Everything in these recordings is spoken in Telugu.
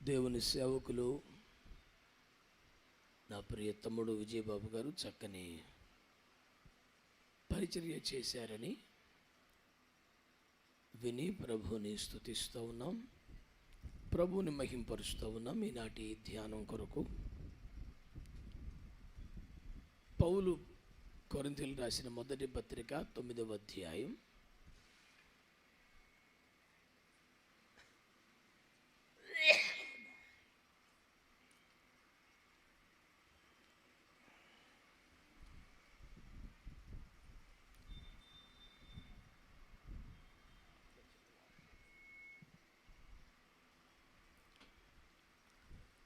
దేవుని సేవకులు నా ప్రియ తమ్ముడు విజయబాబు గారు చక్కని పరిచర్య చేశారని విని ప్రభువుని స్తుతిస్తూ ఉన్నాం, ప్రభువుని మహింపరుస్తూ ఉన్నాం. ఈనాటి ధ్యానం కొరకు పౌలు కొరింథీయులకు రాసిన మొదటి పత్రిక 9వ అధ్యాయం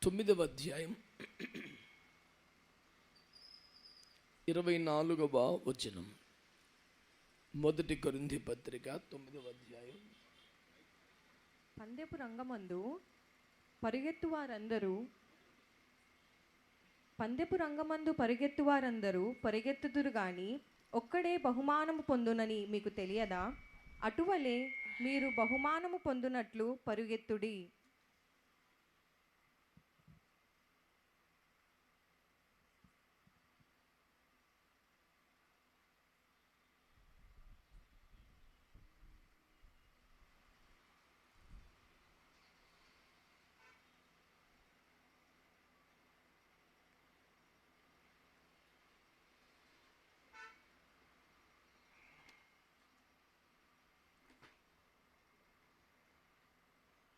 9వ అధ్యాయం 24వ వచనం. మొదటి కొరింథీ పత్రిక 9వ అధ్యాయం. పందెపు రంగమందు పరిగెత్తువారందరూ పరిగెత్తుదురు గాని ఒక్కడే బహుమానము పొందునని మీకు తెలియదా? అటువలే మీరు బహుమానము పొందునట్లు పరుగెత్తుడి.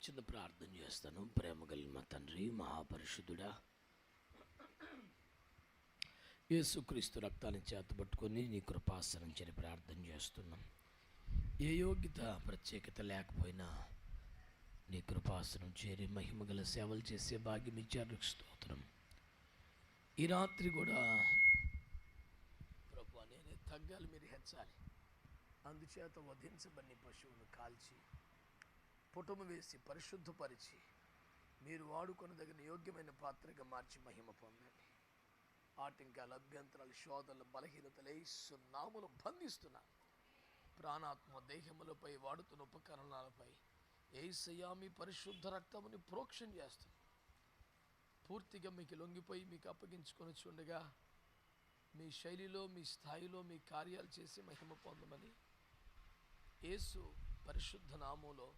చిన్న ప్రార్థన చేస్తాను. ప్రేమ కలిగిన మా తండ్రి, మహాపరిశుద్ధుడా, యేసుక్రీస్తు రక్తాన్ని చేతబట్టుకొని నీ కృపాసనించని ప్రార్థన చేస్తున్నాం. ఏ యోగ్యత ప్రత్యేకత లేకపోయినా నీ కృపాసనం చేరి మహిమగల సేవలు చేసే భాగ్యం ఇచ్చారు. స్తోత్రం. ఈ రాత్రి కూడా ప్రభువా, నేనే తగ్గాలి, మీరు హెచ్చాలి. అందుచేత వధించబడిన పశువును కాల్చి పుటము వేసి పరిశుద్ధపరిచి మీరు వాడుకొనదగిన యోగ్యమైన పాత్రగా మార్చి మహిమ పొందండి. ఆటంకాల, అభ్యంతరాలు, శోధనలు, బలహీనతలు యేసు నామములో బంధిస్తున్నాను. ప్రాణాత్మ దేహములపై వాడుతున్న ఉపకరణాలపై యేసయ్యా మీ పరిశుద్ధ రక్తముని ప్రోక్షణ చేస్తాను. పూర్తిగా మీకు లొంగిపోయి మీకు అప్పగించుకొని చూడగా మీ శైలిలో, మీ స్థాయిలో మీ కార్యాలు చేసి మహిమ పొందమని యేసు పరిశుద్ధ నామములో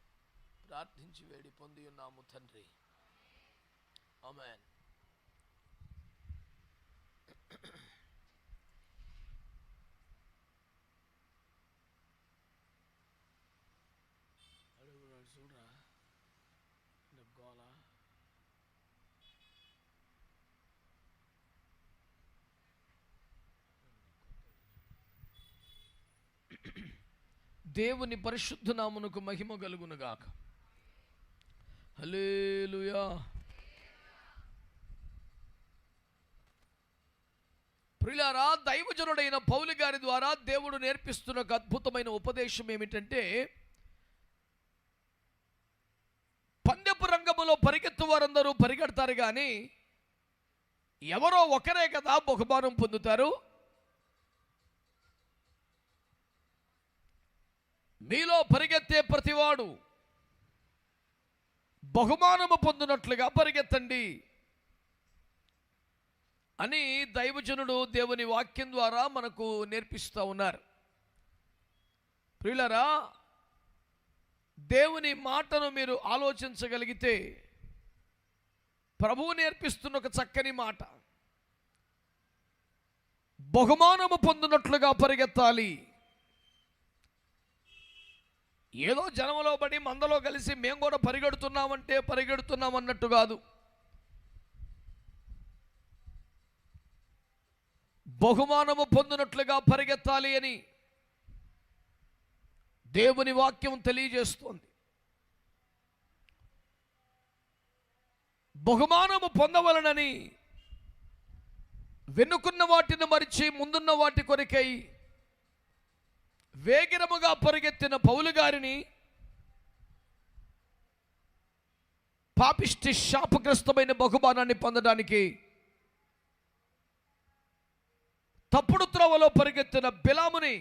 ప్రార్థించి వేడి పొంది ఉన్నాము తండ్రి. ఆమేన్. చూడరా గోళ. దేవుని పరిశుద్ధ నామమునకు మహిమ కలుగునుగాక. హల్లెలూయా. ప్రియులారా, దైవజనుడైన పౌలు గారి ద్వారా దేవుడు నేర్పిస్తున్న ఒక అద్భుతమైన ఉపదేశం ఏమిటంటే, పందెపు రంగములో పరిగెత్తు వారందరూ పరిగెడతారు కానీ ఎవరో ఒకరే కదా బహుమానం పొందుతారు. మీలో పరిగెత్తే ప్రతివాడు బహుమానము పొందినట్లుగా పరిగెత్తండి అని దైవజనుడు దేవుని వాక్యం ద్వారా మనకు నేర్పిస్తూ ఉన్నారు. ప్రియులారా, దేవుని మాటను మీరు ఆలోచించగలిగితే ప్రభువు నేర్పిస్తున్న ఒక చక్కని మాట, బహుమానము పొందినట్లుగా పరిగెత్తాలి. ఏదో జనంలో పడి మందలో కలిసి మేము కూడా పరిగెడుతున్నామంటే పరిగెడుతున్నాం అన్నట్టు కాదు. బహుమానము పొందినట్లుగా పరిగెత్తాలి అని దేవుని వాక్యం తెలియజేస్తోంది. బహుమానము పొందవలనని వెనుకున్న వాటిని మరిచి ముందున్న వాటి కొరకై వేగిరముగా పరిగెత్తిన పౌలు గారిని పాపిష్టి శాపగ్రస్తమైన బహుమానాన్ని పొందడానికి తప్పుడు త్రోవలో పరిగెత్తిన బిలాముని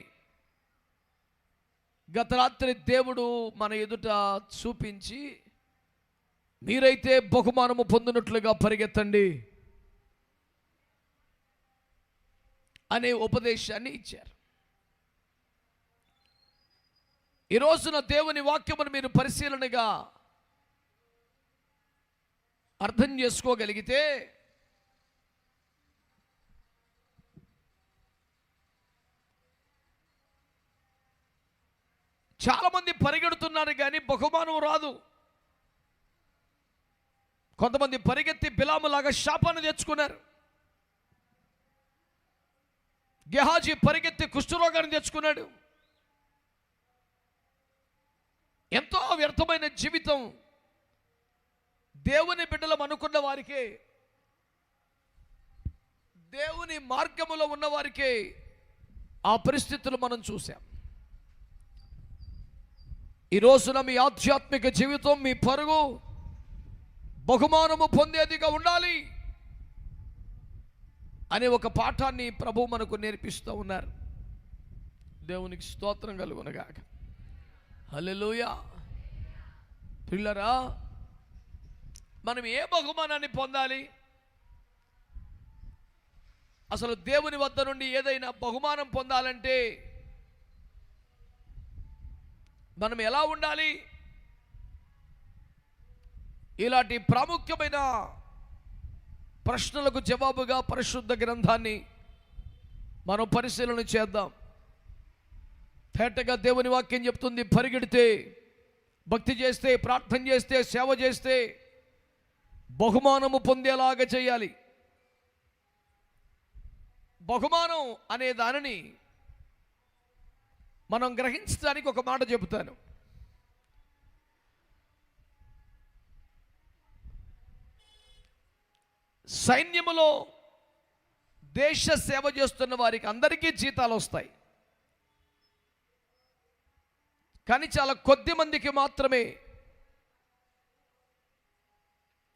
గత రాత్రి దేవుడు మన ఎదుట చూపించి మీరైతే బహుమానము పొందినట్లుగా పరిగెత్తండి అనే ఉపదేశాన్ని ఇచ్చారు. ఈ రోజున దేవుని వాక్యమును మీరు పరిశీలనగా అర్థం చేసుకోగలిగితే చాలామంది పరిగెడుతున్నారు కానీ బహుమానం రాదు. కొంతమంది పరిగెత్తి బిలాములాగా శాపాన్ని తెచ్చుకున్నారు. గెహాజీ పరిగెత్తి కుష్ఠరోగాన్ని తెచ్చుకున్నాడు. ఎంతో వ్యర్థమైన జీవితం దేవుని బిడ్డలం అనుకున్న వారికే, దేవుని మార్గములో ఉన్న వారికే ఆ పరిస్థితులు మనం చూసాం. ఈ రోజున మీ ఆధ్యాత్మిక జీవితం, మీ పరుగు బహుమానము పొందేదిగా ఉండాలి అనే ఒక పాఠాన్ని ప్రభు మనకు నేర్పిస్తూ ఉన్నారు. దేవునికి స్తోత్రం కలుగునగాక. హల్లెలూయా. పిల్లరా, మనం ఏ బహుమానాన్ని పొందాలి? అసలు దేవుని వద్ద నుండి ఏదైనా బహుమానం పొందాలంటే మనం ఎలా ఉండాలి? ఇలాంటి ప్రాముఖ్యమైన ప్రశ్నలకు జవాబుగా పరిశుద్ధ గ్రంథాన్ని మనం పరిశీలన చేద్దాం. తేటగా దేవుని వాక్యం చెప్తుంది, పరిగెడితే, భక్తి చేస్తే, ప్రార్థన చేస్తే, సేవ చేస్తే బహుమానము పొందేలాగా చేయాలి. బహుమానం అనే దానిని మనం గ్రహించడానికి ఒక మాట చెబుతాను. సైన్యములో దేశ సేవ చేస్తున్న వారికి అందరికీ జీతాలు వస్తాయి. కానీ చాలా కొద్ది మందికి మాత్రమే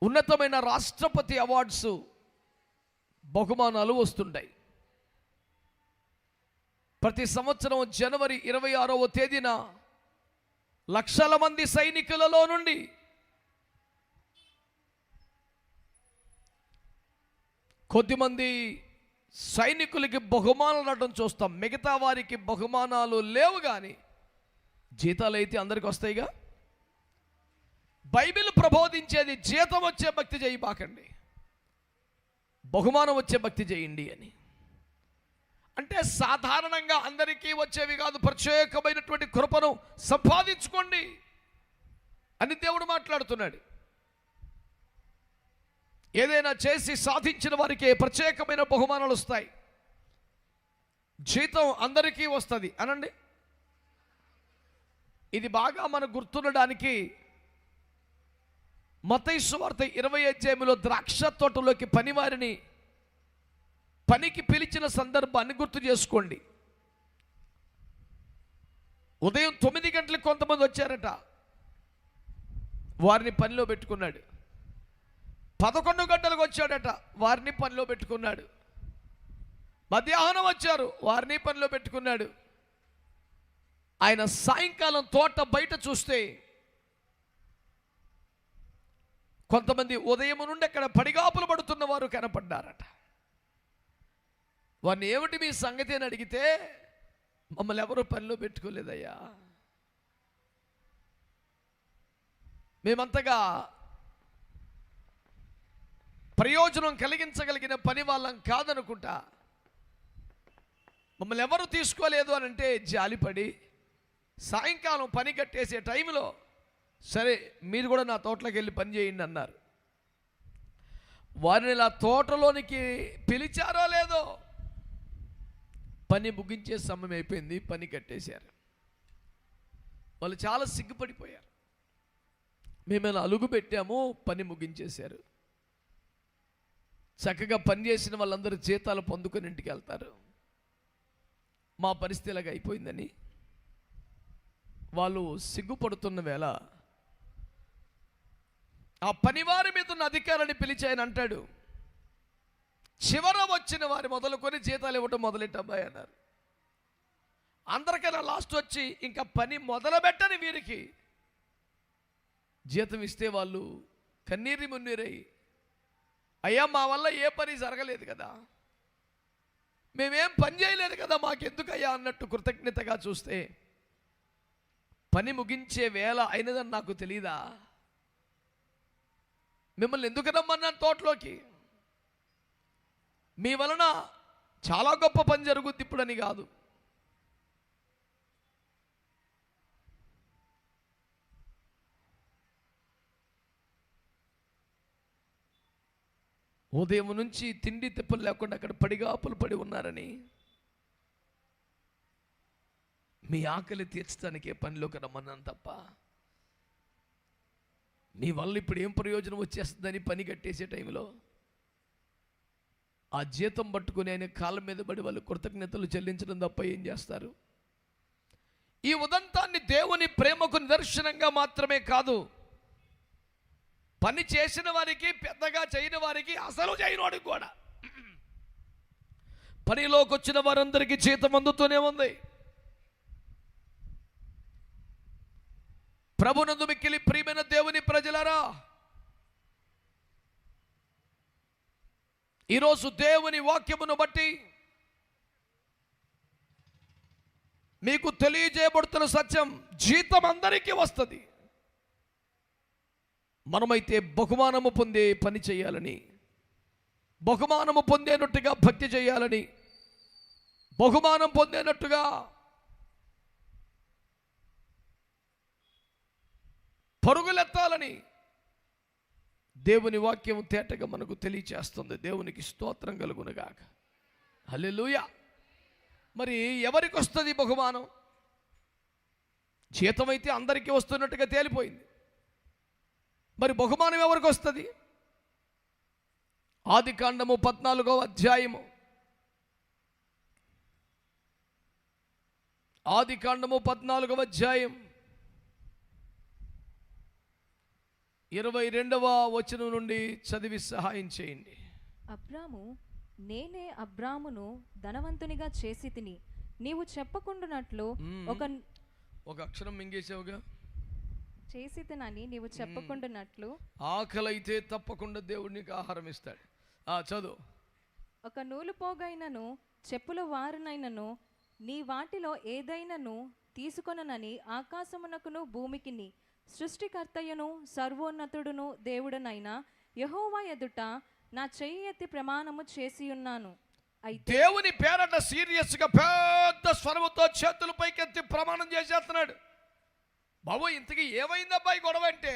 ఉన్నతమైన రాష్ట్రపతి అవార్డ్స్ బహుమానాలు వస్తుంటాయి. ప్రతి సంవత్సరం జనవరి 26వ తేదీన లక్షల మంది సైనికులలో నుండి కొద్దిమంది సైనికులకి బహుమానాలు రావడం చూస్తాం. మిగతా వారికి బహుమానాలు లేవు, కానీ జీతాలు అయితే అందరికి వస్తాయిగా. బైబిల్ ప్రబోధించేది జీతం వచ్చే భక్తి చేయబాకండి, బహుమానం వచ్చే భక్తి చేయండి అని. అంటే సాధారణంగా అందరికీ వచ్చేవి కాదు, ప్రత్యేకమైనటువంటి కృపను సంపాదించుకోండి అని దేవుడు మాట్లాడుతున్నాడు. ఏదైనా చేసి సాధించిన వారికి ప్రత్యేకమైన బహుమానాలు వస్తాయి. జీతం అందరికీ వస్తుంది అనండి. ఇది బాగా మనకు గుర్తుండడానికి మత్తయి సువార్త 20వ అధ్యాయంలో ద్రాక్ష తోటలోకి పనివారిని పనికి పిలిచిన సందర్భాన్ని గుర్తు చేసుకోండి. ఉదయం 9 గంటలకు కొంతమంది వచ్చారట, వారిని పనిలో పెట్టుకున్నాడు. 11 గంటలకు వచ్చాడట, వారిని పనిలో పెట్టుకున్నాడు. మధ్యాహ్నం వచ్చారు, వారిని పనిలో పెట్టుకున్నాడు. ఆయన సాయంకాలం తోట బయట చూస్తే కొంతమంది ఉదయం నుండి అక్కడ పడిగాపులు పడుతున్న వారు కనపడ్డారట. వారిని ఏమిటి మీ సంగతి అని అడిగితే, మమ్మల్ని ఎవరు పనిలో పెట్టుకోలేదయ్యా, మేమంతగా ప్రయోజనం కలిగించగలిగిన పని వాళ్ళం కాదనుకుంటా, మమ్మల్ని ఎవరు తీసుకోలేదు అని అంటే జాలిపడి సాయంకాలం పని కట్టేసే టైంలో సరే మీరు కూడా నా తోటలోకి వెళ్ళి పని చేయండి అన్నారు. వారిని ఇలా తోటలోనికి పిలిచారో లేదో పని ముగించే సమయం అయిపోయింది, పని కట్టేశారు. వాళ్ళు చాలా సిగ్గుపడిపోయారు. మేము అలుగు పెట్టాము, పని ముగించేశారు. చక్కగా పనిచేసిన వాళ్ళందరూ జీతాలు పొందుకొని ఇంటికి వెళ్తారు. మా పరిస్థితి ఇలాగ అయిపోయిందని వాళ్ళు సిగ్గుపడుతున్న వేళ ఆ పనివారి మీద ఉన్న అధికారాన్ని పిలిచి ఆయన అంటాడు, చివర వచ్చిన వారి మొదలుకొని జీతాలు ఇవ్వటం మొదలెట్టబ్బాయి అన్నారు. అందరికైనా లాస్ట్ వచ్చి ఇంకా పని మొదలుపెట్టని వీరికి జీతం ఇస్తే వాళ్ళు కన్నీరి మున్నీరై, అయ్యా మా వల్ల ఏ పని జరగలేదు కదా, మేమేం పని చేయలేదు కదా, మాకెందుకయ్యా అన్నట్టు కృతజ్ఞతగా చూస్తే, పని ముగించే వేళ అయినదని నాకు తెలీదా? మిమ్మల్ని ఎందుకు రమ్మన్నాను తోటలోకి? మీ వలన చాలా గొప్ప పని జరుగుద్ది ఇప్పుడని కాదు. ఉదయం నుంచి తిండి తిప్పలు లేకుండా అక్కడ పడిగాపులు పడి ఉన్నారని మీ ఆకలి తీర్చడానికే పనిలోకి రమ్మన్నాను తప్ప, మీ వల్ల ఇప్పుడు ఏం ప్రయోజనం వచ్చేస్తుందని పని కట్టేసే టైంలో ఆ జీతం పట్టుకుని ఆయన కాళ్ళ మీద పడి వాళ్ళు కృతజ్ఞతలు చెల్లించడం తప్ప ఏం చేస్తారు? ఈ ఉదంతాన్ని దేవుని ప్రేమకు నిదర్శనంగా మాత్రమే కాదు, పని చేసిన వారికి, పెద్దగా చేయని వారికి, అసలు చేయనోడికి కూడా, పనిలోకి వచ్చిన వారందరికీ జీతం అందుతూనే ఉంది. ప్రభునందు మిక్కిలి ప్రియమైన దేవుని ప్రజలారా, ఈరోజు దేవుని వాక్యమును బట్టి మీకు తెలియజేయబడుతున్న సత్యం, జీతం అందరికీ వస్తుంది. మనమైతే బహుమానము పొందే పని చేయాలని, బహుమానము పొందేనట్టుగా భక్తి చేయాలని, బహుమానం పొందేనట్టుగా పరుగులెత్తాలని దేవుని వాక్యం తేటగా మనకు తెలియచేస్తుంది. దేవునికి స్తోత్రం కలుగునుగాక. హల్లెలూయా. మరి ఎవరికి వస్తుంది బహుమానం? జీతం అయితే అందరికీ వస్తున్నట్టుగా తేలిపోయింది. మరి బహుమానం ఎవరికి వస్తుంది? ఆదికాండము 14వ అధ్యాయము, ఆదికాండము 14వ అధ్యాయం 22వ వచనం నుండి చదివి సహాయం చేయండి. అబ్రాము, నేనే అబ్రామును ధనవంతునిగా చేసి తిని నీవు చెప్పకుండానట్లు ఒక అక్షరం మింగేసావుగా. చేసి తినని నీవు చెప్పకుండానట్లు ఆకలైతే తప్పకుండా దేవుడు నీకు ఆహారం ఇస్తాడు. చదువు. ఒక నూలు పోగైనను చెప్పుల వారునైనను నీ వాటిలో ఏదైనను తీసుకొననని ఆకాశమునకును భూమికిని సృష్టికర్తయును సర్వోన్నతుడును దేవుడనైన యెహోవా ఎదుట నా చెయ్యి ఎత్తి ప్రమాణము చేసి ఉన్నాను. దేవుని పేరట సీరియస్ గా పెద్ద స్వరముతో చేతుల పైకెత్తి ప్రమాణం చేసేస్తున్నాడు. బాబు, ఇంతకీ ఏమైందబ్బాయి గొడవ అంటే,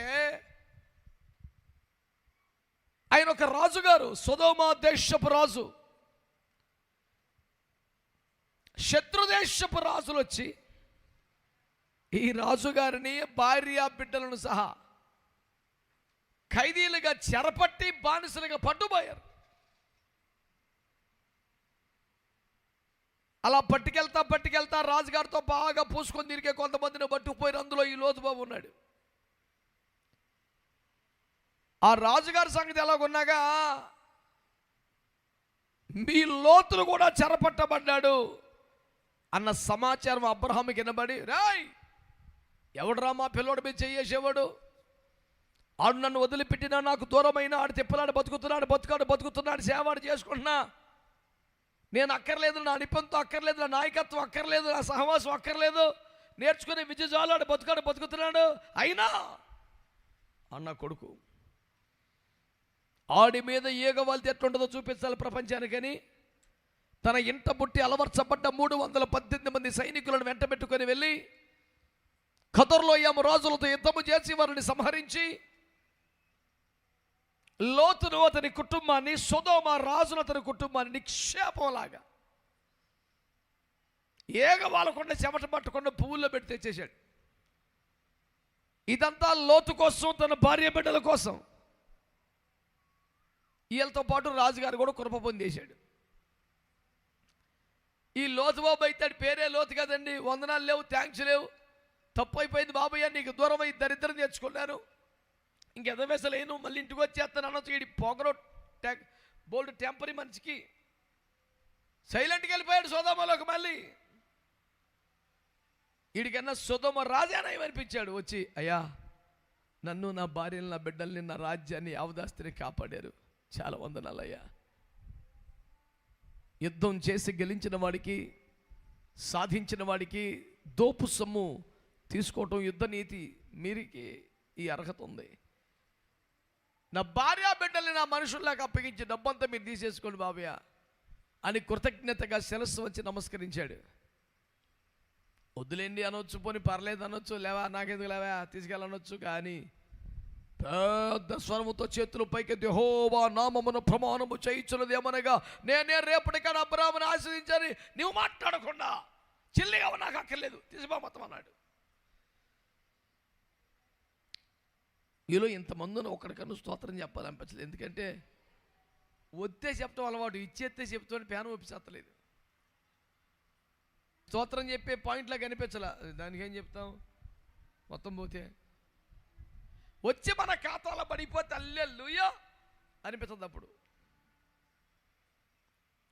ఆయన ఒక రాజుగారు, సొదొమ దేశపు రాజు. శత్రుదేశపు రాజులు వచ్చి ఈ రాజుగారిని, భార్య బిడ్డలను సహా ఖైదీలుగా చెరపట్టి బానిసలుగా పట్టుపోయారు. అలా పట్టుకెళ్తా రాజుగారితో బాగా పూసుకొని తిరిగే కొంతమందిని పట్టుకుపోయారు. అందులో ఈ లోతుబాబు ఉన్నాడు. ఆ రాజుగారి సంగతి ఎలాగున్నాగా, మీ లోతులు కూడా చెరపట్టబడ్డాడు అన్న సమాచారం అబ్రహాముకి వినబడి, రాయ్ ఎవడురా మా పిల్లోడు మీద చెయ్యేసేవాడు, ఆడు నన్ను వదిలిపెట్టినా నాకు దూరమైన, ఆడు తిప్పలాడు బతుకుతున్నాడు, సేవాడు చేసుకుంటున్నా, నేను అక్కర్లేదు, నా నిపంతో అక్కర్లేదు, నా నాయకత్వం అక్కర్లేదు, నా సహవాసం అక్కర్లేదు, నేర్చుకునే విద్య చాలు, ఆడు బతుకుతున్నాడు. అయినా అన్న కొడుకు ఆడి మీద ఈగవాల్తి ఎట్లుంటుందో చూపించాలి ప్రపంచానికని తన ఇంట పుట్టి అలవర్చబడ్డ 318 మంది సైనికులను వెంట పెట్టుకొని వెళ్ళి కదర్లోయాము రాజులతో యుద్ధము చేసి వారిని సంహరించి లోతును అతని కుటుంబాన్ని, సొదొమ రాజును అతని కుటుంబాన్ని నిక్షేపంలాగా ఏగ వాళ్ళకుండా చెమట పట్టకుండా పువ్వుల్లో పెట్టి తెచ్చేశాడు. ఇదంతా లోతు కోసం, తన భార్య బిడ్డల కోసం. వీళ్ళతో పాటు రాజుగారు కూడా కృప పొందేశాడు. ఈ లోతు బాబు అయితే పేరే లోతు కదండి, వందనాలు లేవు, థ్యాంక్స్ లేవు, తప్పు అయిపోయింది బాబయ్య, నీకు దూరం అయ్యి దరిద్రం తెచ్చుకున్నాను, ఇంకెదవేసలేను, మళ్ళీ ఇంటికి వచ్చేస్తాను అనొచ్చు. వీడి పొగరు బోల్డ్ టెంపరీ మనిషికి సైలెంట్కి వెళ్ళిపోయాడు సొదొమలోకి. మళ్ళీ వీడికన్నా సొదొమ రాజానయం అనిపించాడు. వచ్చి, అయ్యా నన్ను, నా భార్యని, నా బిడ్డల్ని, నా రాజ్యాన్ని, అవదాస్తిని కాపాడారు. చాలా వందనాలయ్యా. యుద్ధం చేసి గెలిచిన వాడికి, సాధించిన వాడికి దోపు సొమ్ము తీసుకోవటం యుద్ధ నీతి. మీరికి ఈ అర్హత ఉంది. నా భార్య బిడ్డల్ని నా మనుషుల్లాగా అప్పగించి డబ్బంతా మీరు తీసేసుకోండి బాబయ్య అని కృతజ్ఞతగా శిరస్సు వచ్చి నమస్కరించాడు. వద్దులేండి అనొచ్చు, పోని పర్లేదు అనొచ్చు, లేవా నాకెందుకు లేవా తీసుకెళ్ళనొచ్చు, కానీ పెద్ద స్వరముతో చేతులు పైకెత్తి యెహోవా నామమున ప్రమాణము చేయించున్నది ఏమనగా, నేనే రేపటికన్నా అబ్రాహామును ఆశీర్వదించాను. నువ్వు మాట్లాడకుండా చిల్లిగా నాకు అక్కర్లేదు, తీసిపో మొత్తం అన్నాడు. ఈలో ఇంతమందిని ఒక్కడికన్నా స్తోత్రం చెప్పాలనిపించలేదు. ఎందుకంటే వద్దే చెప్తాం అలవాటు, ఇచ్చేస్తే చెప్తామని పేనం ఒప్పిసేత్తలేదు. స్తోత్రం చెప్పే పాయింట్లా కనిపించాల, దానికి ఏం చెప్తాం మొత్తం పోతే. వచ్చి మన ఖాతాలో పడిపోతే హల్లెలూయా అనిపిస్తుంది. అప్పుడు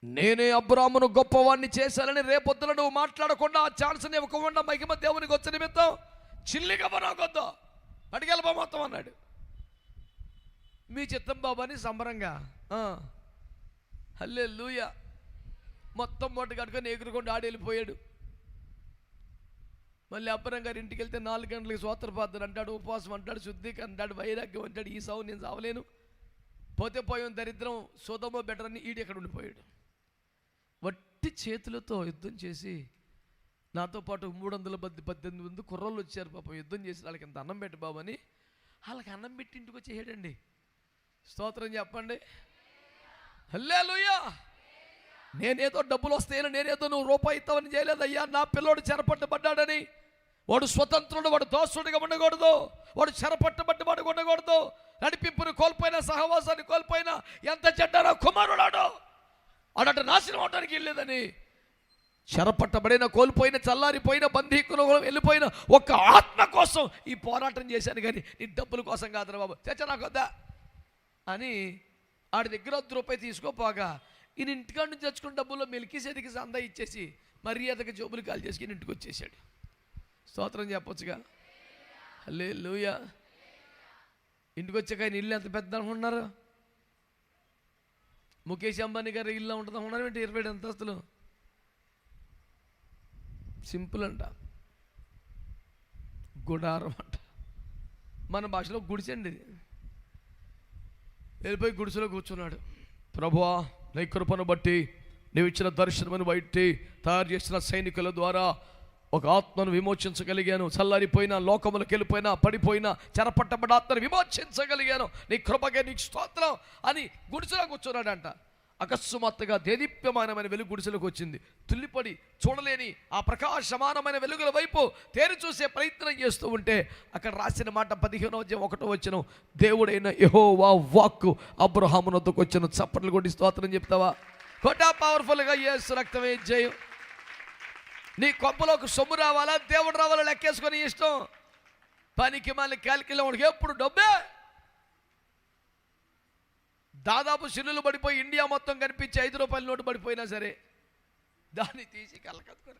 నేనే అబ్రాహామును గొప్పవాడిని చేశానని రేపొద్దున నువ్వు మాట్లాడకుండా, ఆ ఛాన్స్ని ఇవ్వకుండా మహిమ దేవునికి వచ్చే నిమిత్తం చిల్లిగా నాకొద్దా అడిగెళ్ళబో మొత్తం అన్నాడు. మీ చిత్తం బాబు అని సంబరంగా హల్లెలూయా మొత్తం మూట కట్టుకొని ఎగురుకొని ఆడి వెళ్ళిపోయాడు. మళ్ళీ అబ్బరం గారి ఇంటికి వెళ్తే 4 గంటలకి స్తోత్రపాత్ర అంటాడు, ఉపవాసం అంటాడు, శుద్ధికి అంటాడు, వైరాగ్యం అంటాడు. ఈ సావు నేను చావలేను, పోతే పోయాం దరిద్రం, సోదమో బెటర్ అని ఈడు ఎక్కడ ఉండిపోయాడు. వట్టి చేతులతో యుద్ధం చేసి నాతో పాటు 318 మంది కుర్రోళ్ళు వచ్చారు. పాపం యుద్ధం చేసి వాళ్ళకి ఇంత అన్నం పెట్టి బాబు అని వాళ్ళకి అన్నం పెట్టి ఇంటికి వచ్చేయడండి. స్తోత్రం చెప్పండి హల్లెలూయా. నేనేదో డబ్బులు వస్తాయని, నేనేదో నువ్వు రూపాయి ఇస్తావని చేయలేదయ్యా. నా పిల్లోడు చెరపట్టబడ్డాడని, వాడు స్వతంత్రుడు, వాడు దోషుడిగా ఉండకూడదు, వాడు చెరపట్టబట్టి వాడు ఉండకూడదు, నడిపింపుని కోల్పోయినా, సహవాసాన్ని కోల్పోయినా, ఎంత చెడ్డారో కుమారుడాడు అడట నాశనం అవడానికి వెళ్ళలేదని, చెరపట్టబడిన, కోల్పోయిన, చల్లారిపోయిన, బంధీకులు వెళ్ళిపోయిన ఒక్క ఆత్మ కోసం ఈ పోరాటం చేశాను, కానీ నీ డబ్బుల కోసం కాదురా బాబు, చచ్చ నాకు వద్దా అని ఆడి దగ్గర ₹1 తీసుకోపోగా ఈయన ఇంటికాడ నుంచి తెచ్చుకున్న డబ్బుల్లో మెలికిసేదికి సందా ఇచ్చేసి మర్యాదగా జోబులు కాల్ చేసి ఇంటికి వచ్చేసాడు. స్తోత్రం చెప్పొచ్చుగా హల్లెలూయా. ఇంటికి వచ్చాక ఆయన ఇల్లు ఎంత పెద్ద అనుకుంటున్నారు? ముఖేష్ అంబానీ గారి ఇల్లు ఉంటుంది అనుకున్నారు ఏంటి? 27 అంతస్తులు. సింపుల్ అంట, గుడారం అంట, మన భాషలో గుడిసండి. వెళ్ళిపోయి గుడిసెలో కూర్చున్నాడు. ప్రభువా నీ కృపను బట్టి, నీవు ఇచ్చిన దర్శనమును బట్టి, తయారు చేసిన సైనికుల ద్వారా ఒక ఆత్మను విమోచించగలిగాను. చల్లారిపోయిన, లోకములకు వెళ్ళిపోయినా, పడిపోయినా, చెరపట్టబడ్డ ఆత్మను విమోచించగలిగాను. నీ కృపకే నీకు స్తోత్రం అని గుడిసెలో కూర్చున్నాడంట. అకస్మాత్తుగా దేదీప్యమానమైన వెలుగు గుడిసెలకు వచ్చింది. తుల్లిపడి చూడలేని ఆ ప్రకాశమానమైన వెలుగుల వైపు తేరి చూసే ప్రయత్నం చేస్తూ ఉంటే అక్కడ రాసిన మాట 15వ అధ్యాయం 1వ వచనం, దేవుడైన యెహోవా వాక్కు అబ్రహాము వద్దకు వచ్చెను. చప్పట్లు కొట్టి స్తోత్రం చెప్తావా? కొట్టా పవర్ఫుల్గా యేసు రక్తమే జయం. నీ కొంపలోకి సొమ్ము రావాలా, దేవుడు రావాలా లెక్కేసుకొని ఇష్టం. పనికి మళ్ళీ క్యాల్కులేట్ వాడికి ఎప్పుడు డబ్బే. దాదాపు సిల్లులు పడిపోయి ఇండియా మొత్తం కనిపించి ₹5 నోటు పడిపోయినా సరే దాన్ని తీసి కలకత్తుకొని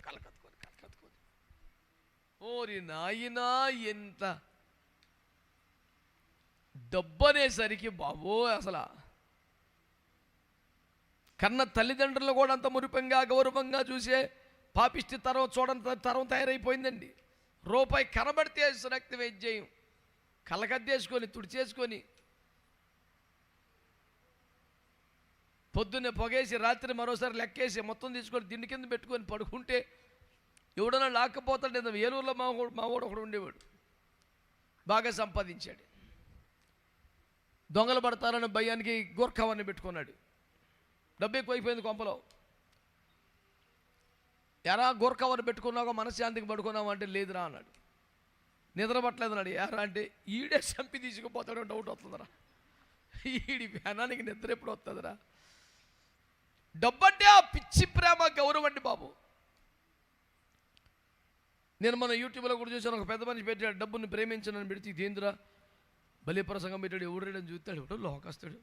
ఓరి నాయనా ఎంత డబ్బు అనేసరికి బాబో, అసలు కన్న తల్లిదండ్రులు కూడా అంత మురిపంగా గౌరవంగా చూసే పాపిష్టి తరం తయారైపోయిందండి. రూపాయి కనబడితే రక్త వైద్యం కలకద్దేసుకొని తుడిచేసుకొని పొద్దున్నే పొగేసి రాత్రి మరోసారి లెక్కేసి మొత్తం తీసుకొని దిండి కింద పెట్టుకొని పడుకుంటే ఎవడన్నా లాక్కపోతాడు. ఏలూరులో మావాడు ఒకడు ఉండేవాడు, బాగా సంపాదించాడు. దొంగలు పడతారన్న భయానికి గోర్ఖావాన్ని పెట్టుకున్నాడు. డబ్బు ఎక్కువైపోయింది కొంపలో. ఎరా గోర్ఖావాన్ని పెట్టుకున్నావో మనశ్శాంతికి పడుకున్నావు అంటే లేదురా అన్నాడు. నిద్ర పట్టలేదు అన్నాడు. ఎరా అంటే ఈడే చంపి తీసుకుపోతాడో డౌట్ వస్తుందిరా, ఈడి వ్యానానికి నిద్ర ఎప్పుడు వస్తుందిరా. డబ్బంటే ఆ పిచ్చి ప్రేమ గౌరవం అండి బాబు. నేను మన యూట్యూబ్లో కూడా చూసాను, ఒక పెద్ద మనిషి పెట్టాడు, డబ్బుని ప్రేమించనని పెడితే ఇదేంద్రా బలి ప్రసంగం పెట్టాడు. ఎవడని చూస్తాడు, ఎవడో లోకస్తాడు.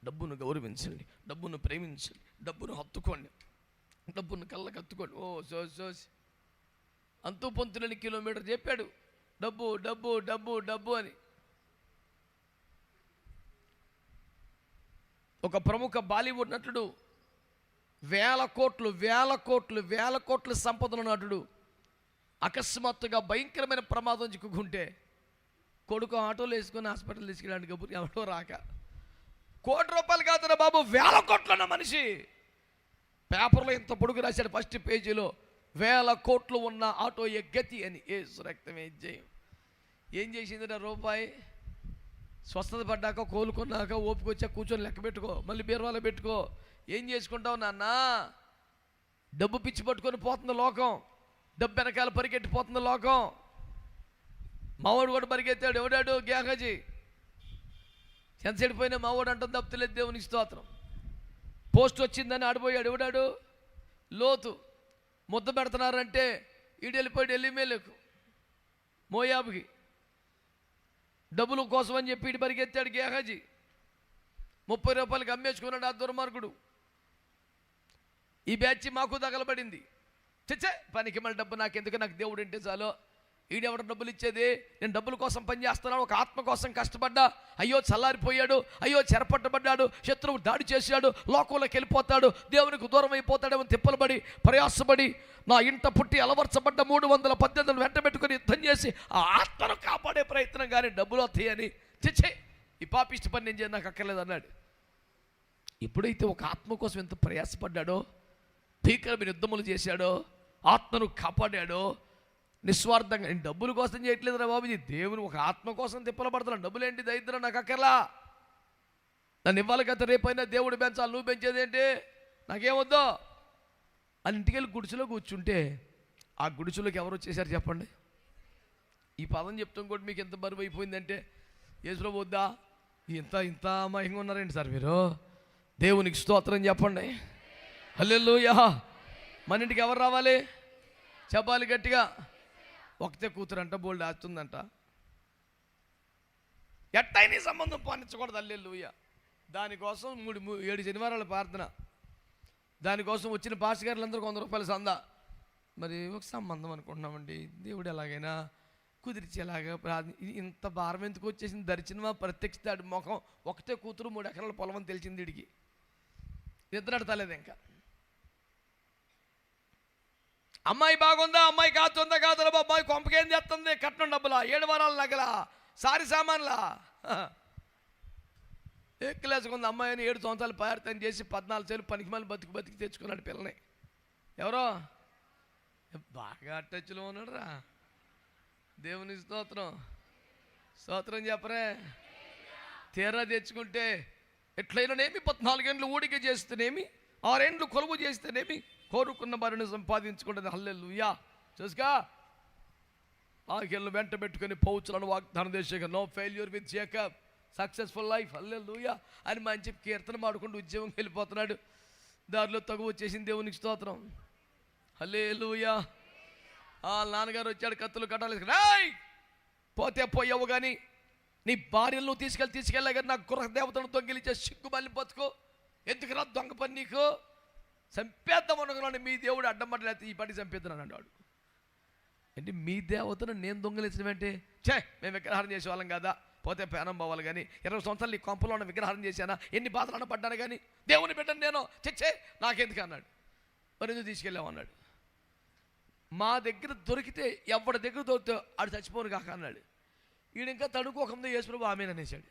డబ్బును గౌరవించండి, డబ్బును ప్రేమించండి, డబ్బును హత్తుకోండి, డబ్బును కళ్ళకి హత్తుకోండి. ఓ సోసి అంతూ పొంతులని కిలోమీటర్ చెప్పాడు డబ్బు డబ్బు డబ్బు డబ్బు అని. ఒక ప్రముఖ బాలీవుడ్ నటుడు, వేల కోట్లు సంపదల నటుడు అకస్మాత్తుగా భయంకరమైన ప్రమాదం చిక్కుకుంటే కొడుకు ఆటోలు వేసుకొని హాస్పిటల్ తీసుకెళ్ళాడు. కబుర్ ఎవడో రాక, ₹1,00,00,000 కాదురా బాబు, 1,000 కోట్లు ఉన్న మనిషి పేపర్లో ఇంత పొడుగు రాశాడు ఫస్ట్ పేజీలో, 1,000 కోట్లు ఉన్న ఆటో ఎగ్గతి అని. ఏసు రక్తమే జయం. ఏం చేసిందిరా రూపాయి? స్వస్థత పడ్డాక, కోలుకున్నాక, ఓపిక వచ్చాక కూర్చొని లెక్క పెట్టుకో, మళ్ళీ బీరువాలో పెట్టుకో. ఏం చేసుకుంటావు నాన్న? డబ్బు పిచ్చి పట్టుకొని పోతుంది లోకం, డబ్బు వెనకాల పరిగెట్టిపోతుంది లోకం. మావాడు కూడా పరిగెత్తాడు. ఎవడాడు? గ్యాహజీ. ఎంత చెడిపోయినా మావాడు అంటుంది తప్పలేదు, దేవునికి స్తోత్రం. పోస్ట్ వచ్చిందని ఆడిపోయాడు. ఎవడాడు? లోతు. ముద్ద పెడుతున్నారంటే ఈడు వెళ్ళిపోయాడు ఎల్లిమేలకు, మోయాబుకి. డబ్బుల కోసం అని చెప్పి ఇటు పరిగెత్తాడు గేహాజీ. ₹30 అమ్మేసుకున్నాడు ఆ దుర్మార్గుడు. ఈ బ్యాచ్ మాకు తగలబడింది. చచ్చే పనికి మళ్ళీ డబ్బు నాకెందుకు, నాకు దేవుడు అంటే చాలు. ఈడెవడ డబ్బులు ఇచ్చేది? నేను డబ్బుల కోసం పనిచేస్తున్నాను, ఒక ఆత్మ కోసం కష్టపడ్డా. అయ్యో చల్లారిపోయాడు, అయ్యో చెరపట్టబడ్డాడు, శత్రువు దాడి చేశాడు, లోకంలోకి వెళ్ళిపోతాడు, దేవునికి దూరం అయిపోతాడేమో తిప్పలబడి ప్రయాసపడి నా ఇంట పుట్టి అలవర్చబడ్డ 318 వెంట పెట్టుకుని యుద్ధం చేసి ఆ ఆత్మను కాపాడే ప్రయత్నం, కానీ డబ్బులు వస్తాయని చిచ్చే ఈ పాపిష్టి పని నేను చేయను, నాకు అక్కర్లేదు అన్నాడు. ఎప్పుడైతే ఒక ఆత్మ కోసం ఎంత ప్రయాసపడ్డాడో, భీకరమైన యుద్ధములు చేశాడో, ఆత్మను కాపాడాడో, నిస్వార్థంగా, నేను డబ్బుల కోసం చేయట్లేదురా బాబుజీ, దేవుని ఒక ఆత్మ కోసం తిప్పలపడుతున్నాను. డబ్బులేంటి దరిద్రం, నాకు అక్కర్లా. నన్ను ఇవ్వాలి కదా, రేపైనా దేవుడు పెంచాలి, నువ్వు పెంచేది ఏంటి, నాకేమొద్దో అని ఇంటికి వెళ్ళి గుడిసెలో కూర్చుంటే ఆ గుడిసెలోకి ఎవరు వచ్చేసారు చెప్పండి? ఈ పదం చెప్తాం కూడా మీకు ఎంత బరువు అయిపోయిందంటే, యేసులో వద్దా, ఇంత అమాయంగా ఉన్నారండి సార్ మీరు, దేవునికి స్తోత్రం చెప్పండి. హల్లెలూయా. మన ఇంటికి ఎవరు రావాలి చెప్పాలి గట్టిగా? ఒకతే కూతురంట, బోల్డ్ ఆస్తుందంట, ఎట్టయినా సంబంధం పాటించకూడదు. హల్లెలూయా. దానికోసం 7 శనివారాల ప్రార్థన, దానికోసం వచ్చిన పాస్టర్ గారులందరూ ₹100 సందా. మరి ఒక సంబంధం అనుకుంటున్నామండి, దేవుడు ఎలాగైనా కుదిర్చేలాగా ఇంత భారం ఎందుకు వచ్చేసింది? దర్శనమా ప్రత్యక్షిస్తాడు ముఖం. ఒకటే కూతురు, 3 ఎకరాల పొలం అని తెలిసింది వీడికి. నిద్ర అడతలేదు ఇంకా. అమ్మాయి బాగుందా, అమ్మాయి కాచుందా, కాదురా అమ్మాయి కొంపకేం చేస్తుంది, కట్నం డబ్బులా, 7 వారాల నగలా, సారి సామాన్లా, ఎక్కలేసుకుంది అమ్మాయి అని 7 సంవత్సరాలు ప్రయత్నం చేసి 14 సేలు పనికి మళ్ళీ బతికి తెచ్చుకున్నాడు పిల్లని. ఎవరో బాగా టచ్లో ఉన్నాడు రా. దేవుని స్తోత్రం చెప్పరే. తీరా తెచ్చుకుంటే ఎట్లయినానేమి 14 ఏళ్ళు ఊడిక చేస్తేనేమి, 6 ఏళ్ళు కొలువు చేస్తేనేమి, కోరుకున్న వారిని సంపాదించుకుంటుంది. హల్లెలూయా. చూసుగా ఆకెళ్ళు వెంట పెట్టుకుని పౌచులను వాగ్దానం చేసాక, no failure with Jacob, successful life. Hallelujah అని మంచి కీర్తన మాడుకుంటూ ఉద్యోగం వెళ్ళిపోతున్నాడు. దారిలో తగు వచ్చేసింది. దేవునికి స్తోత్రం. హల్లెలూయా. నాన్నగారు వచ్చాడు, కత్తులు కట్టాలి. రాయ్ పోతే పోయావు కానీ నీ భార్యలు నువ్వు తీసుకెళ్ళా కానీ నాకు గృహదేవతను దొంగిలించే సిగ్గు మళ్ళీ బతుకు, ఎందుకు రా దొంగ పని నీకు, చంపేద్దాం అనుకున్నాను. మీ దేవుడు అడ్డం పడలేదు, ఈ పని చంపేద్దాను అన్నాడు. అంటే మీ దేవతను నేను దొంగిలించడం అంటే, మేము విగ్రహారం చేసేవాళ్ళం కదా, పోతే పేనం పోవాలి కానీ 20 సంవత్సరాలు నీ కొంపలో ఉన్న విగ్రహారం చేశానా, ఎన్ని బాధలు పడ్డాను కానీ దేవుని బిడ్డను నేను, నాకెందుకు అన్నాడు. మరి ఎందుకు తీసుకెళ్ళావు అన్నాడు. మా దగ్గర దొరికితే ఎవరి దగ్గర దొరికితే ఆడు చచ్చిపోను కాక అన్నాడు. ఈడు ఇంకా తడుకోకుండా యేసుప్రభు ఆమెన్ అనేసాడు.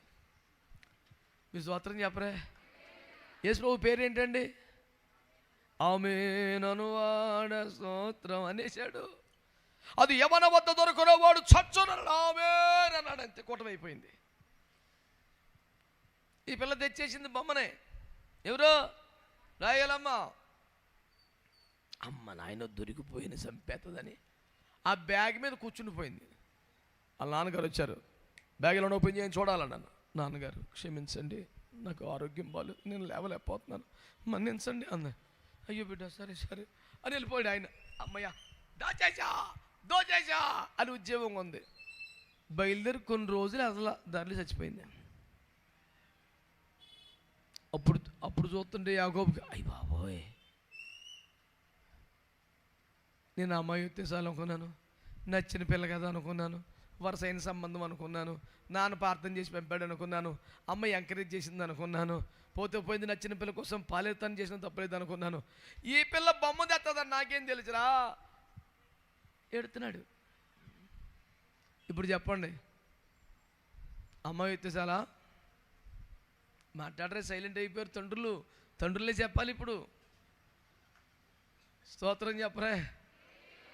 మీ స్తోత్రం చెప్పరే. యేసుప్రభు పేరేంటండి? ఆమేనను వాడ స్తోత్రం అనేసాడు. అది యవన వద్ద దొరకనో వాడు చచ్చునన్నాడు. ఆమేన్ అన్నాడు. అంతే, కూటమైపోయింది. ఈ పిల్ల తెచ్చేసింది బొమ్మనే. ఎవరు? రాయలమ్మ. అమ్మ నాయన దొరికిపోయిన చంపేస్తుందని ఆ బ్యాగ్ మీద కూర్చుని పోయింది. వాళ్ళ నాన్నగారు వచ్చారు, బ్యాగ్లో ఓపెన్ చేయని చూడాలన్నాను. నాన్నగారు క్షమించండి, నాకు ఆరోగ్యం బాగాలేదు, నేను లేవలేకపోతున్నాను, మన్నించండి అన్న. అయ్యో బిడ్డ సరే అని వెళ్ళిపోయాడు ఆయన. అమ్మయ్య దోచేసా అని ఉద్యోగం ఉంది. బయలుదేరి కొన్ని రోజులు అసలు దారిలో చచ్చిపోయింది. అప్పుడు చూస్తుంటే యాకోబుకి, అయ్య బాబోయ్, నేను అమ్మాయి ఉత్తేసాలు అనుకున్నాను, నచ్చిన పిల్ల కదా అనుకున్నాను, వరుసైన సంబంధం అనుకున్నాను, నాన్న ప్రార్థన చేసి పంపాడు అనుకున్నాను, అమ్మ ఎంకరేజ్ చేసింది అనుకున్నాను, పోతే పోయింది నచ్చిన పిల్ల కోసం పాలేతాను చేసిన తప్పలేదు అనుకున్నాను. ఈ పిల్ల బొమ్మ తెస్తుందని నాకేం తెలుసురా, ఎడుతున్నాడు. ఇప్పుడు చెప్పండి, అమ్మాయి అయితే చాలా మాట్లాడరే, సైలెంట్ అయిపోయారు తండ్రులే చెప్పాలి. ఇప్పుడు స్తోత్రం చెప్పరే.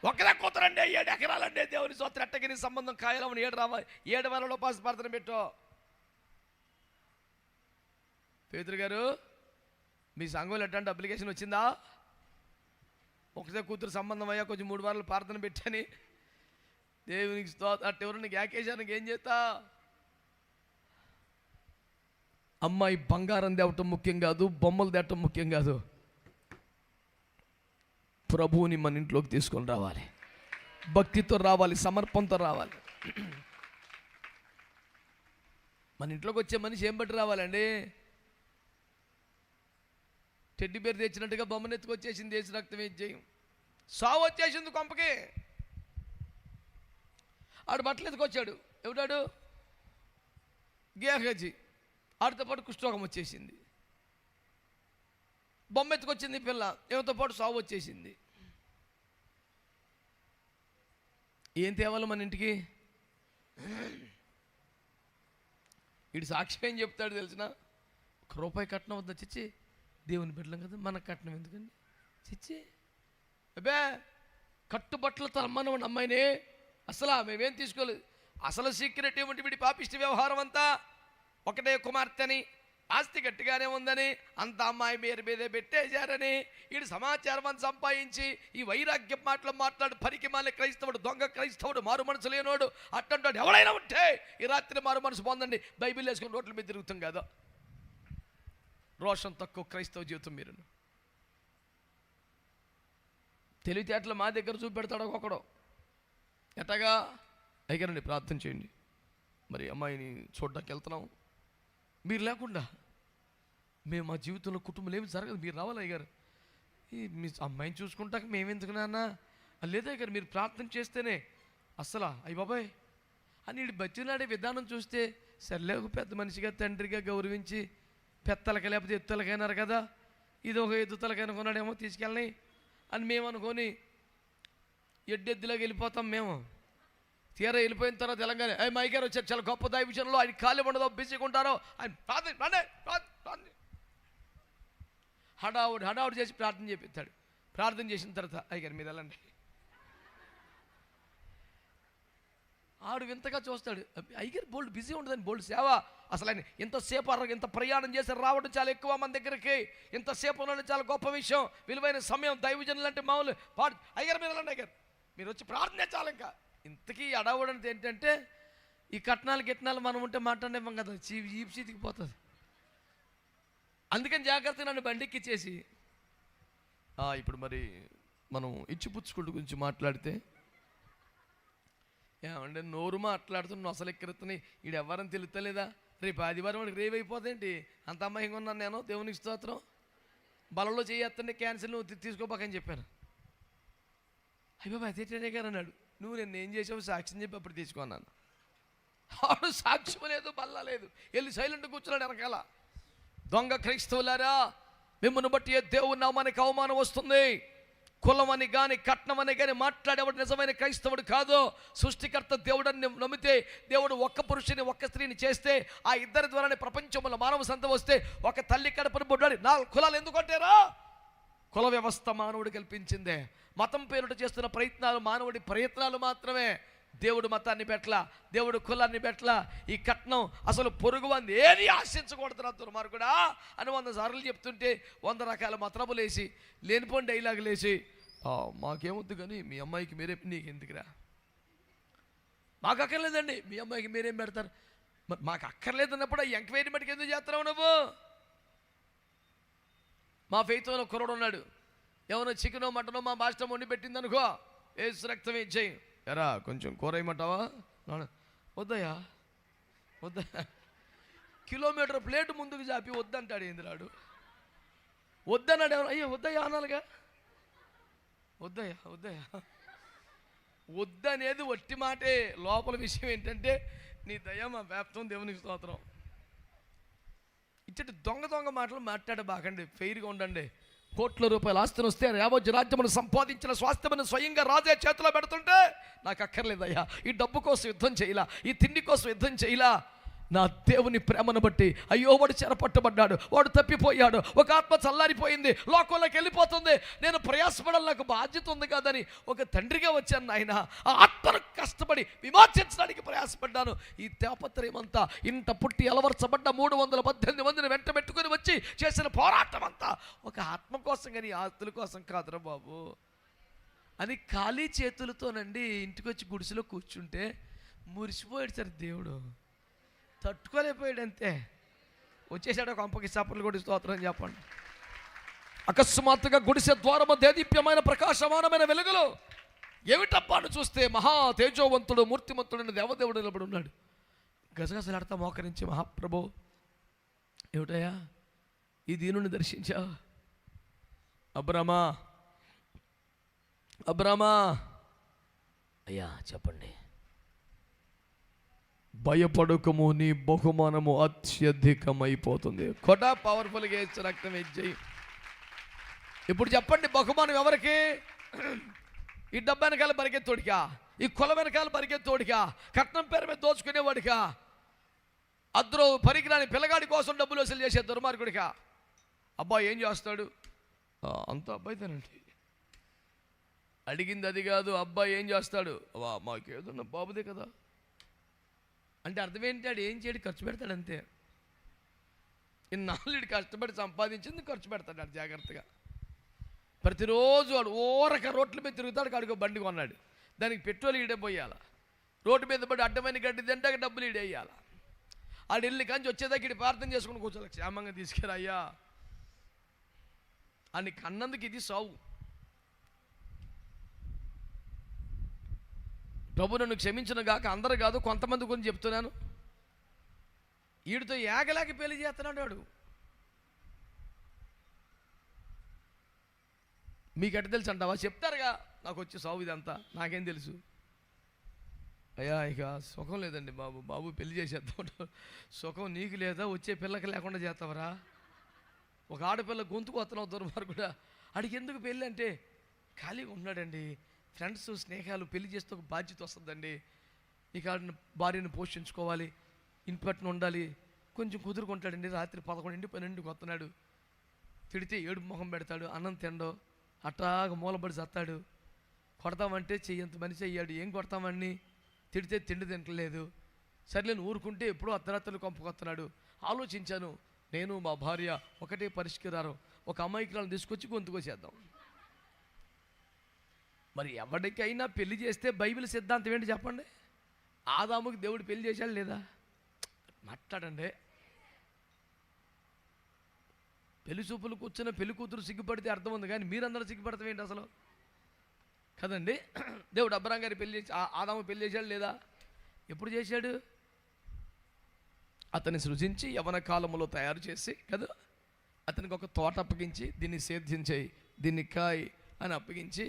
ఒక్కదే కూతురండి, 7 ఎకరాలండి, దేవుని స్తోత్రం. ఎట్టగిరి సంబంధం కాయలమని 7 వారాల్లో పాస్ ప్రార్థన పెట్టు. పేతురు గారు, మీ సంఘంలో ఎట్లాంటి అప్లికేషన్ వచ్చిందా? ఒకటే కూతురు సంబంధం అయ్యా, కొంచెం 3 వారాలు ప్రార్థన పెట్టని దేవునికి స్తోత్రం. అట్ట ఎవరు నీకు యాకేశానికి ఏం చేస్తా? అమ్మాయి బంగారం తేవటం ముఖ్యం కాదు, బొమ్మలు తేవటం ముఖ్యం కాదు. ప్రభువుని మన ఇంట్లోకి తీసుకొని రావాలి, భక్తితో రావాలి, సమర్పణతో రావాలి. మన ఇంట్లోకి వచ్చే మనిషి ఏం బట్టి రావాలండి? టెడ్డి బేర్ తెచ్చినట్టుగా బొమ్మను ఎత్తుకొచ్చేసింది, దేశ రక్తం ఏం చేయం, సావు వచ్చేసింది కొంపకి. ఆడు బట్టలు ఎత్తుకొచ్చాడు, ఎవడాడు? గేహజీ. ఆడితో పాటు కుష్ఠరోగం వచ్చేసింది. బొమ్మ ఎత్తుకొచ్చింది పిల్ల, ఎవరితో పాటు సావు వచ్చేసింది. ఏం తేవాలి మన ఇంటికి? వీడు సాక్ష్యం ఏం చెప్తాడు తెలిసిన? 1 రూపాయి కట్నం వద్దా చిచ్చి, దేవుని బిడ్డలం కదా, మనకు కట్నం ఎందుకండి చిచ్చి? అబ్బే, కట్టుబట్టలతో అమ్మను అమ్మాయిని అసలు మేమేం తీసుకోలేదు. అసలు సీక్రెట్ ఏమిటి? వీడి పాపిష్టి వ్యవహారం అంతా. ఒకటే కుమార్తెని, ఆస్తి గట్టిగానే ఉందని, అంత అమ్మాయి మీదే పెట్టేశారని వీడు సమాచారం అంతా సంపాదించి ఈ వైరాగ్యం మాట్లాడు పరికి మాలే క్రైస్తవుడు, దొంగ క్రైస్తవుడు, మారు మనసు లేనోడు అట్టంటాడు. ఎవడైనా ఉంటే ఈ రాత్రి మారు మనసు పొందండి, బైబిల్ వేసుకుని రోడ్ల మీద తిరుగుతాం కదా. రోషం తక్కువ క్రైస్తవ జీవితం. మీరు తెలివితేటలు మా దగ్గర చూపెడతాడు ఒక్కొక్కడు. ఎట్టగా అయ్యగారండి ప్రార్థన చేయండి, మరి అమ్మాయిని చూడడానికి వెళ్తున్నాం, మీరు లేకుండా మేము మా జీవితంలో కుటుంబంలో ఏమి జరగదు, మీరు రావాలి అయ్యగారు. మీ అమ్మాయిని చూసుకుంటాక మేమెందుకు నాన్న? లేదా అయ్యగారు, మీరు ప్రార్థన చేస్తేనే అస్సలా అయ్యి బాబాయ్ అని వీడు బతిలాడే విధానం చూస్తే, సర్లేకు పెద్ద మనిషిగా తండ్రిగా గౌరవించి పెత్తలకి లేకపోతే ఎత్తులకైనారు కదా, ఇది ఒక ఎద్దుతలకైనా కొన్నాడేమో తీసుకెళ్ళని అని మేము అనుకొని ఎడ్డెద్దులాగా వెళ్ళిపోతాం. మేము తీరా వెళ్ళిపోయిన తర్వాత తెలంగాణ మా గారు వచ్చారు, చాలా గొప్ప దైవ విషయంలో ఆయన ఖాళీ ఉండదో, బిజీగా ఉంటారో, ఆయన హడావుడు చేసి ప్రార్థన చేపిస్తాడు. ప్రార్థన చేసిన తర్వాత అయ్యగారు మీరు వెళ్ళండి. ఆడు వింతగా చూస్తాడు, అయ్యగారు బోల్డ్ బిజీ ఉంటుందని, బోల్డ్ సేవ. అసలు ఆయన ఇంతసేపు ఇంత ప్రయాణం చేసి రావడం చాలా ఎక్కువ మన దగ్గరికి, ఇంతసేపు ఉండడం చాలా గొప్ప విషయం, విలువైన సమయం. దైవజనులు అంటే మామూలు పాడు. అయ్యగారు మీరు వెళ్ళండి, అయ్యగారు మీరు వచ్చి ప్రార్థన చాలు. ఇంకా ఇంతకీ అడవడంతో ఏంటంటే, ఈ గిట్నాలు మనం ఉంటే మాట్లాడేమం కదా, చీతికి పోతుంది. అందుకని జాగ్రత్తగా నన్ను బండికి ఇచ్చేసి, ఇప్పుడు మరి మనం ఇచ్చిపుచ్చుకుంటు గురించి మాట్లాడితే, ఏమంటే నోరు మాట్లాడుతున్నావు అసలు ఎక్కడుతున్నాయి, ఈడు ఎవరని తెలుస్తలేదా? రేపు ఆదివారం వాడికి రేవ్ అయిపోతేంటి? అంత అమ్మాయిగా ఉన్నాను నేను, దేవునికి స్తోత్రం. బలలో చేయేస్తుంటే క్యాన్సిల్ నువ్వు తీసుకోబాకని చెప్పాను. అయ్యబాబా అదేంటే గారు అన్నాడు, నువ్వు నేను ఏం చేసావు సాక్ష్యం చెప్పి అప్పుడు తీసుకున్నాను. ఆడు సాక్ష్యం లేదు, బల్ల లేదు, వెళ్ళి సైలెంట్ కూర్చున్నాడు వెనకాల. దొంగ క్రైస్తవులారా, మిమ్మల్ని బట్టి ఏ దేవుని నామానికి అవమానం వస్తుంది. కులం అని కానీ కట్నం అని కానీ మాట్లాడేవాడు నిజమైన క్రైస్తవుడు కాదు. సృష్టికర్త దేవుడని నమ్మితే, దేవుడు ఒక్క పురుషుని ఒక్క స్త్రీని చేస్తే, ఆ ఇద్దరి ద్వారానే ప్రపంచంలో మానవ సంత వస్తే, ఒక తల్లి కడుపుని పుట్టాడు. 4 కులాలు ఎందుకంటారా? కుల వ్యవస్థ మానవుడు కల్పించిందే. మతం పేరుట చేస్తున్న ప్రయత్నాలు మానవుడి ప్రయత్నాలు మాత్రమే. దేవుడు మతాన్ని పెట్ల, దేవుడు కులాన్ని పెట్ల. ఈ కట్నం అసలు పొరుగు మంది ఏది ఆశించకూడదు దుర్మార్గుడా అని 100 సార్లు చెప్తుంటే 100 రకాల మతలబులేసి, లేనిపోని డైలాగులేసి, మాకేమొద్దు కానీ మీ అమ్మాయికి మీరే, నీకు ఎందుకురా, మాకు అక్కర్లేదండి, మీ అమ్మాయికి మీరేం పెడతారు, మాకు అక్కర్లేదన్నప్పుడు ఎంక్వైరీ మటుకు ఎందుకు చేస్తున్నావు నువ్వు? మా ఫెయిత్లో కుర్రోడు ఉన్నాడు, ఏమన్నా చికెనో మటనో మా బాస్టం వండి పెట్టింది అనుకో, ఏసు రక్తం ఇచ్చేయి, ఎరా కొంచెం కూర వేయమంటావా? వద్దయ్యా వద్దయ్యా, కిలోమీటర్ ప్లేట్ ముందుకు చాపి వద్దంటాడు. ఏందిరాడు వద్దన్నాడు. ఎవరు అయ్యో వద్దయ్యా అనాలిగా, వద్దయ్యా వద్దనేది వట్టి మాటే, లోపల విషయం ఏంటంటే నీ దయ మా వ్యాప్తం, దేవునికి స్తోత్రం. ఇచ్చటి దొంగ మాటలు మాట్లాడబాకండి, ఫెయిర్గా ఉండండి. కోట్ల రూపాయల ఆస్తిని వస్తే యావజ్జ రాజ్యమును సంపాదించిన స్వాస్థ్యమును స్వయంగా రాజే చేతిలో పెడుతుంటే నాకు అక్కర్లేదయ్యా, ఈ డబ్బు కోసం యుద్ధం చేయలా, ఈ తిండి కోసం యుద్ధం చేయలా. నా దేవుని ప్రేమను బట్టి అయ్యో వాడు చెరపట్టబడ్డాడు, వాడు తప్పిపోయాడు, ఒక ఆత్మ చల్లారిపోయింది, లోకంలోకి వెళ్ళిపోతుంది, నేను ప్రయాసపడాలి, నాకు బాధ్యత ఉంది కదని ఒక తండ్రిగా వచ్చాను నాయన. ఆ ఆత్మను కష్టపడి విమోచించడానికి ప్రయాసపడ్డాను. ఈ తాపత్రయం అంతా, ఇంత పుట్టి అలవర్చబడ్డ 318 మందిని వెంట పెట్టుకుని వచ్చి చేసిన పోరాటం అంతా ఒక ఆత్మ కోసం, కానీ ఆస్తుల కోసం కాదురా బాబు అని ఖాళీ చేతులతోనండి ఇంటికి వచ్చి గుడిసెలో కూర్చుంటే మురిసిపోయాడు సార్ దేవుడు. తట్టుకోలేకపోయాడు, అంతే. వచ్చేసాడు ఒక అంపకి చప్పట్లు కొట్టి స్తోత్రం చెప్పండి. అకస్మాత్తుగా గుడిసె ద్వారము దేదీప్యమైన ప్రకాశమానమైన వెలుగులో ఏమిటప్పాను చూస్తే మహా తేజోవంతుడు మూర్తిమంతుడైన దేవదేవుడు నిలబడి ఉన్నాడు. గజగజలాడతా మోకరించి, మహాప్రభు ఏమిటయ్యా ఈ దీనుని దర్శించావు? అబ్రామా అబ్రామా, అయ్యా చెప్పండి. భయపడకము, నీ బహుమానము అత్యధికమైపోతుంది. కొట పవర్ఫుల్గా వేసి రక్తం వేసి. ఇప్పుడు చెప్పండి, బహుమానం ఎవరికి? ఈ డబ్బు వెనకాల పరిగెత్తోడికా, ఈ కుల వెనకాల పరిగెత్తోడికా, కట్నం పేరు మీద దోచుకునేవాడికా, అద్దరు పరిగిరాని పిల్లగాడి కోసం డబ్బులు వసూలు చేసే దుర్మార్గుడికా? అబ్బాయి ఏం చేస్తాడు? అంత అబ్బాయితేనండి. అడిగింది అది కాదు, అబ్బాయి ఏం చేస్తాడు? మాకేదన్నా బాబుదే కదా అంటే అర్థం ఏంటి? ఏం చేయడు, ఖర్చు పెడతాడు అంతే. ఇన్నాళ్ళు కష్టపడి సంపాదించింది ఖర్చు పెడతాడు ఆడు జాగ్రత్తగా. ప్రతిరోజు వాడు ఓరక రోడ్ల మీద తిరుగుతాడు. కాడుకో బండి కొన్నాడు, దానికి పెట్రోల్ ఈడే పోయాల, రోడ్డు మీద పడి అడ్డమైన గడ్డి తింటే డబ్బులు ఈడేయాల. ఆడు వెళ్ళి కంచి వచ్చేదాకా ఇటు ప్రార్థన చేసుకుని కూర్చోాలి, క్షేమంగా తీసుకురాయ్యా అని. కన్నందుకు ఇది సావు. ప్రభు నన్ను క్షమించిన గాక, అందరూ కాదు కొంతమంది గురించి చెప్తున్నాను. వీడితో ఏగలేక పెళ్లి చేస్తున్నాడు వాడు. మీకు ఎట్ట తెలుసు అంటావా? చెప్తారుగా, నాకు వచ్చి సావు ఇదంతా, నాకేం తెలుసు. అయ్యా ఇక సుఖం లేదండి బాబు పెళ్లి చేసేద్దాం. సుఖం నీకు లేదా, వచ్చే పిల్లకి లేకుండా చేస్తావరా? ఒక ఆడపిల్ల గొంతుకు వస్తున్నావు దుర్మార్గుడా. అడిగి ఎందుకు పెళ్ళి అంటే ఖాళీగా ఉన్నాడండి, ఫ్రెండ్స్ స్నేహాలు, పెళ్లి చేస్తే ఒక బాధ్యత వస్తుందండి, ఇక భార్యను పోషించుకోవాలి, ఇంటి పట్టున ఉండాలి, కొంచెం కుదురుకుంటాడండి. రాత్రి 11, 12కి వస్తున్నాడు, తిడితే ఏడుపు మొహం పెడతాడు, అన్నం తిండో అట్టాగా మూలబడి చస్తాడు. కొడతామంటే చెయ్యంత మనిషి అయ్యాడు, ఏం కొడతామని? తిడితే తిండి తింటలేదు. సర్లేని ఊరుకుంటే ఎప్పుడో అర్ధరాత్రులు కొంపుకొస్తున్నాడు. ఆలోచించాను, నేను మా భార్య ఒకటే పరిష్కారం, ఒక అమాయకురాలను తీసుకొచ్చి గొంతుకొచ్చేద్దాం. మరి ఎవరికైనా పెళ్లి చేస్తే బైబిల్ సిద్ధాంతం ఏంటి చెప్పండి? ఆదాముకి దేవుడు పెళ్లి చేశాడు లేదా? మాట్లాడండి. పెళ్లి చూపులు కూర్చున్న పెళ్లి కూతురు సిగ్గుపడితే అర్థం ఉంది, కానీ మీరందరూ సిగ్గుపడతాం ఏంటి అసలు? కదండి. దేవుడు అబ్రాం గారి పెళ్లి చేసి ఆదాము పెళ్లి చేశాడు లేదా? ఎప్పుడు చేశాడు? అతన్ని సృజించి యవన కాలంలో తయారు చేసి కదా, అతనికి ఒక తోట అప్పగించి, దీన్ని సేద్యం చేయి, దీన్ని కాయి అని అప్పగించి,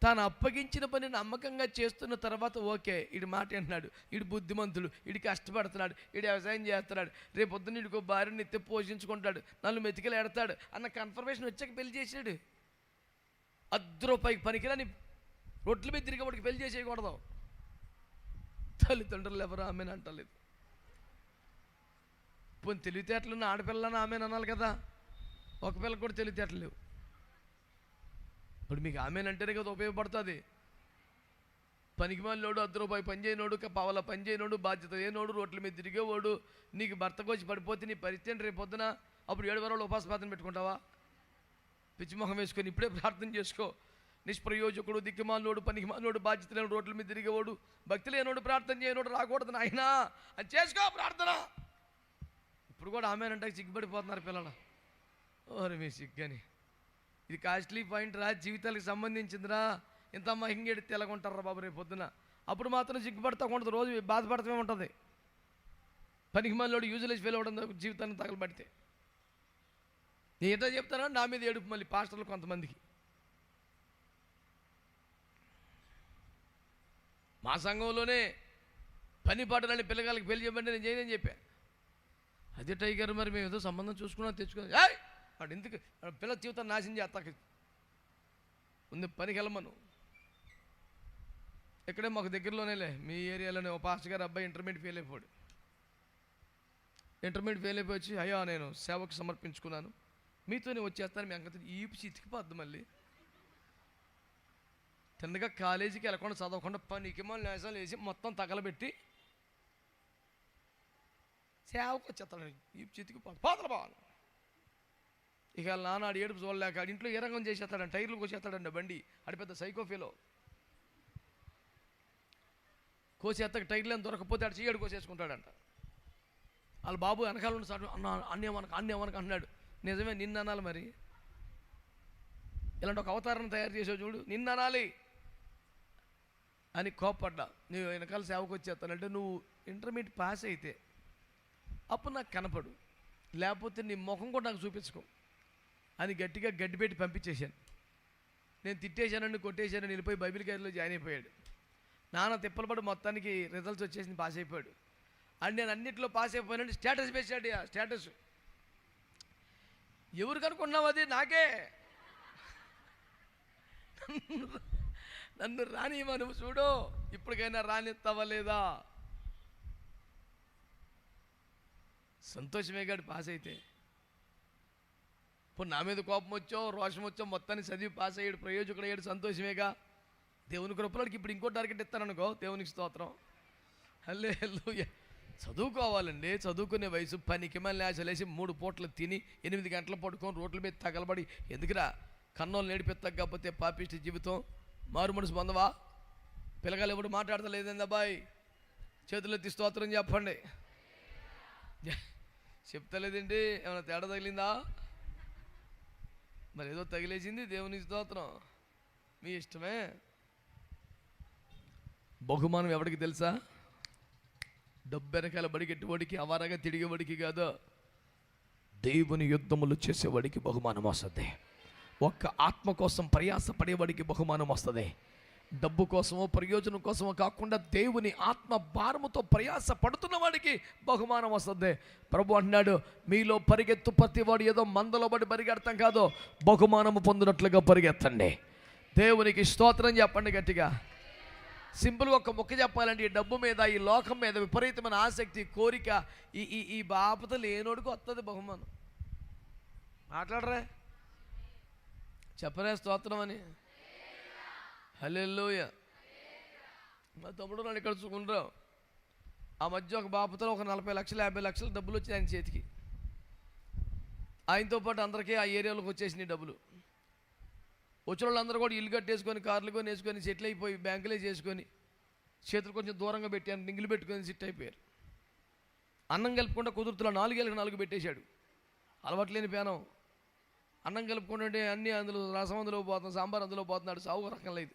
తాను అప్పగించిన పని నమ్మకంగా చేస్తున్న తర్వాత ఓకే ఈడు మాట అంటున్నాడు, ఈడు బుద్ధిమంతుడు, ఈడు కష్టపడుతున్నాడు, ఈడు వ్యవసాయం చేస్తున్నాడు, రేపు పొద్దున్న ఈడికో భార్యని ఎత్తి పోషించుకుంటాడు, నన్ను మెతికలు ఎడతాడు అన్న కన్ఫర్మేషన్ వచ్చాక పెళ్లి చేశాడు. ₹10 పనికిరాని రొట్టెల మీద తిరిగి వాడికి పెళ్లి చేసేయకూడదు. తల్లిదండ్రులు ఎవరు ఆమెను అంటలేదు. పోనీ తెలివితేటలున్న ఆడపిల్లని ఆమెను అనాలి కదా, ఒక పిల్లకి కూడా తెలివితేటలు లేవు. ఇప్పుడు మీకు ఆమెనంటేనే కదా ఉపయోగపడుతుంది. పనికిమాలినోడు, ₹10 పని చేయనోడు, పావల పని చేయనోడు, బాధ్యత ఏనోడు, రోడ్ల మీద తిరిగేవాడు, నీకు భర్తకు వచ్చి పడిపోతే నీ పరిస్థితి రేపు పొద్దున అప్పుడు 7 వారాలు ఉపాస ప్రార్థన పెట్టుకుంటావా? పిచ్చిమొహం వేసుకొని ఇప్పుడే ప్రార్థన చేసుకో. నిష్ప్రయోజకుడు, దిక్కుమాలినోడు, పనికిమాలినోడు, బాధ్యత లేనోడు, రోడ్ల మీద తిరిగేవాడు, భక్తి లేనోడు, ప్రార్థన చేయనోడు రాకూడదు నాయనా అని చేసుకో ప్రార్థన. ఇప్పుడు కూడా ఆమెనంటే సిగ్గుపడిపోతున్నారు పిల్లలు. ఓరే మీ సిగ్గని, ఇది కాస్ట్లీ పాయింట్ రా, జీవితాలకు సంబంధించిందిరా. ఇంత అమ్మ హింగెడితే ఎలాగుంటారా బాబు రేపు పొద్దున? అప్పుడు మాత్రం సిగ్గుపడతా ఉంటుంది, రోజు బాధపడతామే ఉంటుంది. పనికి మళ్ళీ యూజ్లెస్ ఫెయిల్ అవ్వడం జీవితాన్ని తగలబడితే. నేను ఏంటో చెప్తానా, నా మీద ఏడుపు మళ్ళీ పాస్టర్లు కొంతమందికి. మా సంఘంలోనే పని పాటలని పిల్లగాళ్ళకి పెళ్లి చేయమంటే నేను చేయనని చెప్పా. అదే టైగర్, మరి మేము ఏదో సంబంధం చూసుకున్నా తెచ్చుకున్నాం. వాడు ఎందుకు పిల్ల జీవితం నాశనం చేస్తాక ఉంది, పనికి వెళ్ళమను. ఇక్కడే మాకు దగ్గరలోనేలే, మీ ఏరియాలోనే ఓ పాస్టర్ గారు అబ్బాయి ఇంటర్మీడియట్ ఫెయిల్ అయిపోయాడు. ఇంటర్మీడియట్ ఫెయిల్ అయిపోయి వచ్చి, అయ్యా నేను సేవకు సమర్పించుకున్నాను, మీతోనే వచ్చేస్తాను, మీ అంగతి ఈపు చితికిపోద్ది. మళ్ళీ తిన్నగా కాలేజీకి వెళ్ళకుండా చదవకుండా పనికిమో నేసాలు వేసి మొత్తం తగలబెట్టి సేవకు వచ్చేస్తాడు. ఈపు చితికిపోద్ది, పోతలు పోవాలి. ఇక నాన్న ఆడి ఏడుపు చూడలేక ఇంట్లో ఏ రంగం చేసేస్తాడండి, టైర్లు కోసేస్తాడండి బండి. ఆడి పెద్ద సైకోఫీలో కోసేస్తాక టైర్లు ఏం దొరకపోతే ఆడు చెయ్యడు కోసేసుకుంటాడంట. వాళ్ళ బాబు వెనకాల ఉన్న సార్ అన్నేమనక అన్నాడు. నిజమే, నిన్ను అనాలి, మరి ఇలాంటి ఒక అవతారం తయారు చేసావు చూడు, నిన్ను అనాలి అని కోప్పడ్డా. నువ్వు వెనకాల సేవకు వచ్చేస్తానంటే నువ్వు ఇంటర్మీడియట్ పాస్ అయితే అప్పుడు నాకు కనపడు, లేకపోతే నీ ముఖం కూడా నాకు చూపించుకో అని గట్టిగా గడ్డి పెట్టి పంపించేశాను. నేను తిట్టేశానని కొట్టేశానని వెళ్ళిపోయి బైబిల్ కాలేజీలో జాయిన్ అయిపోయాడు. నాన్న తిప్పలపడి మొత్తానికి రిజల్ట్స్ వచ్చేసి పాస్ అయిపోయాడు. అండ్ నేను అన్నింటిలో పాస్ అయిపోయానంటే స్టేటస్ వేసాడు. స్టేటస్ ఎవరికి అనుకున్నావు? అది నాకే. నన్ను రానివ్వ, నువ్వు చూడు ఇప్పటికైనా రానిస్తావా లేదా. సంతోషమే గాడు పాస్ అయితే. ఇప్పుడు నా మీద కోపం వచ్చో రోషం వచ్చో మొత్తాన్ని చదివి పాస్ అయ్యాడు, ప్రయోజకుడు అయ్యాడు, సంతోషమేగా. దేవుని కృపలకి ఇప్పుడు ఇంకో టార్గెట్ ఇస్తాననుకో, దేవునికి స్తోత్రం. హల్లెలూయా. చదువుకోవాలండి, చదువుకునే వయసు. పనికి మళ్ళీ ఆశలేసి 3 పూటలు తిని 8 గంటలు పడుకొని రోడ్ల మీద తగలబడి ఎందుకురా కన్నోళ్ళు నేడిపెత్తకపోతే పాపిష్టి జీవితం. మారు మనసు పొందవా? పిల్లగాలు ఎవడు మాట్లాడతలేదండి అబ్బాయి, చేతులు ఎత్తి స్తోత్రం చెప్పండి. చెప్తలేదండి, ఏమైనా తేడా తగిలిందా? మరి ఏదో తగిలేసింది, దేవునికి స్తోత్రం. మీ ఇష్టమే. బహుమానం ఎవరికి తెలుసా? డబ్బు వెనకాల బడికెట్టువాడికి, అవారగా తిరిగేవాడికి కాదు, దేవుని యుద్ధములు చేసేవాడికి బహుమానం వస్తుంది. ఒక్క ఆత్మ కోసం ప్రయాసపడేవాడికి బహుమానం వస్తుంది. డబ్బు కోసమో ప్రయోజనం కోసమో కాకుండా దేవుని ఆత్మ భారముతో ప్రయాస పడుతున్న వాడికి బహుమానం వస్తుంది. ప్రభు అంటున్నాడు, మీలో పరిగెత్తు ప్రతివాడు ఏదో మందలో పడి పరిగెడతాం కాదు, బహుమానము పొందినట్లుగా పరిగెత్తండి. దేవునికి స్తోత్రం చెప్పండి గట్టిగా. సింపుల్గా ఒక ముక్క చెప్పాలంటే, ఈ డబ్బు మీద, ఈ లోకం మీద విపరీతమైన ఆసక్తి, కోరిక, ఈ బాపత లేనోడికి వస్తుంది బహుమానం. మాట్లాడరే, చెప్పరే స్తోత్రం అని. హల్లెలూయా. మా తమ్ముడు నన్ను ఇక్కడ చూసుకుంటాం. ఆ మధ్య ఒక బాపతలో ఒక 40 లక్షలు 50 లక్షలు డబ్బులు వచ్చాయి ఆయన చేతికి. ఆయనతో పాటు అందరికీ ఆ ఏరియాలోకి వచ్చేసినాయి డబ్బులు. వచ్చిన వాళ్ళందరూ కూడా ఇల్లు కట్టేసుకొని, కార్లు కొని వేసుకొని, సెటిల్ అయిపోయి, బ్యాంకులే చేసుకొని, చేతులు కొంచెం దూరంగా పెట్టాను, నింగిలు పెట్టుకొని సిట్ అయిపోయారు. అన్నం కలుపుకుండా కుదురుతున్నా 4 ఏళ్ళకి 4 పెట్టేశాడు. అలవాటు లేని పేనం. అన్నం కలుపుకుంటుంటే అన్నీ అందులో, రసం అందులో పోతున్నాడు, సాంబార్ అందులో పోతున్నాడు, సాగు రకం లేదు.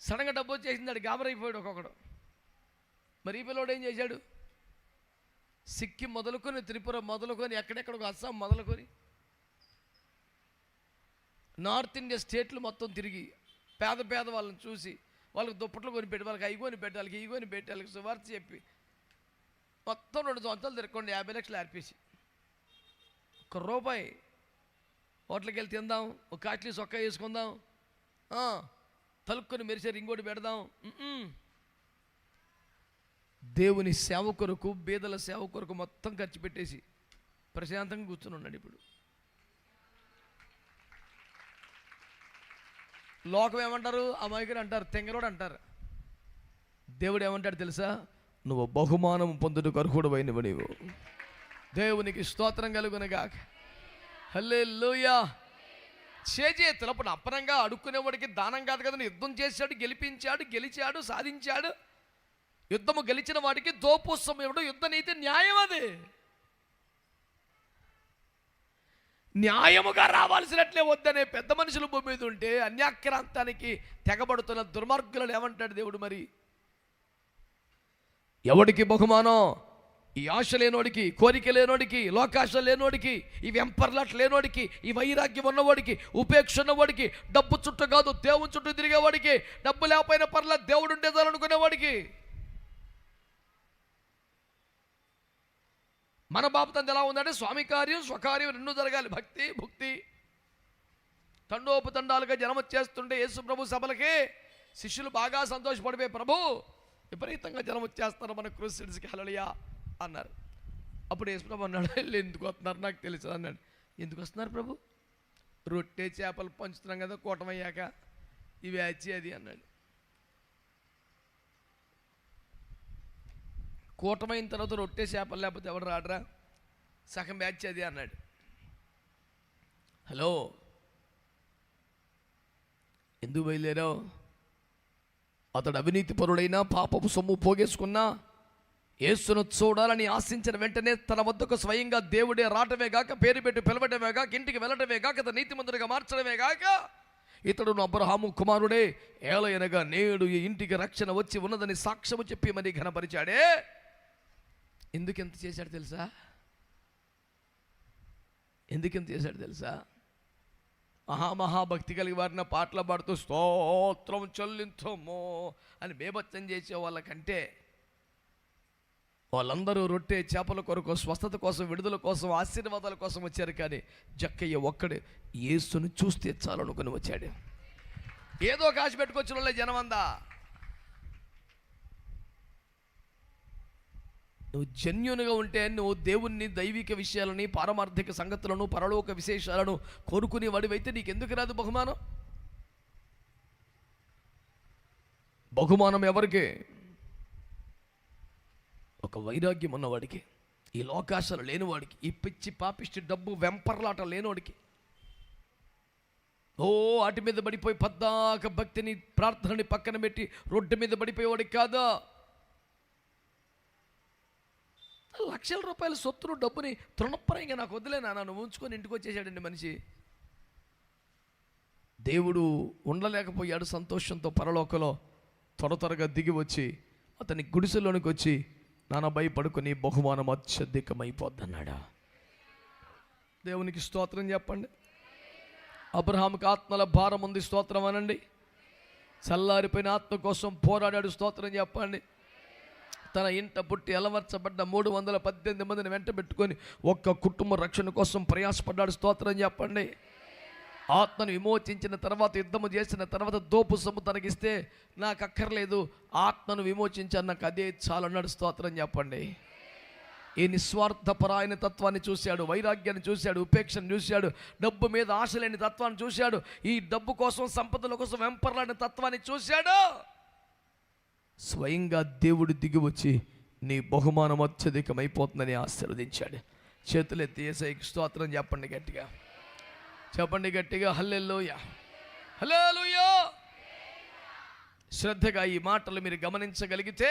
సడన్గా డబ్బు వచ్చేసింది, ఆడు గాబరైపోయాడు ఒక్కొక్కడు. మరి ఈ పిల్లోడు ఏం చేశాడు? సిక్కిం మొదలుకొని, త్రిపుర మొదలుకొని, ఎక్కడెక్కడికి అస్సాం మొదలుకొని, నార్త్ ఇండియా స్టేట్లు మొత్తం తిరిగి పేద వాళ్ళని చూసి వాళ్ళకి దుప్పట్లు కొని పెట్టి, వాళ్ళకి అవి కొని పెట్టి, వాళ్ళకి ఇవి కొని పెట్టి, వాళ్ళకి సువార్త చెప్పి మొత్తం 2 సంవత్సరాలు తిరగకుండా 50 లక్షలు ఆర్పేసి, ₹1 హోటల్కి వెళ్ళి తిందాం, ఒక కాట్లీ సొక్కా వేసుకుందాం, తలుక్కొని మెరిసే ఇంకోటి పెడదాం. దేవుని సేవ కొరకు, బీదల సేవ కొరకు మొత్తం ఖర్చు పెట్టేసి ప్రశాంతంగా కూర్చుని ఉన్నాడు. ఇప్పుడు లోకం ఏమంటారు? అమాయకుడు అంటారు, తెంగరోడు అంటారు. దేవుడు ఏమంటాడు తెలుసా? నువ్వు బహుమానం పొందుటకు అర్హుడవైనవు నీవు. దేవునికి స్తోత్రం కలుగునుగాక. హల్లెలూయా. చేతులు అప్పుడు అప్పనంగా అడుక్కునేవాడికి దానం కాదు కదా, యుద్ధం చేశాడు, గెలిపించాడు, గెలిచాడు, సాధించాడు. యుద్ధము గెలిచిన వాడికి దోపుస్తముడు. యుద్ధ నీతి న్యాయం. అది న్యాయముగా రావాల్సినట్లే వద్దనే పెద్ద మనుషులు భూమి మీద ఉంటే, అన్యాక్రాంతానికి తెగబడుతున్న దుర్మార్గులను ఏమంటాడు దేవుడు? మరి ఎవడికి బహుమానం? ఈ ఆశ లేనోడికి, కోరిక లేనోడికి, లోకాశ లేనోడికి, ఈ వెంపర్లాట్ లేనోడికి, ఈ వైరాగ్యం ఉన్నవాడికి, ఉపేక్ష ఉన్నవాడికి, డబ్బు చుట్టూ కాదు దేవుని చుట్టూ తిరిగేవాడికి, డబ్బు లేకపోయినా పర్లేదు దేవుడు ఉండేదాలనుకునేవాడికి, మన బాపతంది ఎలా ఉందంటే స్వామి కార్యం స్వకార్యం రెండు జరగాలి. భక్తి భుక్తి తండోపతండాలుగా జనం వచ్చేస్తుంటే యేసు ప్రభు సభలకి శిష్యులు బాగా సంతోషపడిపోయి, ప్రభు విపరీతంగా జనం వచ్చేస్తారు మన క్రూసిడ్స్కి, హల్లెలూయా అన్నారు. అప్పుడు యేసు ప్రభు అన్నాడు, వెళ్ళి ఎందుకు వస్తున్నారు నాకు తెలుసు అన్నాడు. ఎందుకు వస్తున్నారు ప్రభు? రొట్టె చేపలు పంచుతున్నాం కదా కూటమయ్యాక, ఇవి వచ్చి అది అన్నాడు. కూటమైన తర్వాత రొట్టె చేపలు లేకపోతే ఎవడు రాడరా, సగం బ్యాచ్ అది అన్నాడు. హలో, ఎందుకు బయలుదేరావు? అతడు అవినీతి పరుడైనా, పాపపు సొమ్ము పోగేసుకున్నా, యేసును చూడాలని ఆశించిన వెంటనే తన వద్దకు స్వయంగా దేవుడే రావటమే గాక, పేరు పెట్టి పిలవటమే గాక, ఇంటికి వెళ్ళటమే గాక, అతను నీతిమంతుడిగా మార్చడమే గాక, ఇతడును అబ్రహాము కుమారుడే, ఏలయనగా నేడు ఈ ఇంటికి రక్షణ వచ్చి ఉన్నదని సాక్ష్యము చెప్పి మరి ఘనపరిచాడే. ఎందుకెంత చేశాడు తెలుసా? ఎందుకెంత చేశాడు తెలుసా? మహాభక్తి కలిగి వారిన పాటలు పాడుతూ స్తోత్రం చెల్లించము అని బేభత్సం చేసే వాళ్ళకంటే, వాళ్ళందరూ రొట్టె చేపల కొరకు, స్వస్థత కోసం, విడుదల కోసం, ఆశీర్వాదాల కోసం వచ్చారు. కానీ జక్కయ్య ఒక్కడే యేసును చూస్తే చాలనుకుని వచ్చాడు. ఏదో కాసి పెట్టుకొచ్చిన వాళ్ళే జనమందా. నువ్వు జెన్యూన్గా ఉంటే నువ్వు దేవుణ్ణి, దైవిక విషయాలని, పారమార్థిక సంగతులను, పరలోక విశేషాలను కోరుకునే వాడివైతే నీకెందుకు రాదు బహుమానం? బహుమానం ఎవరికి? ఒక వైరాగ్యం ఉన్నవాడికి, ఈ లోకాశలు లేనివాడికి, ఈ పిచ్చి పాపిష్టి డబ్బు వెంపర్లాట లేనివాడికి, వాటి మీద పడిపోయి పద్దాక భక్తిని, ప్రార్థనని పక్కన పెట్టి రోడ్డు మీద పడిపోయేవాడికి కాదా. లక్షల రూపాయల సొత్తును, డబ్బుని తృణప్రాయంగా నాకు వదిలేనా నువ్వు ఉంచుకొని ఇంటికి వచ్చేసాడండి మనిషి. దేవుడు ఉండలేకపోయాడు సంతోషంతో పరలోకలో. త్వరగా దిగి వచ్చి అతని గుడిసెలోనికి వచ్చి, నాన్న భయపడుకుని బహుమానం అత్యధికమైపోద్దన్నాడా. దేవునికి స్తోత్రం చెప్పండి. అబ్రహాముకి ఆత్మల భారం ఉంది, స్తోత్రం అనండి. చల్లారిపోయిన ఆత్మ కోసం పోరాడాడు, స్తోత్రం చెప్పండి. తన ఇంట పుట్టి అలవర్చబడ్డ 318 మందిని వెంట పెట్టుకొని ఒక్క కుటుంబ రక్షణ కోసం ప్రయాసపడ్డాడు, స్తోత్రం చెప్పండి. ఆత్మను విమోచించిన తర్వాత, యుద్ధము చేసిన తర్వాత దోపు సొమ్ము తనకిస్తే నాకు అక్కర్లేదు, ఆత్మను విమోచించాను, నాకు అదే చాలన్నాడు, స్తోత్రం చెప్పండి. ఈ నిస్వార్థపరాయణ తత్వాన్ని చూశాడు, వైరాగ్యాన్ని చూశాడు, ఉపేక్షను చూశాడు, డబ్బు మీద ఆశ లేని తత్వాన్ని చూశాడు, ఈ డబ్బు కోసం, సంపదల కోసం వెంపర్లాడిన తత్వాన్ని చూశాడు. స్వయంగా దేవుడు దిగి వచ్చి నీ బహుమానం అత్యధికమైపోతుందని ఆశీర్వదించాడు. చేతులెత్తి యేసయ్యకి స్తోత్రం చెప్పండి గట్టిగా, చెప్పండి గట్టిగా, హల్లెలూయా, హల్లెలూయా. శ్రద్ధగా ఈ మాటలు మీరు గమనించగలిగితే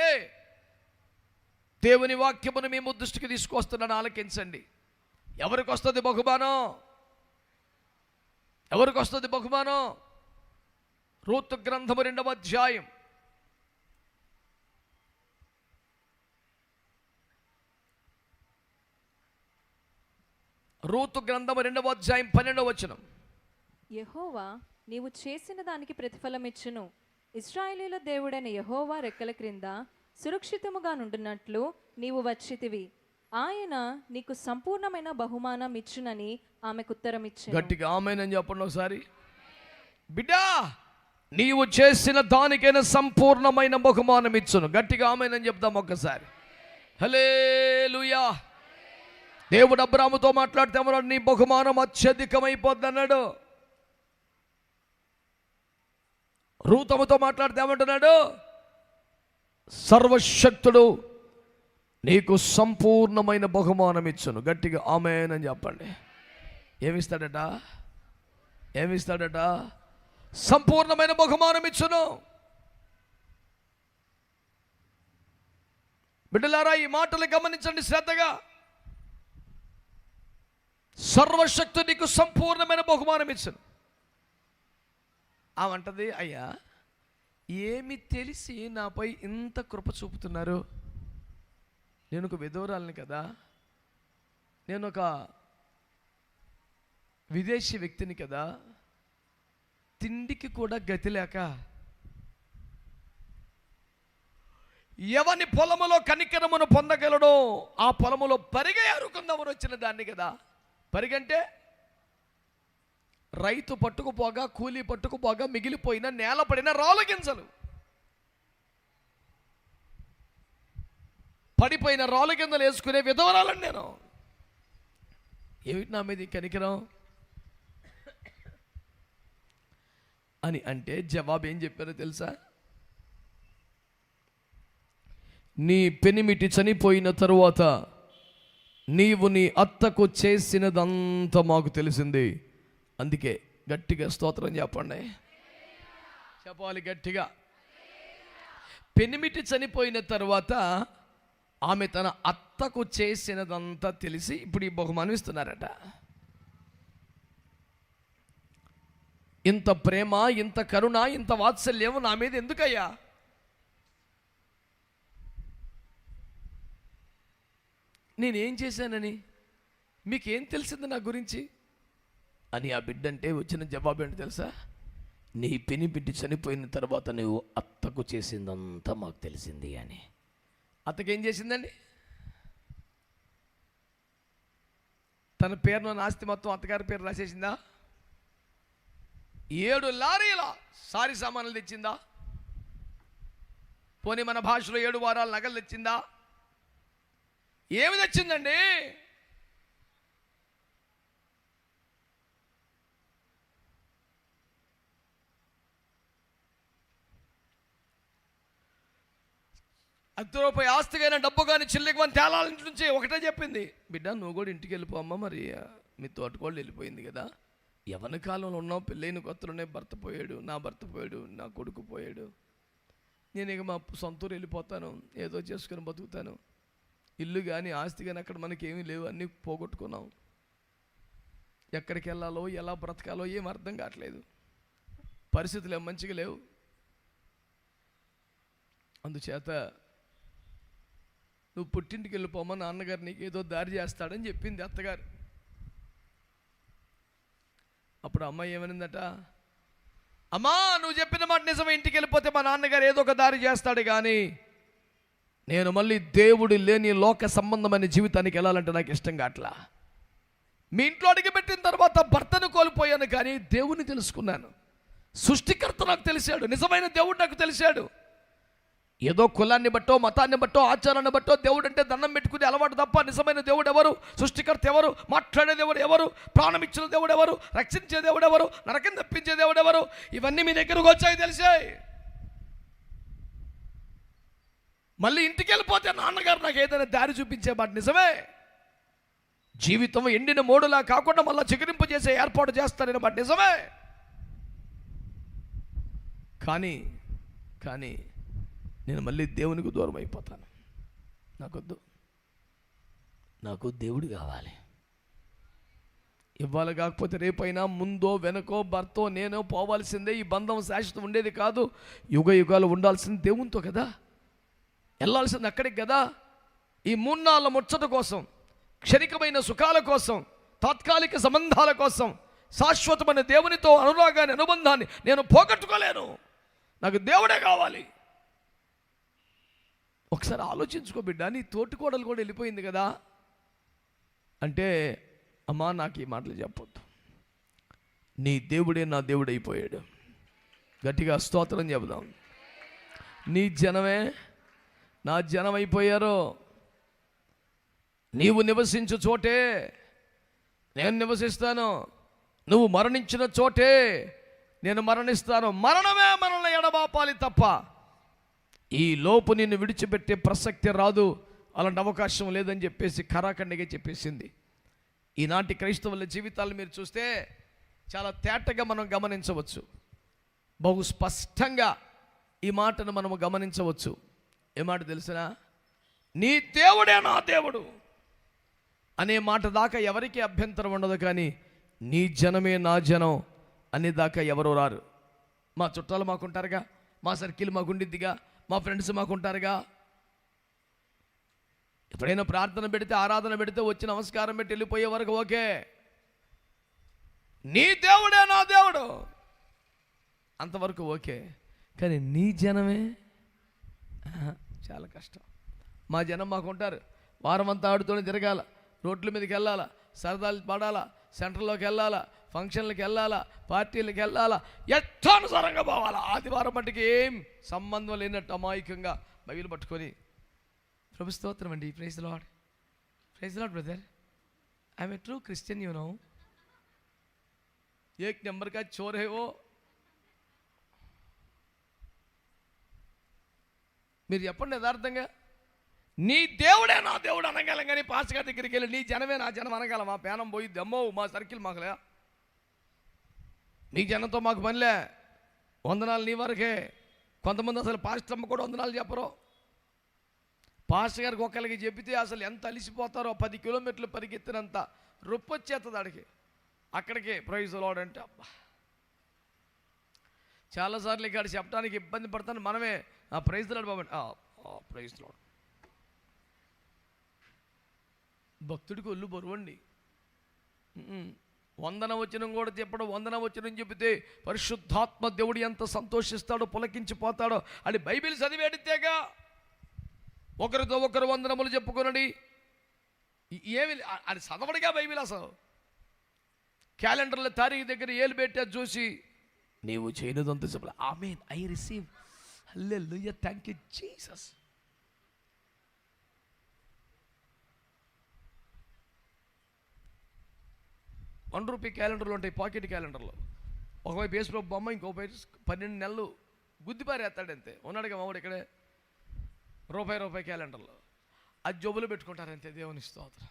దేవుని వాక్యమును మేము దృష్టికి తీసుకొస్తున్నాను, ఆలకించండి. ఎవరికి వస్తుంది బహుమానం? ఎవరికి వస్తుంది బహుమానం? రూతు గ్రంథము 2వ అధ్యాయం రూతు గ్రంథము 2వ అధ్యాయం 12వ వచనం. యెహోవా నీవు చేసిన దానికి ప్రతిఫలమిచ్చును. ఇశ్రాయేలీయుల దేవుడైన యెహోవా రెక్కల క్రింద సురక్షితముగా నుండినట్లు నీవు వచ్చితివి. ఆయన నీకు సంపూర్ణమైన బహుమానం ఇచ్చునని ఆమెకు ఉత్తరం ఇచ్చాను. గట్టిగా ఆమేనని చెప్పండి ఒకసారి. బిడ్డా, నీవు చేసిన దానికైనా సంపూర్ణమైన బహుమానం ఇచ్చును. గట్టిగా ఆమేనని చెప్దాం ఒక్కసారి. హల్లెలూయా. దేవుడు అబ్రాహాముతో మాట్లాడితే అన్నాడు, నీ బహుమానం అత్యధికమైపోద్ది అన్నాడు. రూతముతో మాట్లాడితే ఏమంటున్నాడు? సర్వశక్తుడు నీకు సంపూర్ణమైన బహుమానం ఇచ్చును. గట్టిగా ఆమేన్ అని చెప్పండి. ఏమిస్తాడట? ఏమిస్తాడట? సంపూర్ణమైన బహుమానం ఇచ్చును. బిడ్డలారా, ఈ మాటలు గమనించండి శ్రద్ధగా. సర్వశక్తుడు నీకు సంపూర్ణమైన బహుమానం ఇచ్చును. ఆమంటది, అయ్యా ఏమి తెలిసి నాపై ఇంత కృప చూపుతున్నారు? నేను ఒక విధవరాలిని కదా, నేను ఒక విదేశీ వ్యక్తిని కదా, తిండికి కూడా గతి లేక ఎవని పొలములో కనికరమును పొందగలడో ఆ పొలములో పరిగె అరుకుందామని వచ్చిన దాన్ని కదా. పరిగంటే రైతు పట్టుకుపోగా, కూలీ పట్టుకుపోగా మిగిలిపోయిన నేల పడిన రాళ్ళ గింజలు, పడిపోయిన రాళ్ళ గింజలు వేసుకునే విధవరాలని నేను. ఏమిటి నా మీద ఈ కనికరం అని అంటే జవాబు ఏం చెప్పారో తెలుసా? నీ పెనిమిటి చనిపోయిన తరువాత నీవు నీ అత్తకు చేసినదంతా మాకు తెలిసింది. అందుకే గట్టిగా స్తోత్రం చెప్పండి, చెప్పాలి గట్టిగా. పెనిమిటి చనిపోయిన తరువాత ఆమె తన అత్తకు చేసినదంతా తెలిసి ఇప్పుడు ఈ బహుమానం ఇస్తున్నారట. ఇంత ప్రేమ, ఇంత కరుణ, ఇంత వాత్సల్యం నా మీద ఎందుకయ్యా? నేనేం చేశానని, మీకేం తెలిసింది నా గురించి అని ఆ బిడ్డ అంటే వచ్చిన జవాబు ఏంటి తెలుసా? నీ పెనిమిటి చనిపోయిన తర్వాత నువ్వు అత్తకు చేసిందంతా మాకు తెలిసింది అని. అత్తకేం చేసిందండి? తన పేరును ఆస్తి మొత్తం అత్తగారి పేరు రాసేసిందా? 7 లారీల సారీ సామాన్లు తెచ్చిందా? పోనీ మన భాషలో 7 వారాల నగలు తెచ్చిందా? ఏమి తెచ్చిందండి? రూపాయి ఆస్తి కానీ డబ్బు కానీ చిల్లికి తేలాల నుంచి ఒకటే చెప్పింది, బిడ్డ నువ్వు కూడా ఇంటికి వెళ్ళిపో అమ్మ. మరి మీ తోటకోళ్ళు వెళ్ళిపోయింది కదా, యవ్వన కాలంలో ఉన్నావు, పెళ్ళైన కొత్తలోనే భర్త పోయాడు, నా భర్త పోయాడు, నా కొడుకు పోయాడు, నేను ఇక మా సొంతూరు వెళ్ళిపోతాను, ఏదో చేసుకుని బతుకుతాను. ఇల్లు కానీ ఆస్తి కానీ అక్కడ మనకేమీ లేవు, అన్నీ పోగొట్టుకున్నాం. ఎక్కడికి వెళ్ళాలో ఎలా బ్రతకాలో ఏం అర్థం కావట్లేదు, పరిస్థితులు ఏం మంచిగా లేవు. అందుచేత నువ్వు పుట్టింటికి వెళ్ళిపోమా, నాన్నగారు నీకు ఏదో దారి చేస్తాడని చెప్పింది అత్తగారు. అప్పుడు అమ్మాయి ఏమనిందట? అమ్మా నువ్వు చెప్పిన మాట నిజమే, ఇంటికి వెళ్ళిపోతే మా నాన్నగారు ఏదో ఒక దారి చేస్తాడు, కానీ నేను మళ్ళీ దేవుడు లేని లోక సంబంధమైన జీవితానికి వెళ్ళాలంటే నాకు ఇష్టం కావట్లా. మీ ఇంట్లో అడిగిపెట్టిన తర్వాత భర్తను కోల్పోయాను, కానీ దేవుని తెలుసుకున్నాను. సృష్టికర్త నాకు తెలిసాడు, నిజమైన దేవుడు నాకు తెలిసాడు. ఏదో కులాన్ని బట్టో, మతాన్ని బట్టో, ఆచారాన్ని బట్టో దేవుడు అంటే దండం పెట్టుకునే అలవాటు తప్ప నిజమైన దేవుడు ఎవరు, సృష్టికర్త ఎవరు, మాట్లాడే దేవుడు ఎవరు, ప్రాణం ఇచ్చిన దేవుడు ఎవరు, రక్షించే దేవుడు ఎవరు, నరకం తప్పించే దేవుడు ఎవరు, ఇవన్నీ మీ దగ్గరకు వచ్చాయి తెలిసాయి. మళ్ళీ ఇంటికి వెళ్ళిపోతే నాన్నగారు నాకు ఏదైనా దారి చూపించే మాట నిజమే. జీవితం ఎండిన మోడులా కాకుండా మళ్ళీ చిగురింపు చేసే ఏర్పాటు చేస్తారనే మాట నిజమే. కానీ నేను మళ్ళీ దేవునికి దూరం అయిపోతాను. నాకొద్దు, నాకు దేవుడు కావాలి. ఇవాళ కాకపోతే రేపైనా, ముందో వెనకో, భర్తో నేనో పోవాల్సిందే. ఈ బంధం శాశ్వతం ఉండేది కాదు, యుగ యుగాలు ఉండాల్సింది దేవునితో కదా, వెళ్ళాల్సింది అక్కడికి కదా. ఈ 3-4 ముచ్చట కోసం, క్షణికమైన సుఖాల కోసం, తాత్కాలిక సంబంధాల కోసం శాశ్వతమైన దేవునితో అనురాగాన్ని, అనుబంధాన్ని నేను పోగొట్టుకోలేను. నాకు దేవుడే కావాలి. ఒకసారి ఆలోచించుకో బిడ్డ, నీ తోటికోడలు కూడా వెళ్ళిపోయింది కదా అంటే, అమ్మా నాకు ఈ మాటలు చెప్పొద్దు, నీ దేవుడే నా దేవుడు అయిపోయాడు. గట్టిగా స్తోత్రం చెబుదాం. నీ జనమే నా జనం అయిపోయారు. నీవు నివసించు చోటే నేను నివసిస్తాను, నువ్వు మరణించిన చోటే నేను మరణిస్తాను. మరణమే మనల్ని ఎడబాపాలి తప్ప ఈ లోపు నిన్ను విడిచిపెట్టే ప్రసక్తి రాదు, అలాంటి అవకాశం లేదని చెప్పేసి ఖరాఖండిగా చెప్పేసింది. ఈనాటి క్రైస్తవుల జీవితాలు మీరు చూస్తే చాలా తేటగా మనం గమనించవచ్చు, బహు స్పష్టంగా ఈ మాటను మనము గమనించవచ్చు. ఏమాట తెలిసినా, నీ దేవుడే నా దేవుడు అనే మాట దాకా ఎవరికి అభ్యంతరం ఉండదు, కానీ నీ జనమే నా జనం అనే దాకా ఎవరు రారు. మా చుట్టాలు మాకుంటారుగా, మా సర్కిల్ మాకుండిద్దిగా, మా ఫ్రెండ్స్ మాకుంటారుగా. ఎప్పుడైనా ప్రార్థన పెడితే, ఆరాధన పెడితే వచ్చి నమస్కారం పెట్టి వెళ్ళిపోయే వరకు ఓకే. నీ దేవుడే నా దేవుడు అంతవరకు ఓకే. కానీ నీ జనమే చాలా కష్టం. మా జనం మాకు ఉంటారు, వారం అంతా ఆడుతూనే తిరగాల, రోడ్ల మీదకి వెళ్ళాలా, సరదాలు పడాలా, సెంటర్లోకి వెళ్ళాలా, ఫంక్షన్లకు వెళ్ళాలా, పార్టీలకు వెళ్ళాలా, ఎట్టానుసారంగా పోవాలా. ఆదివారం మట్టుకి ఏం సంబంధం లేనట్టు అమాయకంగా బైబిల్ పట్టుకొని ప్రభు స్తోత్రం అండి, praise the lord, praise the lord brother, I'm a true Christian you know, एक नंबर का चोर है वो. మీరు చెప్పండి యథార్థంగా, నీ దేవుడే నా దేవుడు అనగలం కానీ పాస్ గారి దగ్గరికి వెళ్ళి నీ జనమే నా జనం అనగలం. మా పేనం పోయిద్ది, అమ్మో మా సర్కిల్ మాకులే, నీ జనంతో మాకు పనిలే, వందనాలు నీ వరకే. కొంతమంది అసలు పాస్టర్ అమ్మ కూడా వందనాలు చెప్పరు. పాస్టర్ గారికి ఒకరికి చెబితే అసలు ఎంత అలిసిపోతారో, 10 కిలోమీటర్లు పరిగెత్తినంత రొప్పొచ్చేస్తుంది ఆడికి. అక్కడికే ప్రైజ్ ది లార్డ్ అంటే అబ్బా, చాలాసార్లు ఇక్కడ చెప్పడానికి ఇబ్బంది పడతాను. మనమే ప్రైజ్ ది లార్డ్ బాబు, ప్రైజ్ ది లార్డ్. భక్తుడికి ఒళ్ళు బరువండి. వందన వచనం కూడా చెప్పడం, వందన వచనం చెబితే పరిశుద్ధాత్మ దేవుడు ఎంత సంతోషిస్తాడో, పులకించిపోతాడో అని బైబిల్ చదివేడితేగా. ఒకరితో ఒకరు వందనములు చెప్పుకొనండి, ఏమి అది చదవడిగా బైబిల్. అసలు క్యాలెండర్లో తారీఖు దగ్గర ఏలు పెట్టా చూసి నీవు చేయనదంతా చెప్పలే. Amen, I receive, hallelujah, thank you Jesus. ₹1 క్యాలెండర్లు ఉంటాయి, పాకెట్ క్యాలెండర్లో. ఒకవైపు యేసుప్రభు బొమ్మ, ఇంకో వైపు 12 నెలలు గుద్దిపారేస్తాడంతే. ఉన్నాడుగా మావాడు ఇక్కడే. రూపాయి క్యాలెండర్లో అది జోబులో పెట్టుకుంటారంతే. దేవుని స్తోత్రం.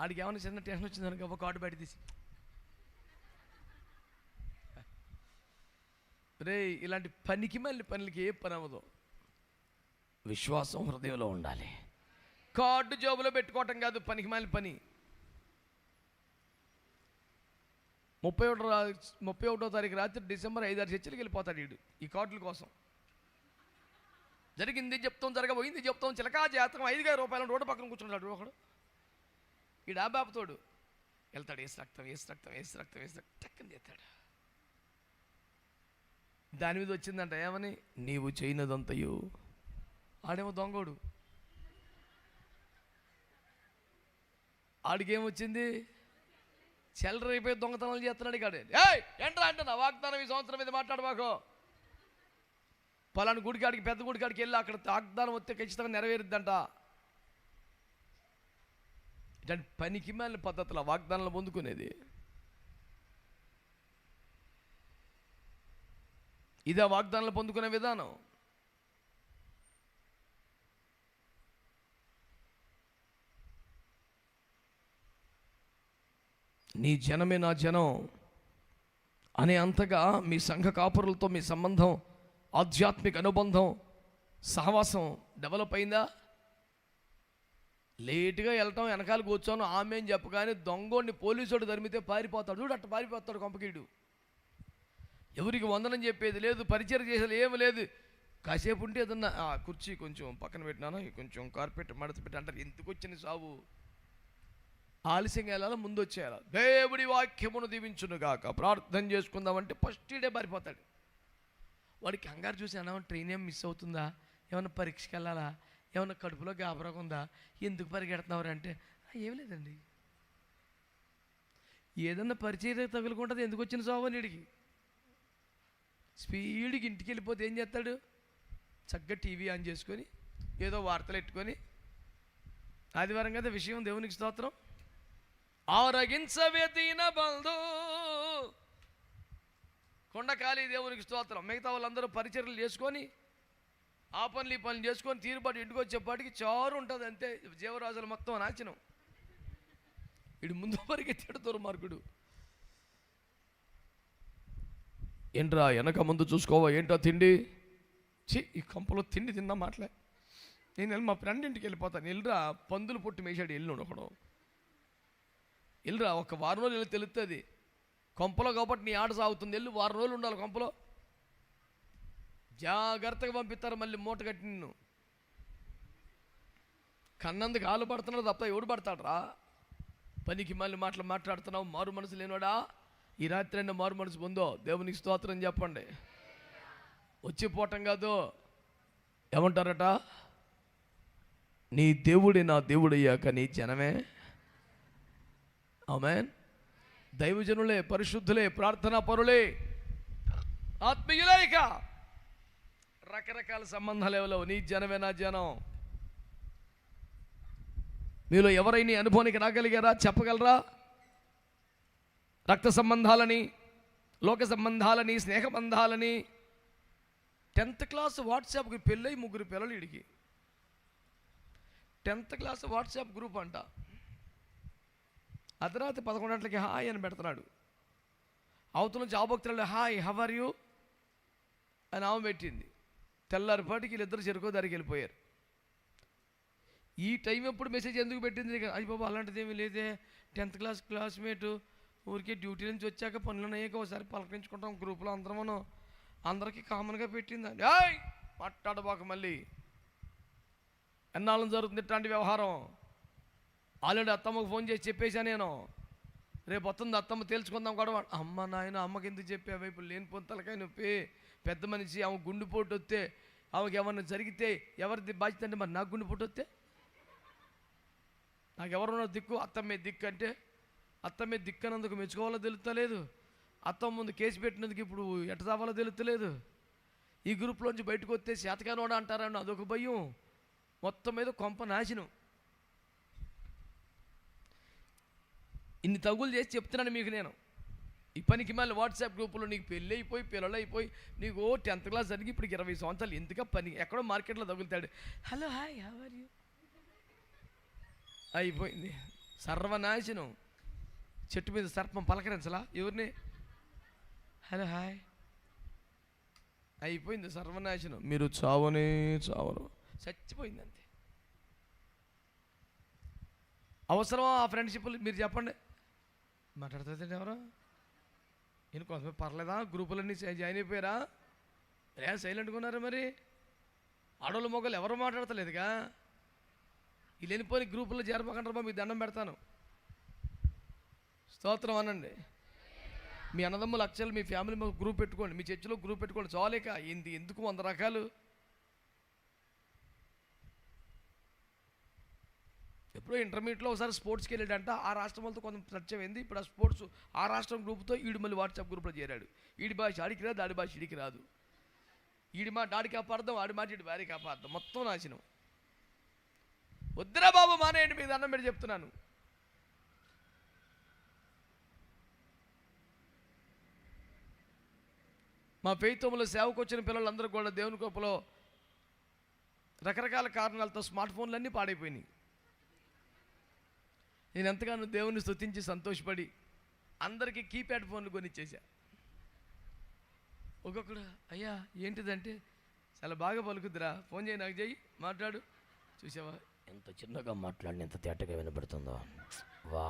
ఆడికి ఏమైనా చిన్న టెన్షన్ వచ్చిందనుకో ఒక కార్డు బయట తీసి, రే ఇలాంటి పనికి మళ్ళీ పనులకి ఏ పని అవ్వదు. విశ్వాసం హృదయంలో ఉండాలి. కార్డు జోబులో పెట్టుకోవటం కాదు పనికి మళ్ళీ పని. 31వ తారీఖు రాత్రి డిసెంబర్ 5-6 చర్చలకు వెళ్ళిపోతాడు వీడు ఈ కార్డుల కోసం. జరిగింది చెప్తాం, జరగబోయింది చెప్తాం, చిలకా జాతకం, ₹5,000 రోడ్డు పక్కన కూర్చుంటాడు ఒకడు. ఈ డాబాపుతోడు వెళ్తాడు, వేసి రక్తం టక్కని చేస్తాడు. దాని మీద వచ్చిందంట ఏమని, నీవు చేయనదంతయు. ఆడేమో దొంగోడు, ఆడికేమొచ్చింది, చెల్లరైపోయి దొంగతనాలు చేస్తున్నాడు. కాడు ఏంట్రా అంటే, నా వాగ్దానం ఈ సంవత్సరం మీద మాట్లాడమాకో, పలాని గుడికాడికి, పెద్ద గుడికాడికి వెళ్ళి అక్కడ వాగ్దానం వస్తే ఖచ్చితంగా నెరవేరుద్దంట. ఇలాంటి పనికి మాలిన పద్ధతుల వాగ్దానాలు పొందుకునేది. ఇదే వాగ్దానాలు పొందుకునే విధానం. నీ జనమే నా జనం అనే అంతగా మీ సంఘ కాపురులతో మీ సంబంధం, ఆధ్యాత్మిక అనుబంధం, సహవాసం డెవలప్ అయిందా? లేటుగా వెళ్ళటం, వెనకాల కూర్చోను ఆమె అని చెప్పగానే దొంగోడిని పోలీసుడు ధరిమితే పారిపోతాడు. చూడు అట్ట పారిపోతాడు కొంపకీడు. ఎవరికి వందనం చెప్పేది లేదు, పరిచయం చేసేది ఏమి లేదు. కాసేపు ఉంటే ఏదన్నా కుర్చీ కొంచెం పక్కన పెట్టినాను, కొంచెం కార్పెట్ మడత పెట్టి అంటారు. ఎందుకు వచ్చిన సాగు? ఆలస్యంగా వెళ్ళాలా, ముందు వచ్చేయాలా. దేవుడి వాక్యమును దీవించునుగాక, ప్రార్థన చేసుకుందామంటే ఫస్ట్ డే పారిపోతాడు. వాడికి కంగారు చూసి అన్నా ట్రైన్ ఏం మిస్ అవుతుందా, ఏమన్నా పరీక్షకి వెళ్ళాలా, ఏమన్నా కడుపులో గాబరాగా ఉందా, ఎందుకు పరిగెడుతున్నారు అంటే ఏం లేదండి, ఏదన్నా పరిచయం తగులుకుంటుంది, ఎందుకు వచ్చిన సాగు నీడికి. స్పీడ్కి ఇంటికి వెళ్ళిపోతే ఏం చేస్తాడు, చక్కగా టీవీ ఆన్ చేసుకొని ఏదో వార్తలు పెట్టుకొని, ఆదివారం కదా విషయం, దేవునికి స్తోత్రం, ఆరగించవే దీన బంధు కొండకాళీ దేవునికి స్తోత్రం. మిగతా వాళ్ళందరూ పరిచర్యలు చేసుకొని ఆ పనులు ఈ పనులు చేసుకొని తీరుబాటు ఇంటికి వచ్చేపాటికి చారు ఉంటుంది అంతే. జీవరాజులు మొత్తం నాశనం. వీడు ముందు పరిగెత్తాడు దుర్మార్గుడు. ఏంట్రా వెనక ముందు చూసుకోవా, ఏంటో తిండి, ఈ కంపలో తిండి తిన్నా మాటలే. నేను వెళ్ళి మా ఫ్రెండ్ ఇంటికి వెళ్ళిపోతాను, వెళ్ళిరా పందులు పొట్టు మేసాడు వెళ్ళి ఒకడు, వెళ్ళిరా ఒక వారం రోజులు వెళ్ళి తెలుస్తుంది కొంపలో. కాబట్టి నీ ఆట సాగుతుంది, వెళ్ళి వారం రోజులు ఉండాలి కొంపలో. జాగ్రత్తగా పంపిస్తారు, మళ్ళీ మూట కట్టి నిన్ను. కన్నందుకు ఆలు పడుతున్నాడు తప్ప ఎవడు పడతాడరా? పనికి మళ్ళీ మాట్లాడుతున్నావు. మారు మనసు లేనివాడా, ఈ రాత్రి అయినా మారు మనసు పొందో. దేవునికి స్తోత్రం చెప్పండి. వచ్చిపోవటం కాదు, ఏమంటారట, నీ దేవుడే నా దేవుడయ్యాక నీ జనమే. ఆమేన్. దైవజనులే, పరిశుద్ధులే, ప్రార్థనా పరులే, ఆత్మీయులే. ఇక రకరకాల సంబంధాలు ఎవరో, నీ జనమే నా జనం. మీలో ఎవరైనా అనుభవానికి రాగలిగారా? చెప్పగలరా? రక్త సంబంధాలని, లోక సంబంధాలని, స్నేహ బంధాలని. 10th క్లాస్ వాట్సాప్కి పెళ్ళై 3 పిల్లలు ఇడికి. 10th క్లాస్ వాట్సాప్ గ్రూప్ అంట. అర్ధరాత్రి 11 గంటలకి హాయ్ అని పెడుతున్నాడు. అవతల నుంచి ఆభక్తులు హాయ్ హవ్ ఆర్ యూ అని ఆమె పెట్టింది. తెల్లారిపాటికి వీళ్ళిద్దరు చెరుకో దారికి వెళ్ళిపోయారు. ఈ టైం ఎప్పుడు మెసేజ్ ఎందుకు పెట్టింది? అయ్యి బాబా అలాంటిది ఏమీ లేదే, 10th క్లాస్ క్లాస్మేటు, ఊరికే డ్యూటీ నుంచి వచ్చాక పనులు అయ్యాక ఒకసారి పలకరించుకుంటాం గ్రూప్లో అందరమను, అందరికీ కామన్గా పెట్టిందండి. హాయ్ మాట్లాడబాక మళ్ళీ. ఎన్నాళ్ళని జరుగుతుంది ఇట్లాంటి వ్యవహారం? ఆల్రెడీ అత్తమ్మకు ఫోన్ చేసి చెప్పేశా నేను, రేపు వస్తుంది అత్తమ్మ తేల్చుకుందాం గొడవ. అమ్మ నాయన, అమ్మకి ఎందుకు చెప్పావు? ఇప్పుడు లేని పొంతలకాయ నొప్పి, పెద్ద మనిషి, ఆమె గుండెపోటు వస్తే, ఆమెకి ఏమన్నా జరిగితే ఎవరిది బాధ్యత అంటే, మరి నాకు గుండెపోటు వస్తే నాకు ఎవరున్నా దిక్కు? అత్తమ్మే దిక్కు అంటే, అత్తమ్మే దిక్కు అన్నందుకు మెచ్చుకోవాలో తెలుస్తలేదు, అత్తమ్మ ముందు కేసు పెట్టినందుకు ఇప్పుడు ఎట్ట చావాలో తెలుస్తలేదు. ఈ గ్రూప్లోంచి బయటకు వస్తే శాతకానోడా అంటారని అదొక భయం. మొత్తం మీద కొంప నాశనం. ఇన్ని తగులు చేసి చెప్తున్నాను మీకు నేను. ఈ పనికి మళ్ళీ వాట్సాప్ గ్రూపులో నీకు పెళ్ళి అయిపోయి పిల్లలు అయిపోయి నీకు 10th క్లాస్ జరిగి ఇప్పుడు 20 సంవత్సరాలు ఎందుక పని? ఎక్కడో మార్కెట్లో తగులుతాడు, hello hi how are you అయిపోయింది. సర్వనాశనం. చెట్టు మీద సర్పం పలకరించలా ఎవరిని? హలో హాయ్ అయిపోయింది, సర్వనాశనం. మీరు చావనే చావరు, చచ్చిపోయింది అంతే. అవసరమా ఆ ఫ్రెండ్షిప్లు? మీరు చెప్పండి. మాట్లాడుతుంది ఎవరు? నేను కొంతమంది పర్లేదా? గ్రూపులన్నీ జాయిన్ అయిపోయారా? సైలెంట్గా ఉన్నారా? మరి ఆడవాళ్ళు మొగలు ఎవరు మాట్లాడతలేదుగా. ఈ లేనిపోయి గ్రూపుల్లో చేరబోకంటారా? మీకు దండం పెడతాను. స్తోత్రం అనండి. మీ అన్నదమ్ములు అక్షలు మీ ఫ్యామిలీ గ్రూప్ పెట్టుకోండి, మీ చర్చిలో గ్రూప్ పెట్టుకోండి. చాలేక ఎందుకు 100 రకాలు? ఎప్పుడో ఇంటర్మీడియట్లో ఒకసారి స్పోర్ట్స్కి వెళ్ళాడంట. ఆ రాష్ట్రం వాళ్ళతో కొంత పరిచయం అయింది. ఇప్పుడు ఆ స్పోర్ట్స్ ఆ రాష్ట్రం గ్రూప్తో ఈడు మళ్ళీ వాట్సాప్ గ్రూప్లో చేరాడు. ఈడి భాష ఆడికి రాదు, ఆడి భాష ఈడికి రాదు. ఈడి మాట ఆడికి అపార్థం, ఆడి మాట ఈడి భార్యకి అపార్థం, మొత్తం నాశనం. వద్దురా బాబు, మానేయండి, మీకు దండం పెట్టి చెప్తున్నాను. మా పేయితోములో సేవకు వచ్చిన పిల్లలందరూ కూడా దేవుని కృపలో రకరకాల కారణాలతో స్మార్ట్ ఫోన్లన్నీ పాడైపోయినాయి. నేను ఎంతగానో దేవుని స్తుతించి సంతోషపడి అందరికీ కీప్యాడ్ ఫోన్లు కొనిచ్చేసా. ఒక్కొక్కడు అయ్యా ఏంటిదంటే, చాలా బాగా పలుకుద్దిరా, ఫోన్ చేయి, నాకు చెయ్యి, మాట్లాడు. చూసావా ఎంత చిన్నగా మాట్లాడిన ఎంత తేటగా వినబడుతుందో. వా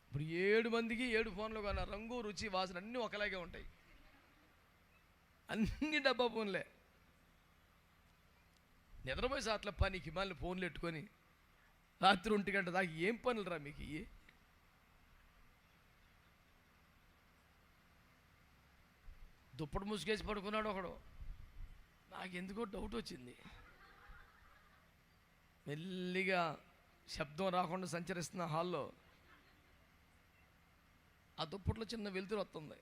ఇప్పుడు 7 మందికి 7 ఫోన్లు కొన్న, రంగు రుచి వాసన అన్నీ ఒకలాగే ఉంటాయి. అన్ని డబ్బా ఫోన్లే. నిద్రపోయి సాట్ల పనికి మళ్ళీ ఫోన్లు పెట్టుకొని రాత్రి 1 గంట దాకా ఏం పనులు రా మీకు? దుప్పటి ముసుగేసి పడుకున్నాడు ఒకడు. నాకు ఎందుకో డౌట్ వచ్చింది. మెల్లిగా శబ్దం రాకుండా సంచరిస్తున్న హాల్లో ఆ దుప్పట్లో చిన్న వెలుతురు వస్తుంది.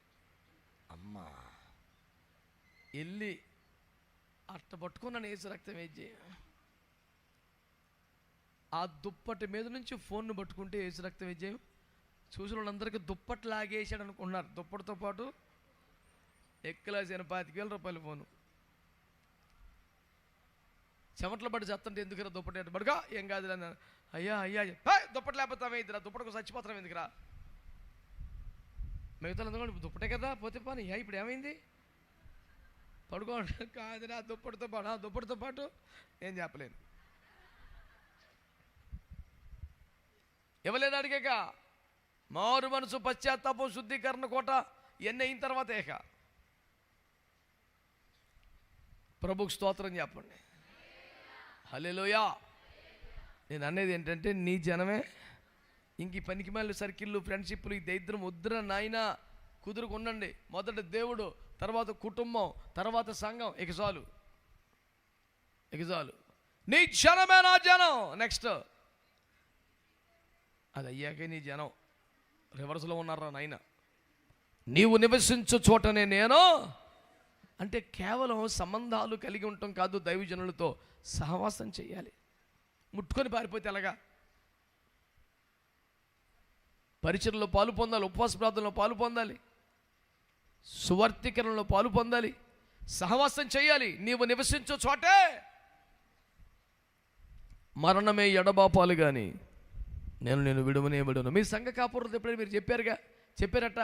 అమ్మా వెళ్ళి అట్ట పట్టుకున్నాను, వేసి రక్తం వేసి ఆ దుప్పటి మీద నుంచి ఫోన్ను పట్టుకుంటే వేసి రక్తం వేసి చూసిన వాళ్ళందరికీ దుప్పటి లాగేసాడు అనుకున్నారు. దుప్పటితో పాటు ఎక్కలేసిన 25,000 రూపాయల ఫోను. చెమటలు పడి చేస్తుంటే ఎందుకురా దుప్పటి పడుగా? ఏం కాదు అన్నాను. అయ్యా అయ్యా దుప్పటి లేకపోతామే ఇద్దరా, దుప్పటికి చచ్చిపోతాం ఎందుకురా? మిగతా కూడా దుప్పటే కదా, పోతే పని. ఇప్పుడు ఏమైంది? పడుకోండి. కాదురా దుప్పటితో పాటు, దుప్పటితో పాటు ఏం చెప్పలేను. ఇవ్వలేదు అడిగాక మారు మనసు, పశ్చాత్తాపం, శుద్ధీకరణ కోట ఇవన్నీ అయిన తర్వాత ప్రభుకు స్తోత్రం చెప్పండి. హల్లెలూయా. నేను అనేది ఏంటంటే నీ జనమే ఇంక ఈ పనికి మళ్ళీ సర్కిళ్ళు ఫ్రెండ్షిప్లు ఈ దరిద్రం వద్దురా నాయన, కుదురుకుండండి. మొదట దేవుడు, తర్వాత కుటుంబం, తర్వాత సంఘం. ఇక చాలు. నీ జనమే నా జనం. నెక్స్ట్ అది అయ్యాకే నీ జనం. రివర్స్లో ఉన్నారా నాయన. నీవు నివసించు చోటనే నేను అంటే కేవలం సంబంధాలు కలిగి ఉండటం కాదు, దైవజనులతో సహవాసం చేయాలి. ముట్టుకొని పారిపోతే ఎలాగా? పరిచర్లో పాలు పొందాలి, ఉపవాస ప్రార్థనలో పాలు పొందాలి, సువార్తీకరణలో పాలు పొందాలి, సహవాసం చేయాలి. నీవు నివసించు చోటే మరణమే ఎడబాపాలు కానీ నేను విడువను. మీ సంఘ కాపురతో ఎప్పుడైనా మీరు చెప్పారట,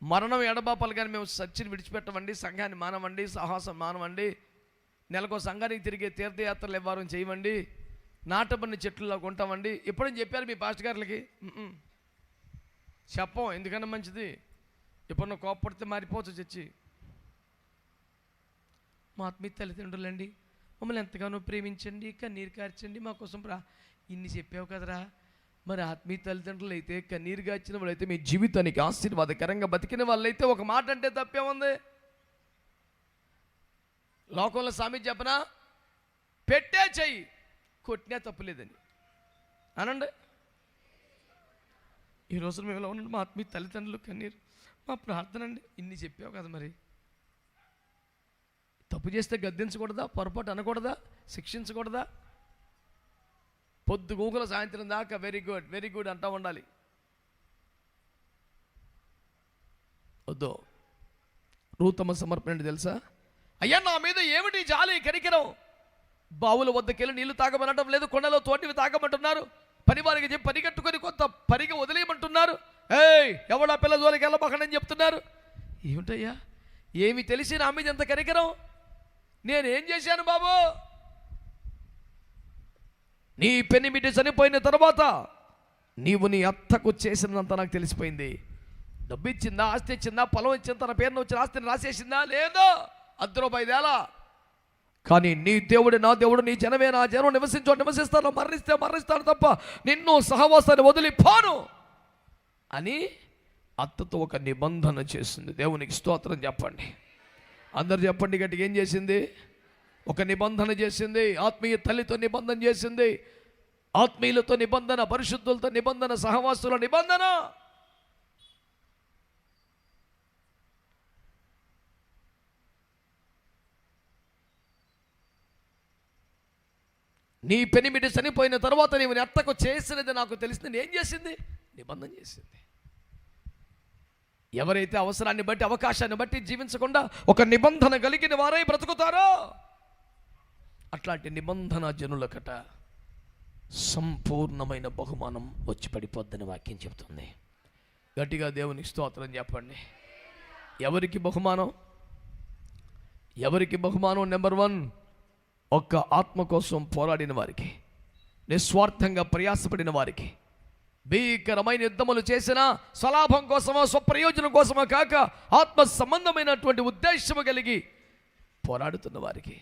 మరణం ఎడబాపాలు కానీ మేము చర్చిని విడిచిపెట్టమండి, సంఘాన్ని మానవండి, సహవాసం మానవండి, నెలకో సంఘానికి తిరిగే తీర్థయాత్రలు ఇవ్వరం చేయమండి, నాటబడిన చెట్లలో కొంటామండి. ఎప్పుడైనా చెప్పారు మీ పాస్టర్ గారులకి? చెప్పం. ఎందుకన్నా మంచిది. ఎప్పుడన్నా కోపడితే మారిపోవచ్చు చర్చి. మా ఆత్మీయ తల్లిదండ్రులండి, మమ్మల్ని ఎంతగానో ప్రేమించండి, కన్నీరు కార్చండి, మా కోసం ఇన్ని చెప్పావు కదరా. మరి ఆత్మీయ తల్లిదండ్రులు అయితే, కన్నీరు గార్చిన వాళ్ళైతే, మీ జీవితానికి ఆశీర్వాదకరంగా బతికిన వాళ్ళైతే ఒక మాట అంటే తప్పేముంది? లోకంలో సామెత చెప్పనా? పెట్టే చెయ్యి కొట్టినా తప్పులేదని అనండి. ఈ రోజున మేము ఎలా ఉండండి? మా ఆత్మీయ తల్లిదండ్రులు కన్నీరు, మా ప్రార్థన అండి. ఇన్ని చెప్పావు కదా, మరి తప్పు చేస్తే గద్దించకూడదా? పొరపాటు అనకూడదా? శిక్షించకూడదా? పొద్దు గూగుల సాయంత్రం దాకా వెరీ గుడ్ అంటూ ఉండాలి. వద్దు. రూతమ్మ సమర్పణ ఏంటి తెలుసా? అయ్యా నా మీద ఏమిటి జాలి కనికరం? బావుల వద్దకెళ్ళి నీళ్లు తాగమనటం లేదు, కొండలో తోటివి తాగమంటున్నారు, పని వారికి చెప్పి పని కట్టుకొని కొత్త పరిగ వదిలేయమంటున్నారు. ఎవడా పిల్ల జోలికి వెళ్ళబోకండి చెప్తున్నారు. ఏమిటయ్యా, ఏమి తెలిసి నా మీద ఎంత కనికరం? నేనేం చేశాను బాబు? నీ పెనిమిటి చనిపోయిన తర్వాత నీవు నీ అత్తకు చేసినంత నాకు తెలిసిపోయింది. డబ్బు ఇచ్చిందా, ఆస్తి ఇచ్చిందా, పొలం ఇచ్చిందా, తన పేరున వచ్చిన ఆస్తిని రాసేసిందా? లేదో. ₹10 కానీ నీ దేవుడు నా దేవుడు, నీ జనమే నా జనం, నివసిస్తాను, మరణిస్తాను తప్ప నిన్ను సహవాసాన్ని వదిలిపోను అని అత్తతో ఒక నిబంధన చేసింది. దేవునికి స్తోత్రం చెప్పండి. అందరు చెప్పండి గట్టిగా. ఏం చేసింది? ఒక నిబంధన చేసింది. ఆత్మీయ తల్లితో నిబంధన చేసింది, ఆత్మీయులతో నిబంధన, పరిశుద్ధులతో నిబంధన, సహవాసుల నిబంధన. నీ పెనిమిటి చనిపోయిన తర్వాత నీవు నీ అత్తకు చేసినది నాకు తెలిసింది. ఏం చేసింది? నిబంధన చేసింది. ఎవరైతే అవసరాన్ని బట్టి, అవకాశాన్ని బట్టి జీవించకుండా ఒక నిబంధన కలిగిన వారై బ్రతుకుతారో అట్లాంటి నిబంధన జనులకట సంపూర్ణమైన బహుమానం వచ్చి పడిపోద్దని వాక్యం చెబుతుంది. గట్టిగా దేవునికి స్తోత్రం చెప్పండి. ఎవరికి బహుమానం? నెంబర్ 1, ఒక్క ఆత్మ కోసం పోరాడిన వారికి, నిస్వార్థంగా ప్రయాసపడిన వారికి, భీకరమైన యుద్ధములు చేసిన స్వలాభం కోసమో స్వప్రయోజనం కోసమో కాక ఆత్మ సంబంధమైనటువంటి ఉద్దేశము కలిగి పోరాడుతున్న వారికి,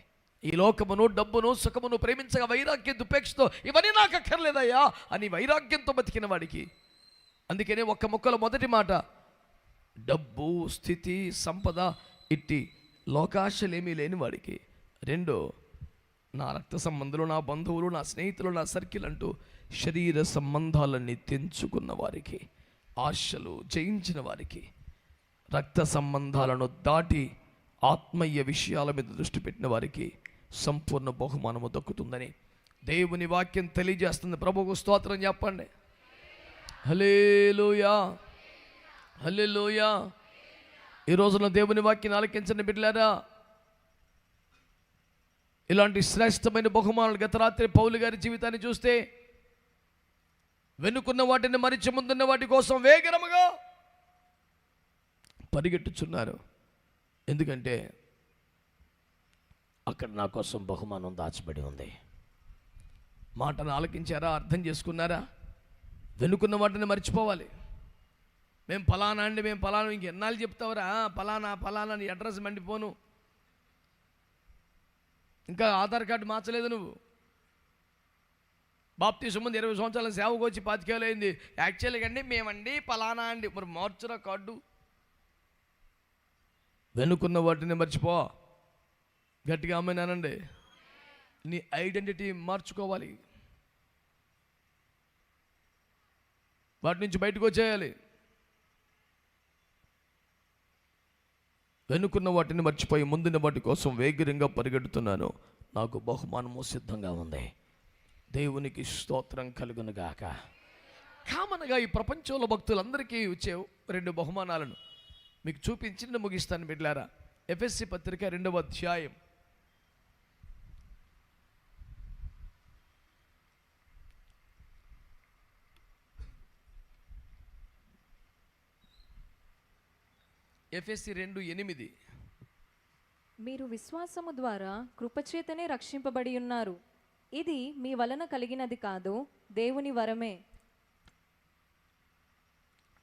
ఈ లోకమును, డబ్బును, సుఖమును ప్రేమించగా వైరాగ్యం దుపేక్షతో ఇవన్నీ నాకు అక్కర్లేదయ్యా అని వైరాగ్యంతో బతికిన వాడికి. అందుకనే ఒక్క ముక్కలో మొదటి మాట, డబ్బు, స్థితి, సంపద ఇట్టి లోకాశలేమీ లేని వాడికి. 2, నా రక్త సంబంధులు, నా బంధువులు, నా స్నేహితులు, నా సర్కిల్ అంటూ శరీర సంబంధాలన్నీ తెంచుకున్న వారికి, ఆశలు జయించిన వారికి, రక్త సంబంధాలను దాటి ఆత్మీయ విషయాల మీద దృష్టి పెట్టిన వారికి సంపూర్ణ బహుమానము దక్కుతుందని దేవుని వాక్యం తెలియజేస్తుంది. ప్రభువుకు స్తోత్రం చెప్పండి. హల్లెలూయా, హల్లెలూయా. ఈ రోజున దేవుని వాక్యం ఆలకించండి బిడ్డలారా. ఇలాంటి శ్రేష్టమైన బహుమానాలు గత రాత్రి పౌలు గారి జీవితాన్ని చూస్తే, వెనుకున్న వాటిని మరిచి ముందున్న వాటి కోసం వేగరముగా పరిగెట్టుచున్నారు. ఎందుకంటే అక్కడ నా కోసం బహుమానం దాచబడి ఉంది. మాటను ఆలకించారా? అర్థం చేసుకున్నారా? వెనుకున్న వాటిని మర్చిపోవాలి. మేము ఫలానా అండి, మేము ఫలానా, ఇంకెన్నాళ్ళు చెప్తావరా ఫలానా నీ అడ్రస్ మండిపోను. ఇంకా ఆధార్ కార్డు మార్చలేదు నువ్వు. బాప్తీసం ముందు 20 సంవత్సరాల సేవకు వచ్చి 25 ఏళ్ళు అయింది. యాక్చువల్గా అండి మేమండి పలానా అండి. మరి మార్చురా కార్డు. వెనుకున్న వాటిని మర్చిపో. గట్టిగా అమ్మాయినానండి. నీ ఐడెంటిటీ మార్చుకోవాలి. వాటి నుంచి బయటకు వచ్చేయాలి. వెనుకున్న వాటిని మర్చిపోయి ముందున్న వాటి కోసం వేగిరంగా పరిగెడుతున్నాను. నాకు బహుమానము సిద్ధంగా ఉంది. దేవునికి స్తోత్రం కలుగునుగాక. కామన్గా ఈ ప్రపంచంలో భక్తులందరికీ వచ్చే 2 బహుమానాలను మీకు చూపించి ముగిస్తాను బిడ్డలారా. ఎఫెసీ పత్రిక 2వ అధ్యాయం 2:8 మీరు విశ్వాసము ద్వారా కృపచేతనే రక్షింపబడి ఉన్నారు. ఇది మీ వలన కలిగినది కాదు, దేవుని వరమే.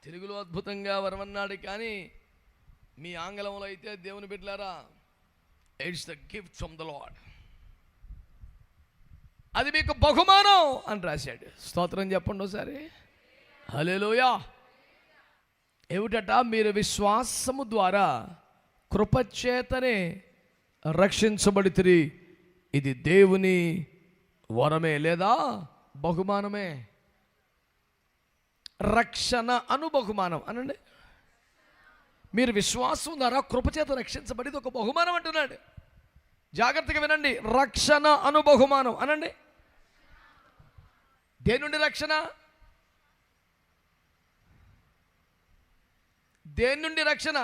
తెలుగులో అద్భుతంగా వరమన్నాడు, కానీ మీ ఆంగ్లంలో అయితే దేవుని బిడ్డలారా it's the gift from the lord. అది మీకు బహుమానం అని రాశాడు. స్తోత్రం చెప్పండి ఒకసారి. హల్లెలూయా. ఏమిటట? మీరు విశ్వాసము ద్వారా కృపచేతనే రక్షించబడితిరి. ఇది దేవుని వరమే లేదా బహుమానమే. రక్షణ అను బహుమానం అనండి. మీరు విశ్వాసం ద్వారా కృపచేత రక్షించబడిది ఒక బహుమానం అంటున్నాడు. జాగ్రత్తగా వినండి. రక్షణ అను బహుమానం అనండి. దేని నుండి రక్షణ? దేని నుండి రక్షణ?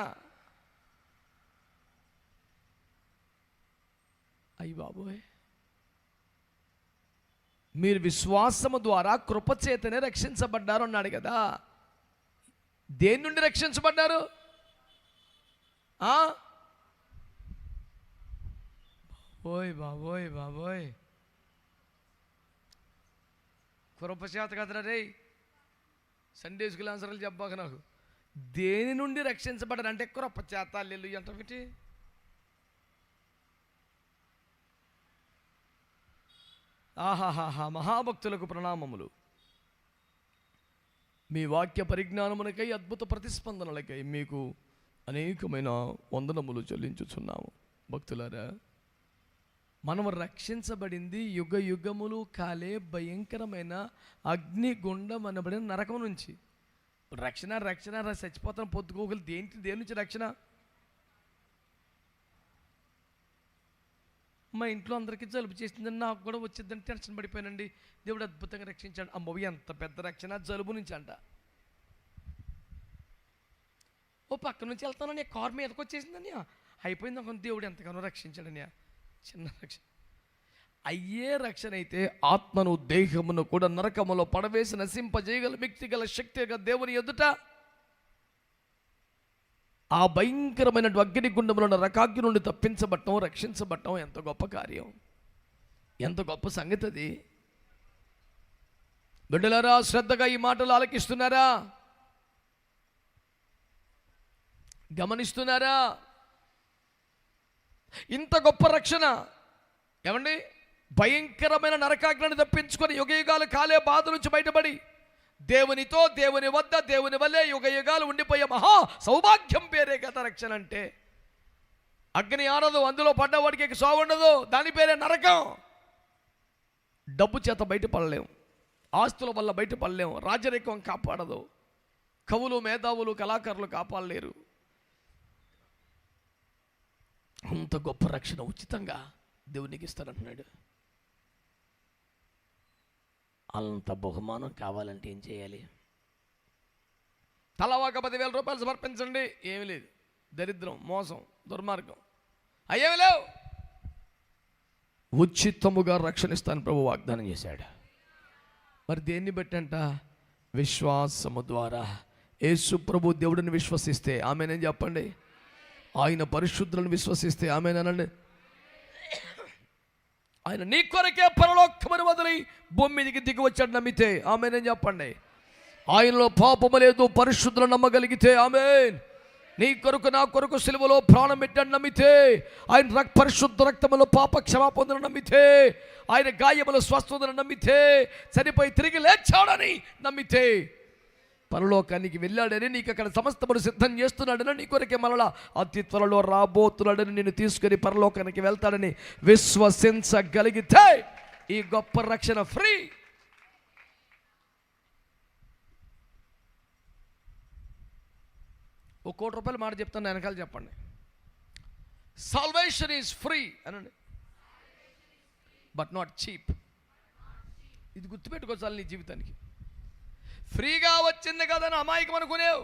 అయ్య బాబోయ్. మీరు విశ్వాసము ద్వారా కృపచేతనే రక్షించబడ్డారు అన్నాడు కదా. దేని నుండి రక్షించబడ్డారు? ఓయ్ బాబోయ్ బాబోయ్. కృపచేత కదరా రే. సండే స్కూల్ ఆన్సర్లు చెప్పాక నాకు. దేని నుండి రక్షించబడ్డారు అంటే కృపచేత లేలు అంటే ఆహాహాహా. మహాభక్తులకు ప్రణామములు. మీ వాక్య పరిజ్ఞానమునకై అద్భుత ప్రతిస్పందనలకై మీకు అనేకమైన వందనములు చెల్లించుచున్నాము. భక్తులారా, మనం రక్షించబడింది యుగ యుగములు కాలే భయంకరమైన అగ్నిగుండం అనబడిన నరకం నుంచి. రక్షణ రక్షణ చచ్చిపోతాం పొద్దుకోగలు. దేని నుంచి రక్షణ? మా ఇంట్లో అందరికీ జలుబు చేసిందని నాకు కూడా వచ్చిందని టెన్షన్ పడిపోయానండి. దేవుడు అద్భుతంగా రక్షించాడు. అమ్మో ఎంత పెద్ద రక్షణ! జలుబు నుంచి అంట. ఓ పక్క నుంచి వెళ్తానని కారు మీదకి వచ్చేసిందని అయిపోయింది అనుకుని. దేవుడు ఎంతగానో రక్షించాడని. చిన్న రక్షణ. అయ్యే రక్షణ అయితే ఆత్మను దేహమును కూడా నరకములో పడవేసి నశింపజేయగల వ్యక్తిగల శక్తి దేవుని ఎదుట ఆ భయంకరమైన అగ్నిగుండంలో నరకాగ్ని నుండి తప్పించబట్టం, రక్షించబట్టం ఎంత గొప్ప కార్యం, ఎంత గొప్ప సంగతి అది. బిడ్డలారా, శ్రద్ధగా ఈ మాటలు ఆలకిస్తున్నారా? గమనిస్తున్నారా? ఇంత గొప్ప రక్షణ ఏమండి? భయంకరమైన నరకాగ్ని తప్పించుకొని యుగయుగాలు కాలే బాధ నుంచి బయటపడి దేవునితో, దేవుని వద్ద, దేవుని వల్లే యుగయుగాలు ఉండిపోయే మహా సౌభాగ్యం పేరే కదా రక్షణ అంటే. అగ్ని ఆనదు, అందులో పడ్డవాడికి సావు ఉండదు. దాని పేరే నరకం. డబ్బు చేత బయటపడలేం, ఆస్తుల వల్ల బయటపడలేం, రాజరికం కాపాడదు, కవులు, మేధావులు, కళాకారులు కాపాడలేరు. అంత గొప్ప రక్షణ ఉచితంగా దేవునికి ఇస్తానంటున్నాడు. అంత బహుమానం కావాలంటే ఏం చేయాలి? తలవాక 10,000 రూపాయలు సమర్పించండి. ఏమి లేదు. దరిద్రం, మోసం, దుర్మార్గం అయ్యేమి లేవు. ఉచితముగా రక్షణ ఇస్తాను ప్రభు వాగ్దానం చేశాడు. మరి దేన్ని బట్టి అంట? విశ్వాసము ద్వారా. యేసు ప్రభు దేవుడిని విశ్వసిస్తే ఆమెనని చెప్పండి. ఆయన పరిశుద్ధులను విశ్వసిస్తే ఆమెనండి. ఆయన నీ కొరకే పరలోకమును వదిలి భూమి మీదకి దిగి వచ్చాడు నమ్మితే ఆమెనని చెప్పండి. ఆయనలో పాపము లేదు, పరిశుద్ధులను నమ్మగలిగితే ఆమెన్. నీ కొరకు నా కొరకు సిలువలో ప్రాణం పెట్టాడు నమ్మితే, ఆయన పరిశుద్ధ రక్తములో పాప క్షమాపణ నమ్మితే, ఆయన గాయముల స్వస్థతను నమ్మితే, చనిపోయి తిరిగి లేచాడని నమ్మితే, పరలోకానికి వెళ్ళాడని, నీకు అక్కడ సమస్తమును సిద్ధం చేస్తున్నాడని, నీ కొరకే మరలా అతి త్వరలో రాబోతున్నాడని, నిన్ను తీసుకొని పరలోకానికి వెళ్తాడని విశ్వసించగలిగితే ఈ గొప్ప రక్షణ ఫ్రీ. ₹1,00,00,000 మాట చెప్తాను, వెనకాల చెప్పండి. సాల్వేషన్ ఈజ్ ఫ్రీ అనండి, బట్ నాట్ చీప్. ఇది గుర్తుపెట్టుకోవాలి నీ జీవితానికి. ఫ్రీగా వచ్చింది కదని అమాయకం అనుకునేవు.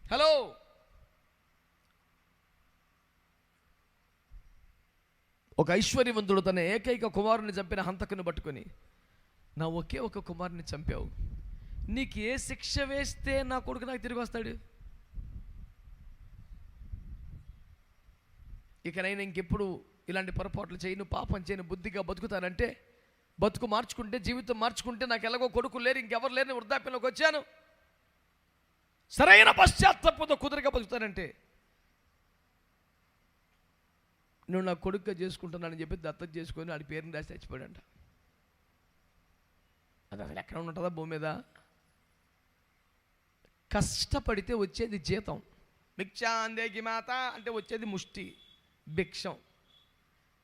హలో, ఒక ఐశ్వర్యవంతుడు తన ఏకైక కుమారుని చంపిన హంతకుని పట్టుకొని, నా ఒకే ఒక కుమారుని చంపావు, నీకు ఏ శిక్ష వేస్తే నా కొడుకు నాకు తిరిగి వస్తాడు? ఇక నేను ఇంకెప్పుడు ఇలాంటి పొరపాట్లు చేయను, పాపం చేయను, బుద్ధిగా బతుకుతానంటే, బతుకు మార్చుకుంటే, జీవితం మార్చుకుంటే, నాకు ఎలాగో కొడుకు లేరు, ఇంకెవరు లేని వృద్ధాప్యంలోకి వచ్చాను, సరైన పశ్చాత్తాపంతో కుదురుగా బతుకుతానంటే, నువ్వు నా కొడుకుగా చేసుకుంటున్నానని చెప్పి దత్తత చేసుకొని ఆడి పేరుని రాసి చచ్చిపోయాడంట. అది అసలు ఎక్కడ ఉంటుందా భూమి మీద? కష్టపడితే వచ్చేది జీతం. భిక్షాందేకి మాత అంటే వచ్చేది ముష్టి భిక్షం.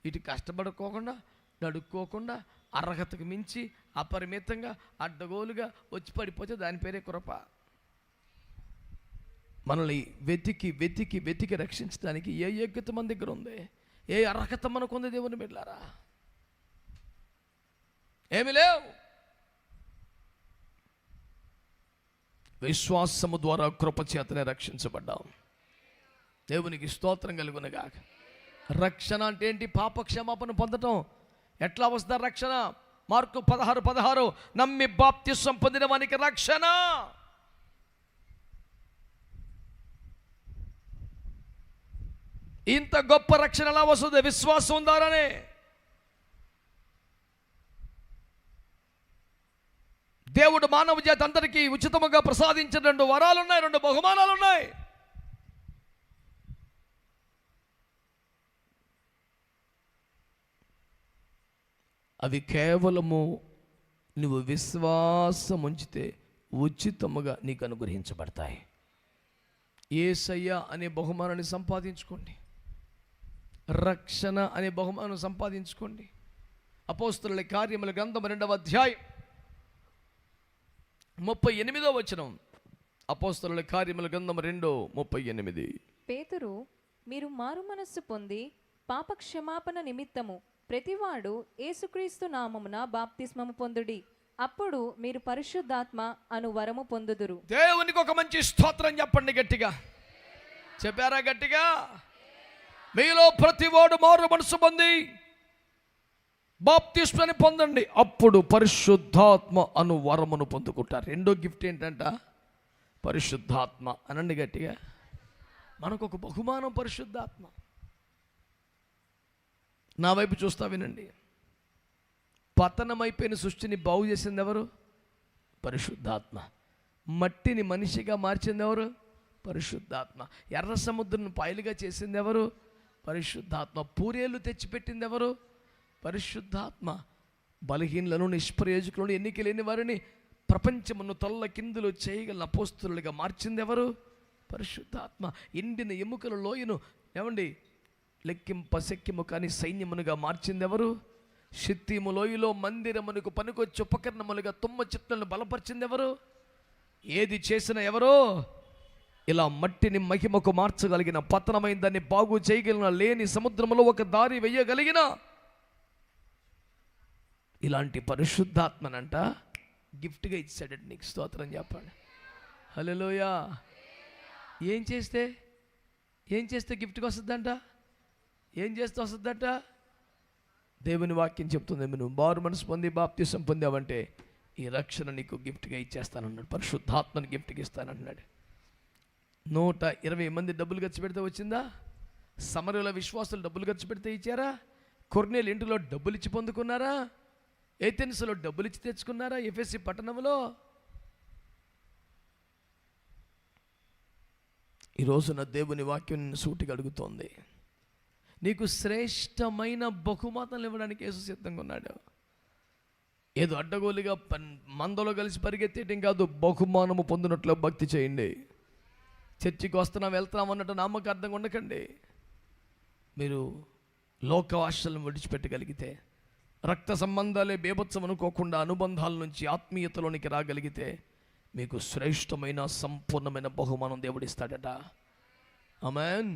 ఇటు కష్టపడుకోకుండా, నడుక్కోకుండా, అర్హతకు మించి అపరిమితంగా అడ్డగోలుగా వచ్చి పడిపోతే దాని పేరే కృప. మనల్ని వెతికి వెతికి వెతికి రక్షించడానికి ఏ యోగ్యత మన దగ్గర ఉంది, ఏ అర్హత మనకుంది దేవుని బిడ్డలారా? ఏమి లేవు. విశ్వాసము ద్వారా కృప చేతనే రక్షించబడ్డాం. దేవునికి స్తోత్రం కలుగునగాక. రక్షణ అంటే ఏంటి? పాప క్షమాపణ పొందటం. ఎట్లా వస్తుంది రక్షణ? మార్కు 16:16 నమ్మి బాప్తిస్మం పొందిన వానికి రక్షణ. ఇంత గొప్ప రక్షణ ఎలా వస్తుంది? విశ్వాసం ద్వారానే. దేవుడు మానవ జాతి అందరికీ ఉచితముగా ప్రసాదించిన 2 వరాలు ఉన్నాయి, 2 బహుమానాలు ఉన్నాయి. అవి కేవలము నువ్వు విశ్వాసం ఉంచితే ఉచితముగా నీకు అనుగ్రహించబడతాయి. యేసయ్య అనే బహుమానాన్ని సంపాదించుకోండి, రక్షణ అనే బహుమానం సంపాదించుకోండి. అపోస్తలుల కార్యముల గ్రంథం 2వ అధ్యాయం 38వ వచనం. అపోస్తలుల కార్యముల గ్రంథం 2:38. పేతురు, మీరు మారు మనస్సు పొంది పాప క్షమాపణ నిమిత్తము ప్రతివాడు యేసుక్రీస్తు నామమున బాప్తిస్మము పొందుడి, అప్పుడు మీరు పరిశుద్ధాత్మ అను వరము పొందుదురు. దేవునికి ఒక మంచి స్తోత్రం చెప్పండి గట్టిగా. చెప్పారా గట్టిగా? మీలో ప్రతివాడు మారు మనసు పొంది బాప్తిస్మని పొందండి, అప్పుడు పరిశుద్ధాత్మ అను వరమును పొందుకుంటారు. 2వ గిఫ్ట్ ఏంటంట? పరిశుద్ధాత్మ. అనండి గట్టిగా. మనకు ఒక బహుమానం పరిశుద్ధాత్మ. నా వైపు చూస్తా వినండి. పతనమైపోయిన సృష్టిని బాగు చేసింది ఎవరు? పరిశుద్ధాత్మ. మట్టిని మనిషిగా మార్చింది ఎవరు? పరిశుద్ధాత్మ. ఎర్ర సముద్రం పాయలుగా చేసింది ఎవరు? పరిశుద్ధాత్మ. పూరేళ్ళు తెచ్చిపెట్టింది ఎవరు? పరిశుద్ధాత్మ. బలహీనులను, నిష్ప్రయోజకులను, ఎన్నిక లేని వారిని ప్రపంచమును తల్ల కిందులు చేయగల అపోస్తలులుగా మార్చింది ఎవరు? పరిశుద్ధాత్మ. ఎండిన ఎముకల లోయను ఏమండి లెక్కింపశక్యము కానీ సైన్యమునుగా మార్చింది ఎవరు? షిత్తీము లోయలో మందిరమునకు పనికొచ్చి ఉపకరణములుగా తుమ్మ చెట్లను బలపరిచింది ఎవరు? ఏది చేసిన ఎవరో? ఇలా మట్టిని మహిమకు మార్చగలిగిన, పతనమైన దాన్ని బాగు చేయగలిగిన, లేని సముద్రంలో ఒక దారి వేయగలిగిన ఇలాంటి పరిశుద్ధాత్మనంట గిఫ్ట్గా ఇచ్చాడండి. నీకు స్తోత్రం చెప్పండి. హల్లెలూయా. ఏం చేస్తే గిఫ్ట్గా వస్తుందంట? ఏం చేస్తే వస్తుందంట? దేవుని వాక్యం చెప్తుంది, నువ్వు మారు మనసు పొంది బాప్తిసం పొందావంటే ఈ రక్షణ నీకు గిఫ్ట్గా ఇచ్చేస్తానన్నాడు. పరిశుద్ధాత్మని గిఫ్ట్గా ఇస్తానన్నాడు. 120 మంది డబ్బులు ఖర్చు పెడితే వచ్చిందా? సమరయుల విశ్వాసులు డబ్బులు ఖర్చు పెడితే ఇచ్చారా? కొర్నేలు ఇంటిలో డబ్బులు ఇచ్చి పొందుకున్నారా? ఏథెన్స్లో డబ్బులు ఇచ్చి తెచ్చుకున్నారా? ఎఫెసీ పట్టణంలో ఈ రోజున దేవుని వాక్యం నిన్ను సూటిగా అడుగుతోంది. నీకు శ్రేష్టమైన బహుమానాలు ఇవ్వడానికి యేసు సిద్ధంగా ఉన్నాడు. ఏదో అడ్డగోలుగా మందలో కలిసి పరిగెత్తేయటం కాదు, బహుమానము పొందినట్లు భక్తి చేయండి. చర్చికి వస్తున్నాం వెళ్తున్నాం అన్నట్టు నామకార్థంగా ఉండకండి. మీరు లోకవాశలను విడిచిపెట్టగలిగితే, రక్త సంబంధాలే బీభత్సం అనుకోకుండా అనుబంధాల నుంచి ఆత్మీయతలోనికి రాగలిగితే మీకు శ్రేష్టమైన సంపూర్ణమైన బహుమానం దేవుడిస్తాడట. ఆమేన్.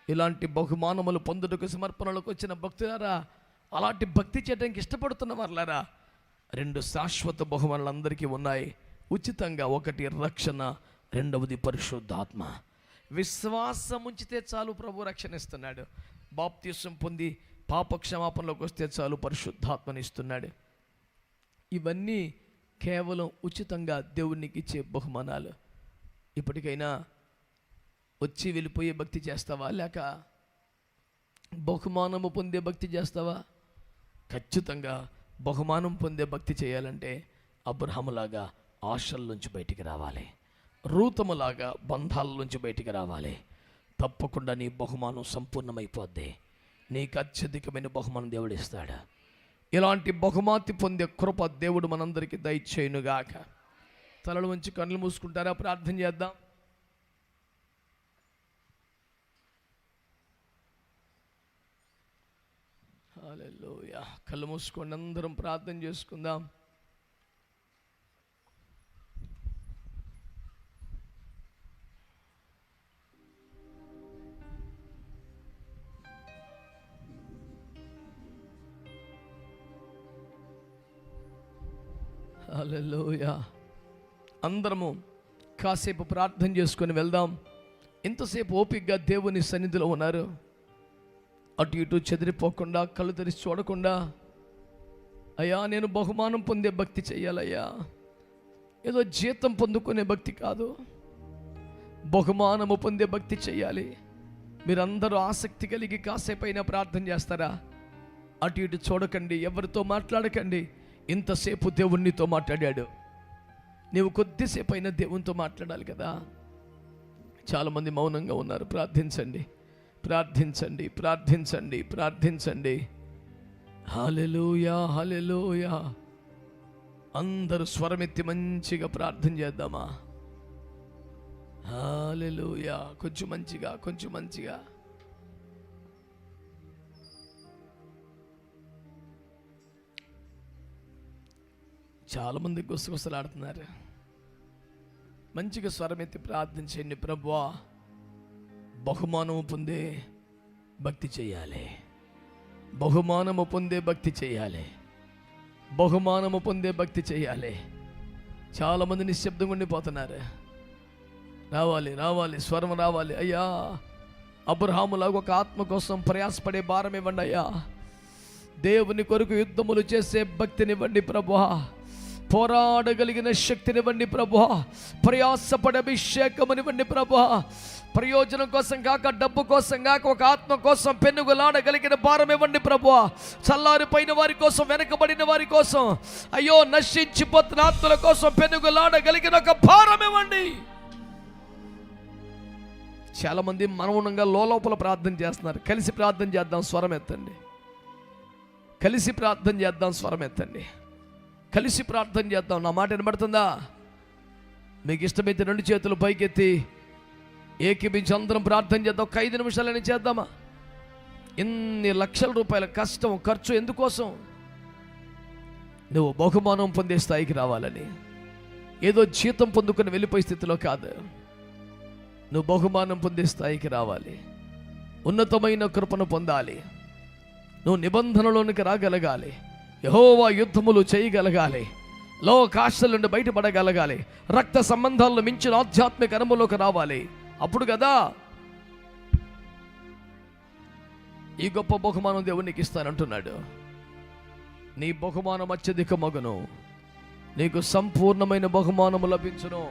ఇలాంటి బహుమానములు పొందుటకు సమర్పణలకు వచ్చిన భక్తులారా, అలాంటి భక్తి చేయడానికి ఇష్టపడుతున్న వారులారా, 2 శాశ్వత బహుమానాలు అందరికీ ఉన్నాయి ఉచితంగా. ఒకటి రక్షణ, రెండవది పరిశుద్ధాత్మ. విశ్వాసం ఉంచితే చాలు ప్రభు రక్షణ ఇస్తున్నాడు. బాప్తిసం పొంది పాపక్షమాపణలోకి వస్తే చాలు పరిశుద్ధాత్మని ఇస్తున్నాడు. ఇవన్నీ కేవలం ఉచితంగా దేవునికి ఇచ్చే బహుమానాలు. ఇప్పటికైనా వచ్చి వెళ్ళిపోయే భక్తి చేస్తావా, లేక బహుమానము పొందే భక్తి చేస్తావా? ఖచ్చితంగా బహుమానం పొందే భక్తి చేయాలంటే అబ్రహాములాగా ఆశల నుంచి బయటికి రావాలి, రూతములాగా బంధాల నుంచి బయటికి రావాలి. తప్పకుండా నీ బహుమానం సంపూర్ణమైపోద్ది. నీకు అత్యధికమైన బహుమానం దేవుడు ఇస్తాడు. ఇలాంటి బహుమాతి పొందే కృప దేవుడు మనందరికీ దయచేయునుగాక. తలలు వంచి కళ్ళు మూసుకుంటారా? ప్రార్థన చేద్దాం. హల్లెలూయా. కళ్ళు మూసుకోండి, అందరం ప్రార్థన చేసుకుందాం. హల్లెలూయా. అందరము కాసేపు ప్రార్థన చేసుకొని వెళ్దాం. ఇంతసేపు ఓపికగా దేవుని సన్నిధిలో ఉన్నారు. అటు ఇటు చెదిరిపోకుండా, కళ్ళు తెరిచి చూడకుండా, అయ్యా నేను బహుమానం పొందే భక్తి చెయ్యాలయ్యా, ఏదో జీతం పొందుకునే భక్తి కాదు, బహుమానము పొందే భక్తి చెయ్యాలి. మీరందరూ ఆసక్తి కలిగి కాసేపు అయినా ప్రార్థన చేస్తారా? అటు ఇటు చూడకండి, ఎవరితో మాట్లాడకండి. ఇంతసేపు దేవునితో మాట్లాడాడు, నీవు కొద్దిసేపు అయినా దేవునితో మాట్లాడాలి కదా. చాలామంది మౌనంగా ఉన్నారు. ప్రార్థించండి, ప్రార్థించండి, ప్రార్థించండి, ప్రార్థించండి. హల్లెలూయా, హల్లెలూయా. అందరూ స్వరమెత్తి మంచిగా ప్రార్థన చేద్దామా? హల్లెలూయా. కొంచెం మంచిగా, కొంచెం మంచిగా. చాలామంది గుసగుసలాడుతున్నారు. మంచిగా స్వరమెత్తి ప్రార్థించండి. ప్రభువా, బహుమానము పొందే భక్తి చేయాలి, బహుమానము పొందే భక్తి చేయాలి, బహుమానము పొందే భక్తి చేయాలి. చాలామంది నిశ్శబ్దంగా ఉండిపోతున్నారు. రావాలి, రావాలి, స్వరం రావాలి. అయ్యా, అబ్రహాములాగా ఒక ఆత్మ కోసం ప్రయాసపడే భారం ఇవ్వండి అయ్యా. దేవుని కొరకు యుద్ధములు చేసే భక్తినివ్వండి ప్రభువా. పోరాడగలిగిన శక్తినివ్వండి ప్రభువా. ప్రయాసపడే అభిషేకమునివ్వండి ప్రభువా. ప్రయోజనం కోసం కాక, డబ్బు కోసం కాక, ఒక ఆత్మ కోసం పెనుగులాడగలిగిన భారం ఇవ్వండి ప్రభువా. చల్లారిపోయిన వారి కోసం, వెనకబడిన వారి కోసం, అయ్యో నశించిపోతున్న ఆత్మల కోసం పెనుగులాడగలిగిన ఒక భారం ఇవ్వండి. చాలామంది మౌనంగా లోపల ప్రార్థన చేస్తున్నారు. కలిసి ప్రార్థన చేద్దాం, స్వరం ఎత్తండి. కలిసి ప్రార్థన చేద్దాం, స్వరం ఎత్తండి. కలిసి ప్రార్థన చేద్దాం. నా మాట వినబడుతుందా? మీకు ఇష్టమైతే 2 చేతులు పైకెత్తి ఏకీభించి అందరం ప్రార్థన చేద్దాం. ఒక 5 నిమిషాలని చేద్దామా? ఇన్ని లక్షల రూపాయల కష్టం, ఖర్చు ఎందుకోసం? నువ్వు బహుమానం పొందే స్థాయికి రావాలని. ఏదో జీతం పొందుకొని వెళ్ళిపోయే స్థితిలో కాదు, నువ్వు బహుమానం పొందే స్థాయికి రావాలి. ఉన్నతమైన కృపను పొందాలి. నువ్వు నిబంధనలోనికి రాగలగాలి. యెహోవా యుద్ధములు చేయగలగాలి. లోకాశల నుండి బయటపడగలగాలి. రక్త సంబంధాలను మించిన ఆధ్యాత్మిక అనుభవంలోకి రావాలి. అప్పుడు కదా ఈ గొప్ప బహుమానం దేవునికి ఇస్తానంటున్నాడు. నీ బహుమానం అత్యధిక మగును, నీకు సంపూర్ణమైన బహుమానము లభించును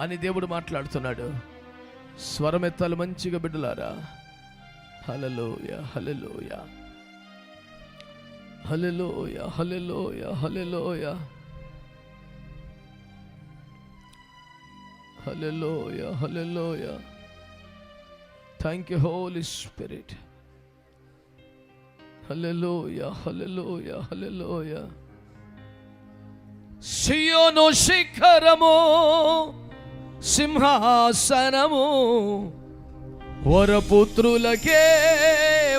అని దేవుడు మాట్లాడుతున్నాడు. స్వరమెత్తాలు మంచిగా బిడ్డలారా. Hallelujah, hallelujah, hallelujah, hallelujah, hallelujah, hallelujah, hallelujah. Thank you Holy Spirit. Hallelujah, hallelujah, hallelujah. సియోను శిఖరము సింహాసనము వరపుత్రులకే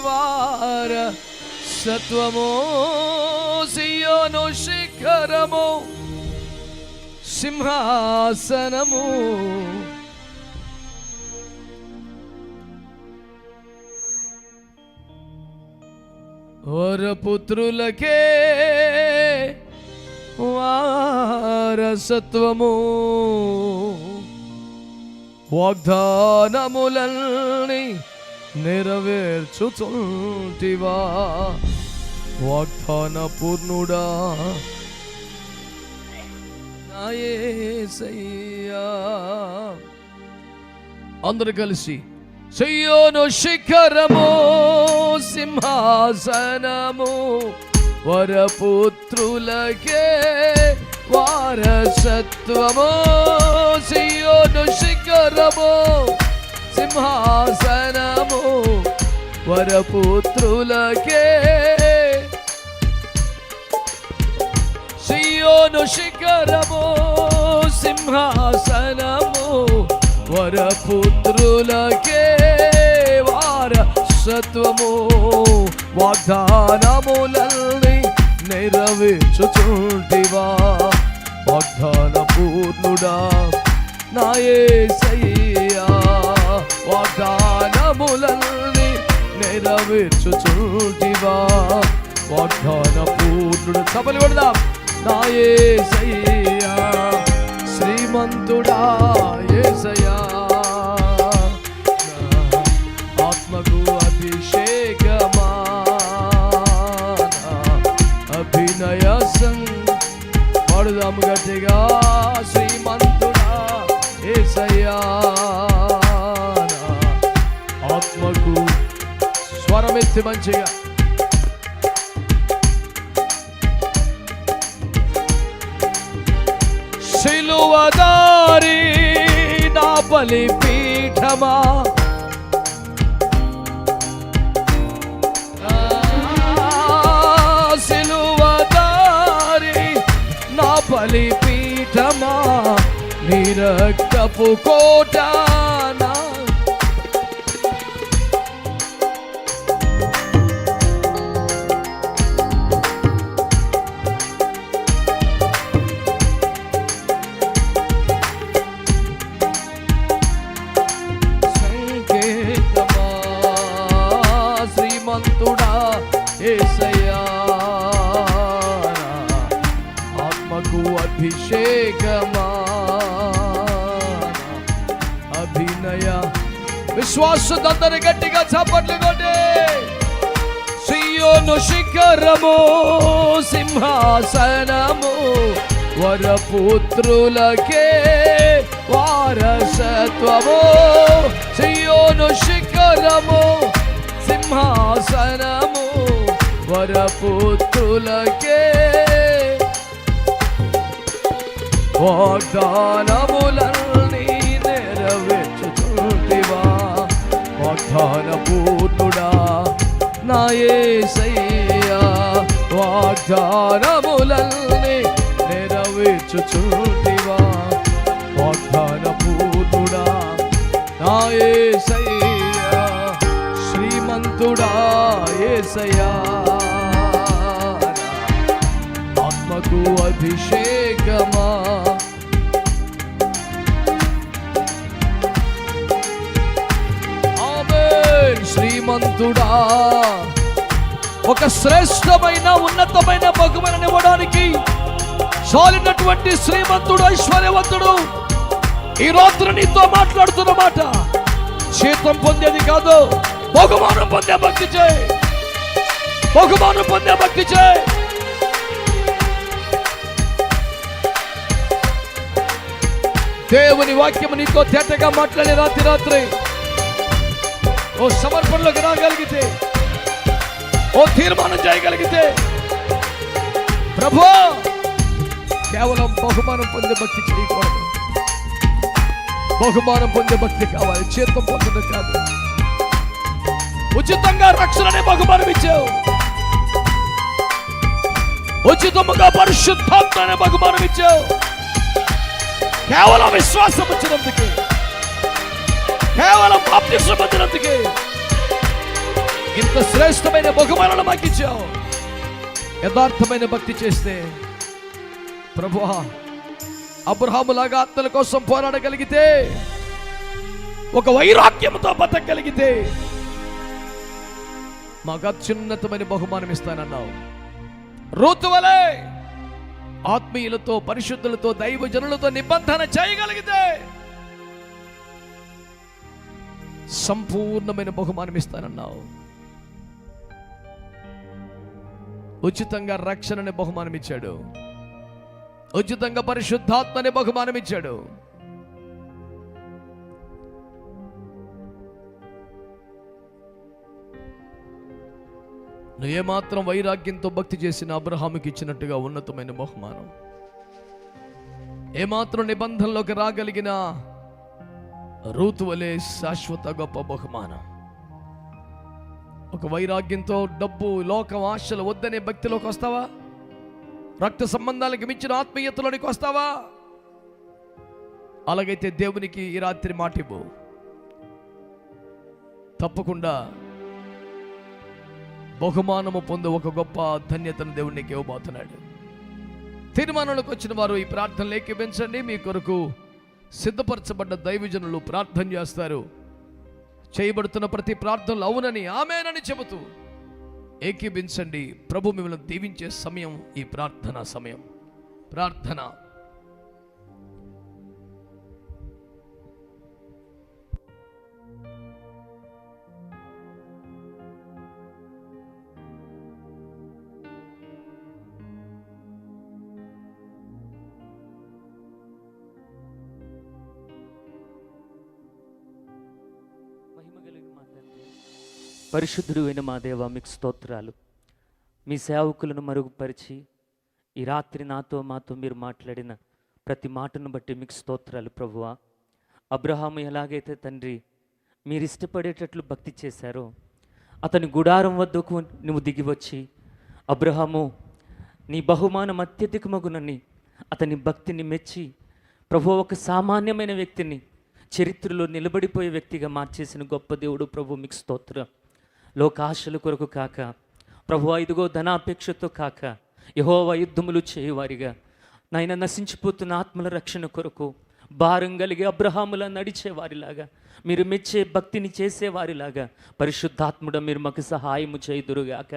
వారసత్వము. సియోను శిఖరము సింహాసనము వరపుత్రులకే వారసత్వము. వాగ్దానములన్నీ నెరవేర్చుచుంటివా వాగ్దాన పూర్ణుడా నా యేసయ్యా. అందరూ కలిసి సియోను శిఖరము సింహాసనము వరపుత్రులకే వారసత్వము. సియోను శిఖరము సింహాసనము వరపుత్రులకే. సియోను శిఖరము సింహాసనము వరపుత్రులకే వారసత్వము. వాగ్దానములన్నీ నెరవేర్చుచుంటివా వాగ్దాన పూర్ణుడా నా యేసయ్యా. వాగ్దానములన్నీ నెరవేర్చుచుంటివా వాగ్దాన పూర్ణుడా. సభలు కొడదాం. నా యేసయ్యా శ్రీమంతుడా యేసయ్యా. ఆత్మకు అభిషేకమా అభినయ పాడుదాము గట్టిగా. శ్రీమంతుడా యేసయ్యా ఆత్మకు స్వరమెత్తి మంచిగా. సిలువదారి నా బలిపీఠమా సిలువదారి నా బలిపీఠమా నీ రక్తపు కోట నా శ్రీమంతుడా యేసయ్యా ఆత్మకు అభిషేకమా అభినయ. విశ్వాసందరూ గట్టిగా చప్పట్లు కొట్టే. సియోను శిఖరము సింహాసనము వరపుత్రులకే వారసత్వము. సియోను శిఖరము సింహాసనము వరపుత్రులకే వాగ్దానములన్నీ నెరవేర్చుచుంటివా వాగ్దాన పూర్ణుడా నా యేసయ్యా. వాగ్దానములన్నీ నెరవేర్చుచుంటివా వాగ్దాన పూర్ణుడా నా యేసయ్యా. శ్రీమంతుడా యేసయ్యా ఆత్మకు అభిషేకమా ఆమేన్. శ్రీమంతుడా ఒక శ్రేష్టమైన ఉన్నతమైన బహుమానాన్ని ఇవ్వడానికి చాలినటువంటి శ్రీమంతుడు ఐశ్వర్యవంతుడు ఈ రాత్రి నీతో మాట్లాడుతున్న మాట. జీతం పొందేది కాదు, బహుమానం పొందే భక్తి చేయి. బహుమానం పొందే భక్తి చేయి. దేవుని వాక్యం నీతో తేటగా మాట్లాడే రాత్రి ఓ సమర్పణలోకి రాగలిగితే, ఓ తీర్మానం చేయగలిగితే, ప్రభు కేవలం బహుమానం పొందే భక్తి చేయకూడదు. బహుమానం పొందే భక్తి కావాలి, జీతం పొందడం కాదు. ఉచితంగా రక్షణని బహుమానం ఇచ్చావు. ఉచితముగా పరిశుద్ధాత్మని బహుమానం ఇచ్చావు. కేవలం విశ్వాసం వచ్చినందుకే, కేవలం బాప్తిస్మం పొందినందుకే ఇంత శ్రేష్టమైన బహుమానాలు మాకు ఇచ్చావు. యథార్థమైన భక్తి చేస్తే ప్రభువా, అబ్రహాములాగా ఆత్మల కోసం పోరాడగలిగితే, ఒక వైరాగ్యంతో బతకగలిగితే మాకు అత్యున్నతమైన బహుమానం ఇస్తానన్నావు. రూతు వలె ఆత్మీయులతో, పరిశుద్ధులతో, దైవజనులతో నిబంధన చేయగలిగితే సంపూర్ణమైన బహుమానం ఇస్తానన్నావు. ఉచితంగా రక్షణని బహుమానం ఇచ్చాడు. ఉచితంగా పరిశుద్ధాత్మని బహుమానం ఇచ్చాడు. నువ్వు ఏమాత్రం వైరాగ్యంతో భక్తి చేసిన అబ్రహాముకి ఇచ్చినట్టుగా ఉన్నతమైన బహుమానం, ఏమాత్రం నిబంధనలోకి రాగలిగిన రూతు వలె శాశ్వత గొప్ప బహుమానం. ఒక వైరాగ్యంతో డబ్బు, లోకం, ఆశలు వద్దనే భక్తిలోకి వస్తావా? రక్త సంబంధాలకు మించిన ఆత్మీయతలోనికి వస్తావా? అలాగైతే దేవునికి ఈ రాత్రి మాటివ్వు. తప్పకుండా బహుమానము పొందు ఒక గొప్ప ధన్యతను దేవునికి ఇవ్వబోతున్నాడు. తీర్మానంలోకి వచ్చిన వారు ఈ ప్రార్థనలు ఏకీభించండి. మీ కొరకు సిద్ధపరచబడ్డ దైవజనులు ప్రార్థన చేస్తారు. చేయబడుతున్న ప్రతి ప్రార్థనలు అవునని, ఆమేనని చెబుతూ ఏకీభించండి. ప్రభు మిమ్మల్ని దీవించే సమయం ఈ ప్రార్థన సమయం. ప్రార్థన. పరిశుద్ధుడు అయిన మా దేవ, మీకు స్తోత్రాలు. మీ సేవకులను మరుగుపరిచి ఈ రాత్రి మాతో మీరు మాట్లాడిన ప్రతి మాటను బట్టి మీకు స్తోత్రాలు ప్రభువా. అబ్రహాము ఎలాగైతే తండ్రి మీరు ఇష్టపడేటట్లు భక్తి చేశారో, అతని గుడారం వద్దకు నువ్వు దిగి వచ్చి, అబ్రహాము నీ బహుమానం అత్యధికమగునని అతని భక్తిని మెచ్చి ప్రభు, ఒక సామాన్యమైన వ్యక్తిని చరిత్రలో నిలబడిపోయే వ్యక్తిగా మార్చేసిన గొప్ప దేవుడు ప్రభు, మీకు స్తోత్రం. లోకాశల కొరకు కాక ప్రభువా, ఇదిగో ధనాపేక్షతో కాక యెహోవా యుద్ధములు చేయువారిగా, నాయన నశించిపోతున్న ఆత్మల రక్షణ కొరకు భారం కలిగి అబ్రహాములా నడిచేవారిలాగా, మీరు మెచ్చే భక్తిని చేసేవారిలాగా పరిశుద్ధాత్ముడ మీరు మాకు సహాయము చేయుదురుగాక.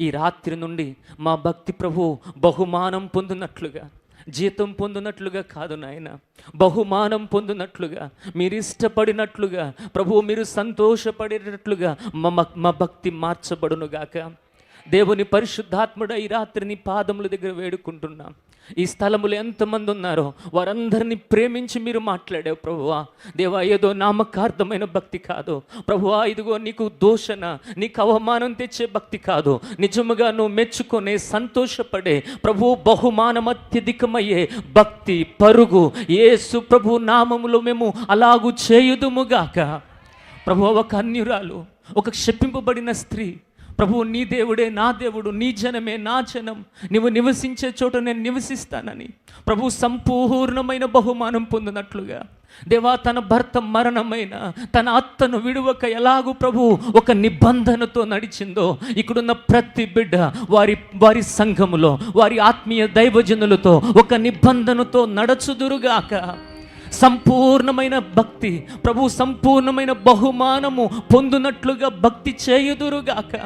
ఈ రాత్రి నుండి మా భక్తి ప్రభు బహుమానం పొందినట్లుగా, జీతం పొందినట్లుగా కాదు నాయన, బహుమానం పొందినట్లుగా, మీరు ఇష్టపడినట్లుగా ప్రభువు, మీరు సంతోషపడేటట్లుగా మా భక్తి మార్చబడునుగాక. దేవుని పరిశుద్ధాత్ముడ ఈ రాత్రి నీ పాదముల దగ్గర వేడుకుంటున్నాం. ఈ స్థలములో ఎంతమంది ఉన్నారో వారందరినీ ప్రేమించి మీరు మాట్లాడావు ప్రభువా. దేవా, ఏదో నామకార్థమైన భక్తి కాదు ప్రభువా, ఇదిగో నీకు దూషణ, నీకు అవమానం తెచ్చే భక్తి కాదు, నిజముగా నువ్వు మెచ్చుకునే, సంతోషపడే ప్రభు, బహుమానం అత్యధికమయ్యే భక్తి పరుగు యేసు ప్రభు నామములో మేము అలాగూ చేయుదుముగాక. ప్రభు, ఒక అన్యురాలు, ఒక శపింపబడిన స్త్రీ ప్రభు, నీ దేవుడే నా దేవుడు, నీ జనమే నా జనం, నువ్వు నివసించే చోట నేను నివసిస్తానని ప్రభు సంపూర్ణమైన బహుమానం పొందినట్లుగా, దేవా తన భర్త మరణమైన తన అత్తను విడువక ఎలాగూ ప్రభు ఒక నిబంధనతో నడిచిందో, ఇక్కడున్న ప్రతి బిడ్డ వారి సంఘములో వారి ఆత్మీయ దైవజనులతో ఒక నిబంధనతో నడచుదురుగాక. సంపూర్ణమైన భక్తి ప్రభు, సంపూర్ణమైన బహుమానము పొందునట్లుగా భక్తి చేయుదురుగాక.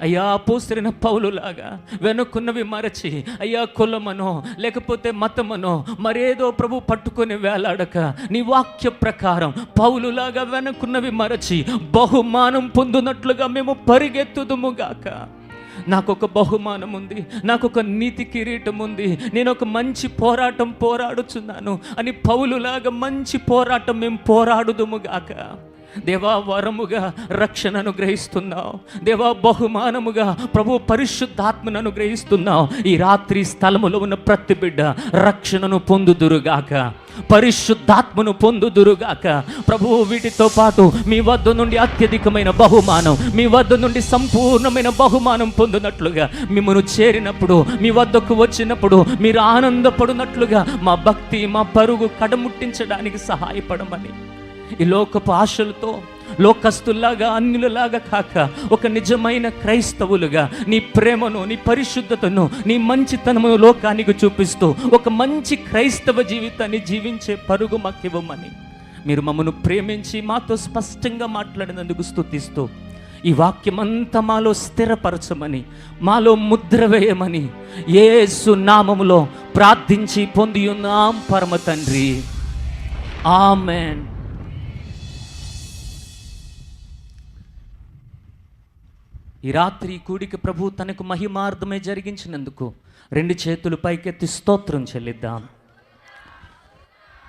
అయ్యా, అపోస్తలుడైన పౌలులాగా వెనుకున్నవి మరచి, అయ్యా కులమనో లేకపోతే మతమనో మరేదో ప్రభు పట్టుకొని వేలాడక, నీ వాక్య ప్రకారం పౌలులాగా వెనుకున్నవి మరచి బహుమానం పొందునట్లుగా మేము పరిగెత్తుదుముగాక. నాకొక బహుమానం ఉంది, నాకొక నీతి కిరీటం ఉంది, నేను ఒక మంచి పోరాటం పోరాడుచున్నాను అని పౌలులాగా మంచి పోరాటం మేము పోరాడుదుముగాక. దేవా వరముగా రక్షణ అనుగ్రహిస్తున్నావు, దేవా బహుమానముగా ప్రభు పరిశుద్ధాత్మను అనుగ్రహిస్తున్నావు. ఈ రాత్రి స్థలములో ఉన్న ప్రతి బిడ్డ రక్షణను పొందుదురుగాక, పరిశుద్ధాత్మను పొందుదురుగాక. ప్రభువు వీటితో పాటు మీ వద్ద నుండి అత్యధికమైన బహుమానం, మీ వద్ద నుండి సంపూర్ణమైన బహుమానం పొందినట్లుగా, మిమ్మల్ని చేరినప్పుడు, మీ వద్దకు వచ్చినప్పుడు మీరు ఆనందపడినట్లుగా మా భక్తి, మా పరుగు కడముట్టించడానికి సహాయపడమని, ఈ లోకపు ఆశలతో లోకస్తుల్లాగా అన్యులలాగా కాక ఒక నిజమైన క్రైస్తవులుగా నీ ప్రేమను, నీ పరిశుద్ధతను, నీ మంచితనమును లోకానికి చూపిస్తూ ఒక మంచి క్రైస్తవ జీవితాన్ని జీవించే పరుగు మాకివ్వమని, మీరు మమ్మను ప్రేమించి మాతో స్పష్టంగా మాట్లాడినందుకు స్తుతిస్తూ ఈ వాక్యమంతా మాలో స్థిరపరచమని, మాలో ముద్ర వేయమని యేసు నామములో ప్రార్థించి పొందియున్నాం పరమ తండ్రి, ఆమెన్. ఈ రాత్రి కూడిక ప్రభు తనకు మహిమార్థమే జరిగించినందుకు 2 చేతులు పైకెత్తి స్తోత్రం చెల్లిద్దాం.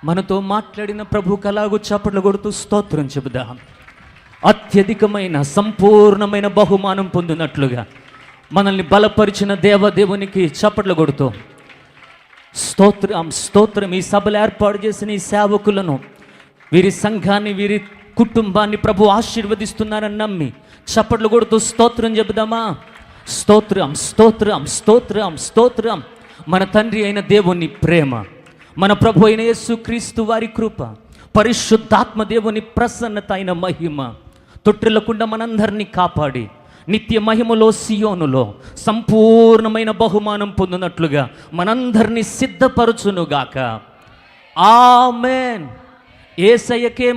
మనతో మాట్లాడిన ప్రభుకు అలాగూ చప్పట్లు కొడుతూ స్తోత్రం చెబుదాం. అత్యధికమైన సంపూర్ణమైన బహుమానం పొందినట్లుగా మనల్ని బలపరిచిన దేవదేవునికి చప్పట్లు కొడుతూ స్తోత్రం స్తోత్రం. ఈ సభలు ఏర్పాటు చేసిన ఈ సేవకులను, వీరి సంఘాన్ని, వీరి కుటుంబాన్ని ప్రభు ఆశీర్వదిస్తున్నారని నమ్మి చప్పట్లు కొడుతూ స్తోత్రం చెబుదామా? స్తోత్రం స్తోత్రం స్తోత్రం స్తోత్రం. మన తండ్రి అయిన దేవుని ప్రేమ, మన ప్రభు అయిన యేసుక్రీస్తు వారి కృప, పరిశుద్ధాత్మ దేవుని ప్రసన్నత అయిన మహిమ తొట్టిల్లకుండా మనందరినీ కాపాడి నిత్య మహిమలో సియోనులో సంపూర్ణమైన బహుమానం పొందినట్లుగా మనందరినీ సిద్ధపరచునుగాక. ఆమేన్. యేసయ్యకే